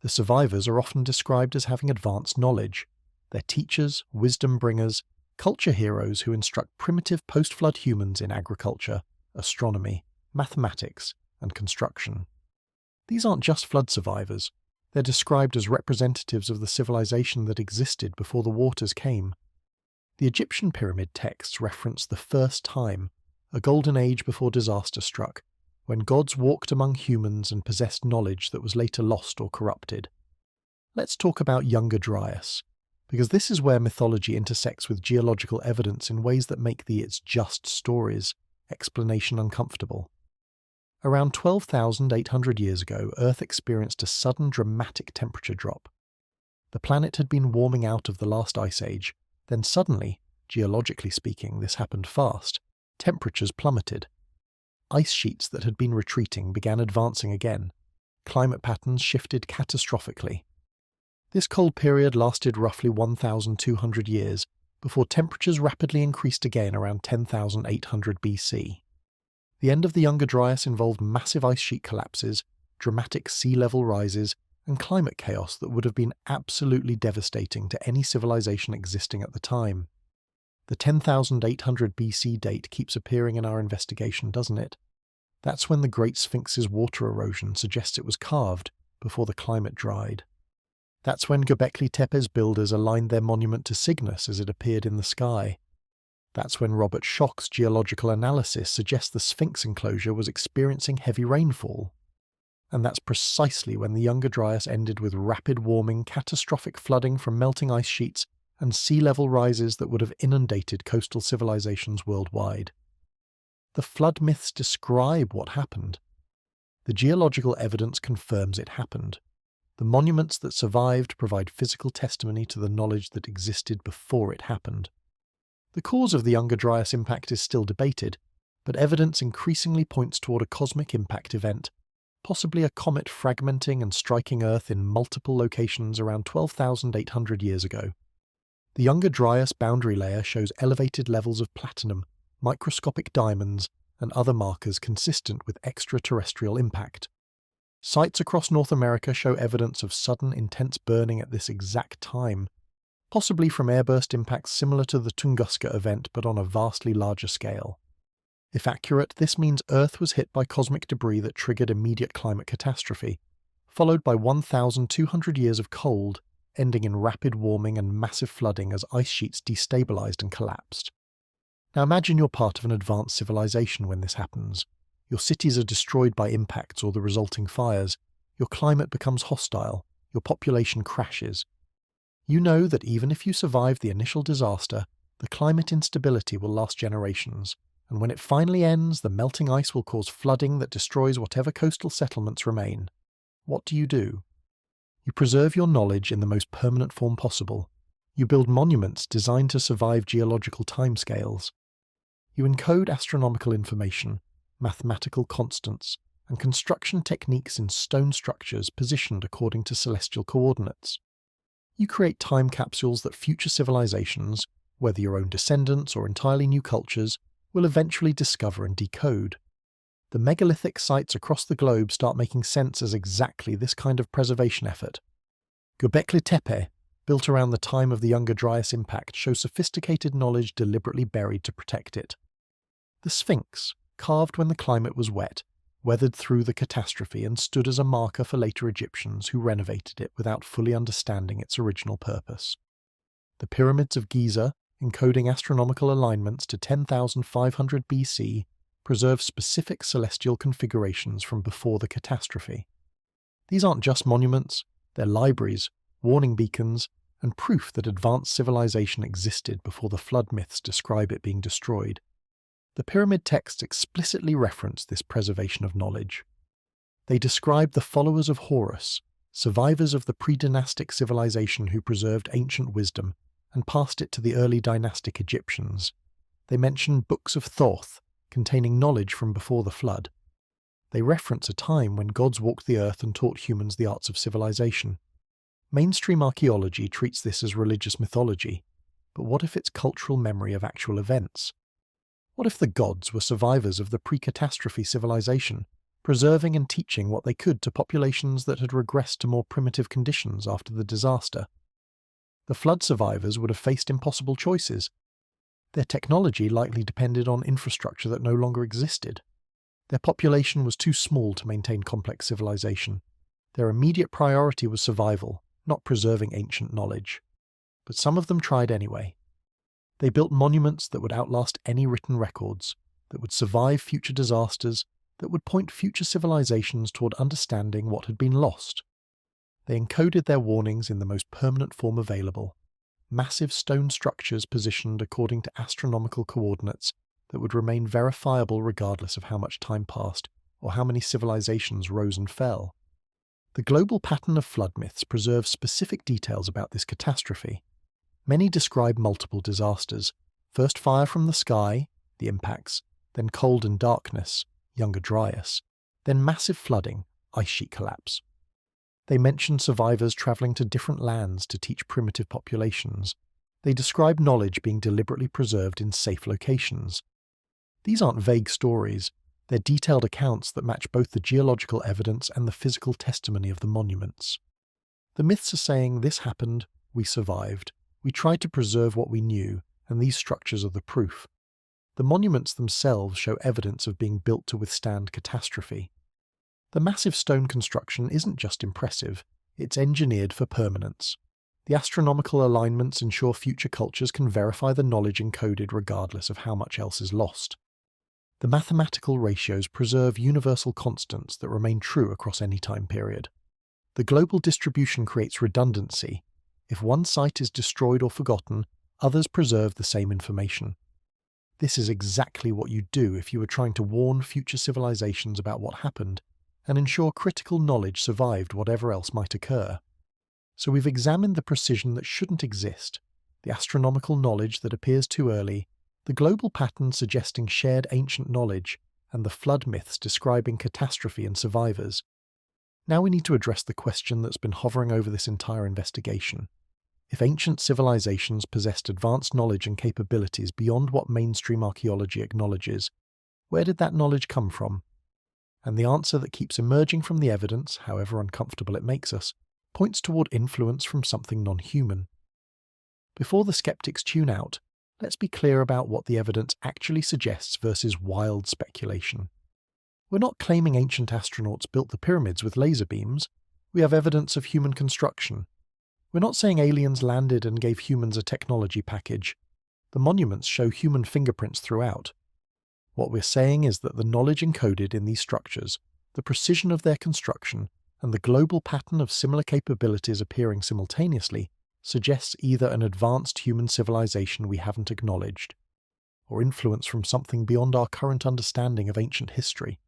S1: The survivors are often described as having advanced knowledge. They're teachers, wisdom bringers, culture heroes who instruct primitive post-flood humans in agriculture, astronomy, mathematics, and construction. These aren't just flood survivors. They're described as representatives of the civilization that existed before the waters came. The Egyptian pyramid texts reference the first time, a golden age before disaster struck, when gods walked among humans and possessed knowledge that was later lost or corrupted. Let's talk about Younger Dryas, because this is where mythology intersects with geological evidence in ways that make the "it's just stories" explanation uncomfortable. Around 12,800 years ago, Earth experienced a sudden dramatic temperature drop. The planet had been warming out of the last ice age, Then suddenly, geologically speaking, this happened fast, temperatures plummeted. Ice sheets that had been retreating began advancing again. Climate patterns shifted catastrophically. This cold period lasted roughly 1,200 years, before temperatures rapidly increased again around 10,800 BC. The end of the Younger Dryas involved massive ice sheet collapses, dramatic sea level rises, and climate chaos that would have been absolutely devastating to any civilization existing at the time. The 10,800 BC date keeps appearing in our investigation, doesn't it? That's when the Great Sphinx's water erosion suggests it was carved before the climate dried. That's when Göbekli Tepe's builders aligned their monument to Cygnus as it appeared in the sky. That's when Robert Schoch's geological analysis suggests the Sphinx enclosure was experiencing heavy rainfall. And that's precisely when the Younger Dryas ended with rapid warming, catastrophic flooding from melting ice sheets, and sea level rises that would have inundated coastal civilizations worldwide. The flood myths describe what happened. The geological evidence confirms it happened. The monuments that survived provide physical testimony to the knowledge that existed before it happened. The cause of the Younger Dryas impact is still debated, but evidence increasingly points toward a cosmic impact event, possibly a comet fragmenting and striking Earth in multiple locations around 12,800 years ago. The Younger Dryas boundary layer shows elevated levels of platinum, microscopic diamonds, and other markers consistent with extraterrestrial impact. Sites across North America show evidence of sudden, intense burning at this exact time, possibly from airburst impacts similar to the Tunguska event but on a vastly larger scale. If accurate, this means Earth was hit by cosmic debris that triggered immediate climate catastrophe, followed by 1,200 years of cold, ending in rapid warming and massive flooding as ice sheets destabilized and collapsed. Now imagine you're part of an advanced civilization when this happens. Your cities are destroyed by impacts or the resulting fires. Your climate becomes hostile. Your population crashes. You know that even if you survive the initial disaster, the climate instability will last generations, and when it finally ends, the melting ice will cause flooding that destroys whatever coastal settlements remain. What do? You preserve your knowledge in the most permanent form possible. You build monuments designed to survive geological timescales. You encode astronomical information, mathematical constants, and construction techniques in stone structures positioned according to celestial coordinates. You create time capsules that future civilizations, whether your own descendants or entirely new cultures, will eventually discover and decode. The megalithic sites across the globe start making sense as exactly this kind of preservation effort. Göbekli Tepe, built around the time of the Younger Dryas impact, shows sophisticated knowledge deliberately buried to protect it. The Sphinx, carved when the climate was wet, weathered through the catastrophe and stood as a marker for later Egyptians who renovated it without fully understanding its original purpose. The pyramids of Giza, encoding astronomical alignments to 10,500 BC, preserve specific celestial configurations from before the catastrophe. These aren't just monuments, they're libraries, warning beacons, and proof that advanced civilization existed before the flood myths describe it being destroyed. The pyramid texts explicitly reference this preservation of knowledge. They describe the followers of Horus, survivors of the pre-dynastic civilization who preserved ancient wisdom and passed it to the early dynastic Egyptians. They mention books of Thoth, containing knowledge from before the flood. They reference a time when gods walked the earth and taught humans the arts of civilization. Mainstream archaeology treats this as religious mythology, but what if it's cultural memory of actual events? What if the gods were survivors of the pre-catastrophe civilization, preserving and teaching what they could to populations that had regressed to more primitive conditions after the disaster? The flood survivors would have faced impossible choices. Their technology likely depended on infrastructure that no longer existed. Their population was too small to maintain complex civilization. Their immediate priority was survival, not preserving ancient knowledge. But some of them tried anyway. They built monuments that would outlast any written records, that would survive future disasters, that would point future civilizations toward understanding what had been lost. They encoded their warnings in the most permanent form available, massive stone structures positioned according to astronomical coordinates that would remain verifiable regardless of how much time passed or how many civilizations rose and fell. The global pattern of flood myths preserves specific details about this catastrophe. Many describe multiple disasters: first fire from the sky, the impacts, then cold and darkness, Younger Dryas, then massive flooding, ice sheet collapse. They mention survivors travelling to different lands to teach primitive populations. They describe knowledge being deliberately preserved in safe locations. These aren't vague stories, they're detailed accounts that match both the geological evidence and the physical testimony of the monuments. The myths are saying this happened, we survived, we tried to preserve what we knew, and these structures are the proof. The monuments themselves show evidence of being built to withstand catastrophe. The massive stone construction isn't just impressive, it's engineered for permanence. The astronomical alignments ensure future cultures can verify the knowledge encoded regardless of how much else is lost. The mathematical ratios preserve universal constants that remain true across any time period. The global distribution creates redundancy. If one site is destroyed or forgotten, others preserve the same information. This is exactly what you'd do if you were trying to warn future civilizations about what happened and ensure critical knowledge survived whatever else might occur. So we've examined the precision that shouldn't exist, the astronomical knowledge that appears too early, the global pattern suggesting shared ancient knowledge, and the flood myths describing catastrophe and survivors. Now we need to address the question that's been hovering over this entire investigation. If ancient civilizations possessed advanced knowledge and capabilities beyond what mainstream archaeology acknowledges, where did that knowledge come from? And the answer that keeps emerging from the evidence, however uncomfortable it makes us, points toward influence from something non-human. Before the skeptics tune out, let's be clear about what the evidence actually suggests versus wild speculation. We're not claiming ancient astronauts built the pyramids with laser beams. We have evidence of human construction. We're not saying aliens landed and gave humans a technology package. The monuments show human fingerprints throughout. What we're saying is that the knowledge encoded in these structures, the precision of their construction, and the global pattern of similar capabilities appearing simultaneously suggests either an advanced human civilization we haven't acknowledged, or influence from something beyond our current understanding of ancient history.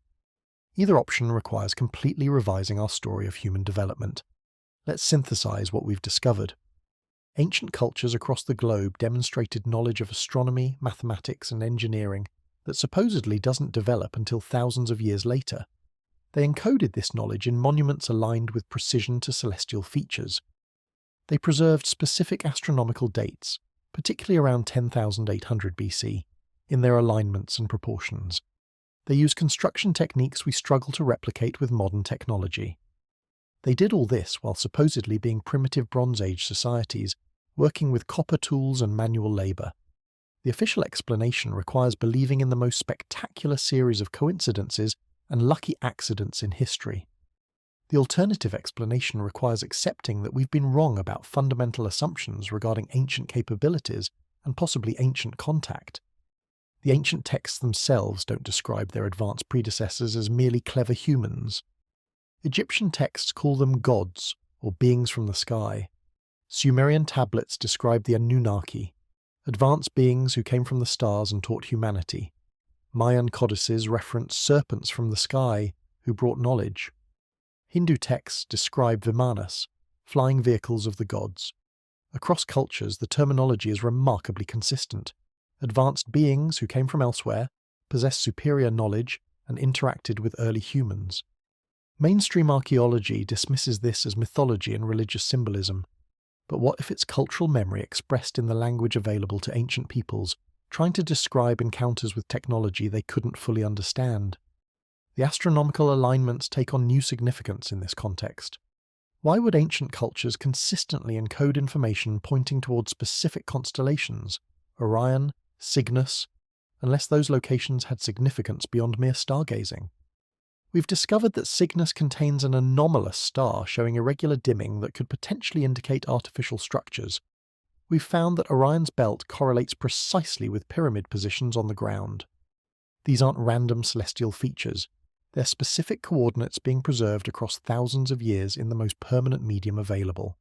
S1: Either option requires completely revising our story of human development. Let's synthesize what we've discovered. Ancient cultures across the globe demonstrated knowledge of astronomy, mathematics, and engineering that supposedly doesn't develop until thousands of years later. They encoded this knowledge in monuments aligned with precision to celestial features. They preserved specific astronomical dates, particularly around 10,800 BC, in their alignments and proportions. They used construction techniques we struggle to replicate with modern technology. They did all this while supposedly being primitive Bronze Age societies, working with copper tools and manual labour. The official explanation requires believing in the most spectacular series of coincidences and lucky accidents in history. The alternative explanation requires accepting that we've been wrong about fundamental assumptions regarding ancient capabilities and possibly ancient contact. The ancient texts themselves don't describe their advanced predecessors as merely clever humans. Egyptian texts call them gods, or beings from the sky. Sumerian tablets describe the Anunnaki, advanced beings who came from the stars and taught humanity. Mayan codices reference serpents from the sky who brought knowledge. Hindu texts describe Vimanas, flying vehicles of the gods. Across cultures, the terminology is remarkably consistent. Advanced beings who came from elsewhere, possessed superior knowledge, and interacted with early humans. Mainstream archaeology dismisses this as mythology and religious symbolism. But what if it's cultural memory expressed in the language available to ancient peoples, trying to describe encounters with technology they couldn't fully understand? The astronomical alignments take on new significance in this context. Why would ancient cultures consistently encode information pointing towards specific constellations, Orion, Cygnus, unless those locations had significance beyond mere stargazing? We've discovered that Cygnus contains an anomalous star showing irregular dimming that could potentially indicate artificial structures. We've found that Orion's belt correlates precisely with pyramid positions on the ground. These aren't random celestial features. They're specific coordinates being preserved across thousands of years in the most permanent medium available.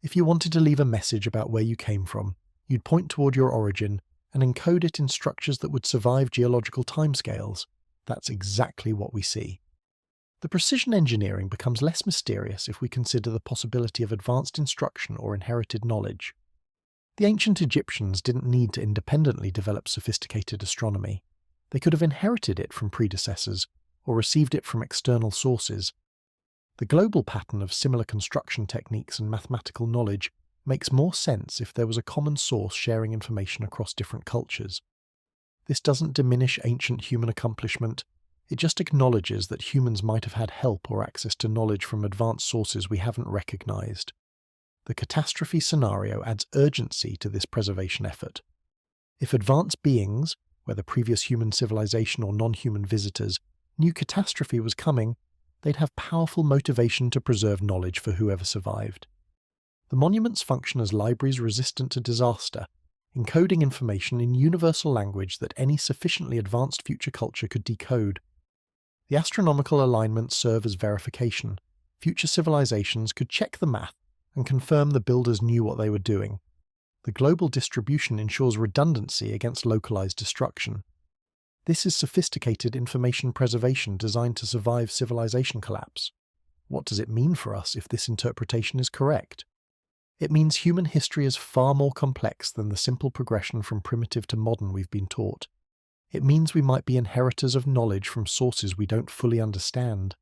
S1: If you wanted to leave a message about where you came from, you'd point toward your origin and encode it in structures that would survive geological timescales. That's exactly what we see. The precision engineering becomes less mysterious if we consider the possibility of advanced instruction or inherited knowledge. The ancient Egyptians didn't need to independently develop sophisticated astronomy. They could have inherited it from predecessors or received it from external sources. The global pattern of similar construction techniques and mathematical knowledge makes more sense if there was a common source sharing information across different cultures. This doesn't diminish ancient human accomplishment, it just acknowledges that humans might have had help or access to knowledge from advanced sources we haven't recognized. The catastrophe scenario adds urgency to this preservation effort. If advanced beings, whether previous human civilization or non-human visitors, knew catastrophe was coming, they'd have powerful motivation to preserve knowledge for whoever survived. The monuments function as libraries resistant to disaster, encoding information in universal language that any sufficiently advanced future culture could decode. The astronomical alignments serve as verification. Future civilizations could check the math and confirm the builders knew what they were doing. The global distribution ensures redundancy against localized destruction. This is sophisticated information preservation designed to survive civilization collapse. What does it mean for us if this interpretation is correct? It means human history is far more complex than the simple progression from primitive to modern we've been taught. It means we might be inheritors of knowledge from sources we don't fully understand.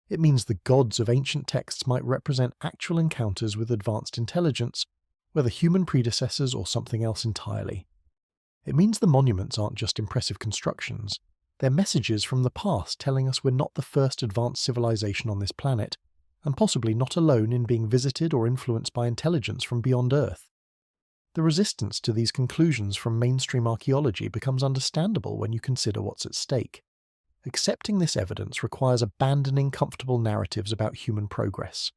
S1: It means the gods of ancient texts might represent actual encounters with advanced intelligence, whether human predecessors or something else entirely. It means the monuments aren't just impressive constructions, they're messages from the past telling us we're not the first advanced civilization on this planet, and possibly not alone in being visited or influenced by intelligence from beyond Earth. The resistance to these conclusions from mainstream archaeology becomes understandable when you consider what's at stake. Accepting this evidence requires abandoning comfortable narratives about human progress.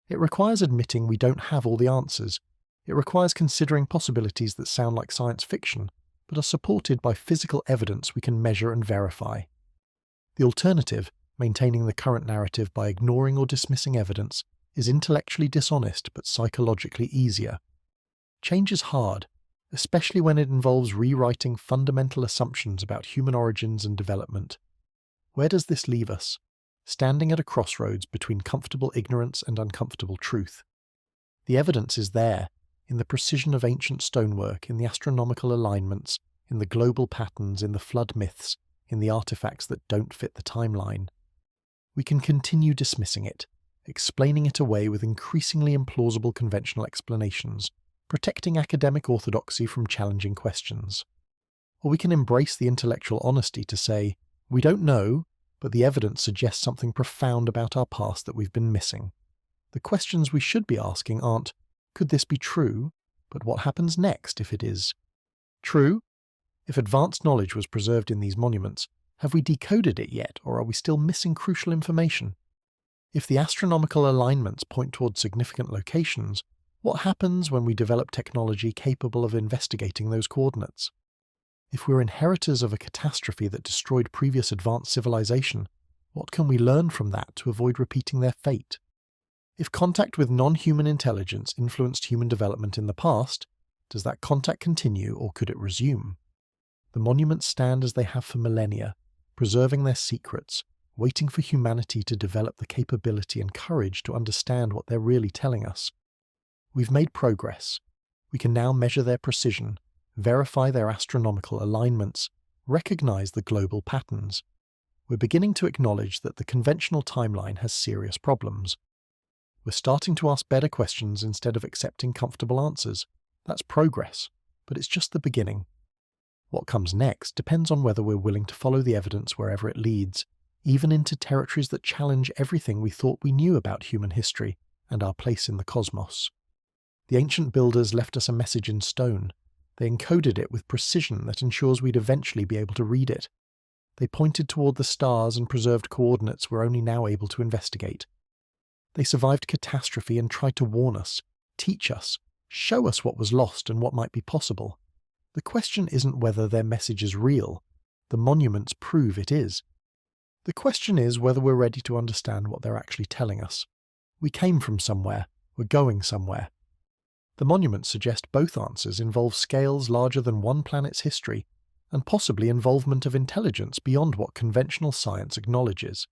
S1: It requires admitting we don't have all the answers. It requires considering possibilities that sound like science fiction, but are supported by physical evidence we can measure and verify. The alternative, maintaining the current narrative by ignoring or dismissing evidence, is intellectually dishonest but psychologically easier. Change is hard, especially when it involves rewriting fundamental assumptions about human origins and development. Where does this leave us? Standing at a crossroads between comfortable ignorance and uncomfortable truth. The evidence is there, in the precision of ancient stonework, in the astronomical alignments, in the global patterns, in the flood myths, in the artifacts that don't fit the timeline. We can continue dismissing it, explaining it away with increasingly implausible conventional explanations, protecting academic orthodoxy from challenging questions. Or we can embrace the intellectual honesty to say, we don't know, but the evidence suggests something profound about our past that we've been missing. The questions we should be asking aren't, could this be true, but what happens next if it is? True? If advanced knowledge was preserved in these monuments, have we decoded it yet, or are we still missing crucial information? If the astronomical alignments point towards significant locations, what happens when we develop technology capable of investigating those coordinates? If we're inheritors of a catastrophe that destroyed previous advanced civilization, what can we learn from that to avoid repeating their fate? If contact with non-human intelligence influenced human development in the past, does that contact continue or could it resume? The monuments stand as they have for millennia, preserving their secrets, waiting for humanity to develop the capability and courage to understand what they're really telling us. We've made progress. We can now measure their precision, verify their astronomical alignments, recognize the global patterns. We're beginning to acknowledge that the conventional timeline has serious problems. We're starting to ask better questions instead of accepting comfortable answers. That's progress, but it's just the beginning. What comes next depends on whether we're willing to follow the evidence wherever it leads, even into territories that challenge everything we thought we knew about human history and our place in the cosmos. The ancient builders left us a message in stone. They encoded it with precision that ensures we'd eventually be able to read it. They pointed toward the stars and preserved coordinates we're only now able to investigate. They survived catastrophe and tried to warn us, teach us, show us what was lost and what might be possible. The question isn't whether their message is real. The monuments prove it is. The question is whether we're ready to understand what they're actually telling us. We came from somewhere. We're going somewhere. The monuments suggest both answers involve scales larger than one planet's history, and possibly involvement of intelligence beyond what conventional science acknowledges.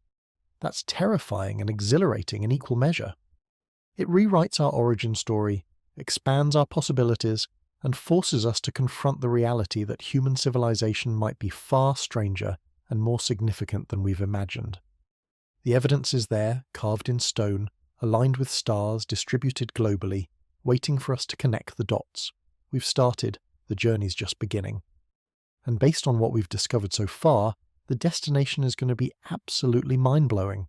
S1: That's terrifying and exhilarating in equal measure. It rewrites our origin story, expands our possibilities, and forces us to confront the reality that human civilization might be far stranger and more significant than we've imagined. The evidence is there, carved in stone, aligned with stars distributed globally, waiting for us to connect the dots. We've started, the journey's just beginning. And based on what we've discovered so far, the destination is going to be absolutely mind-blowing.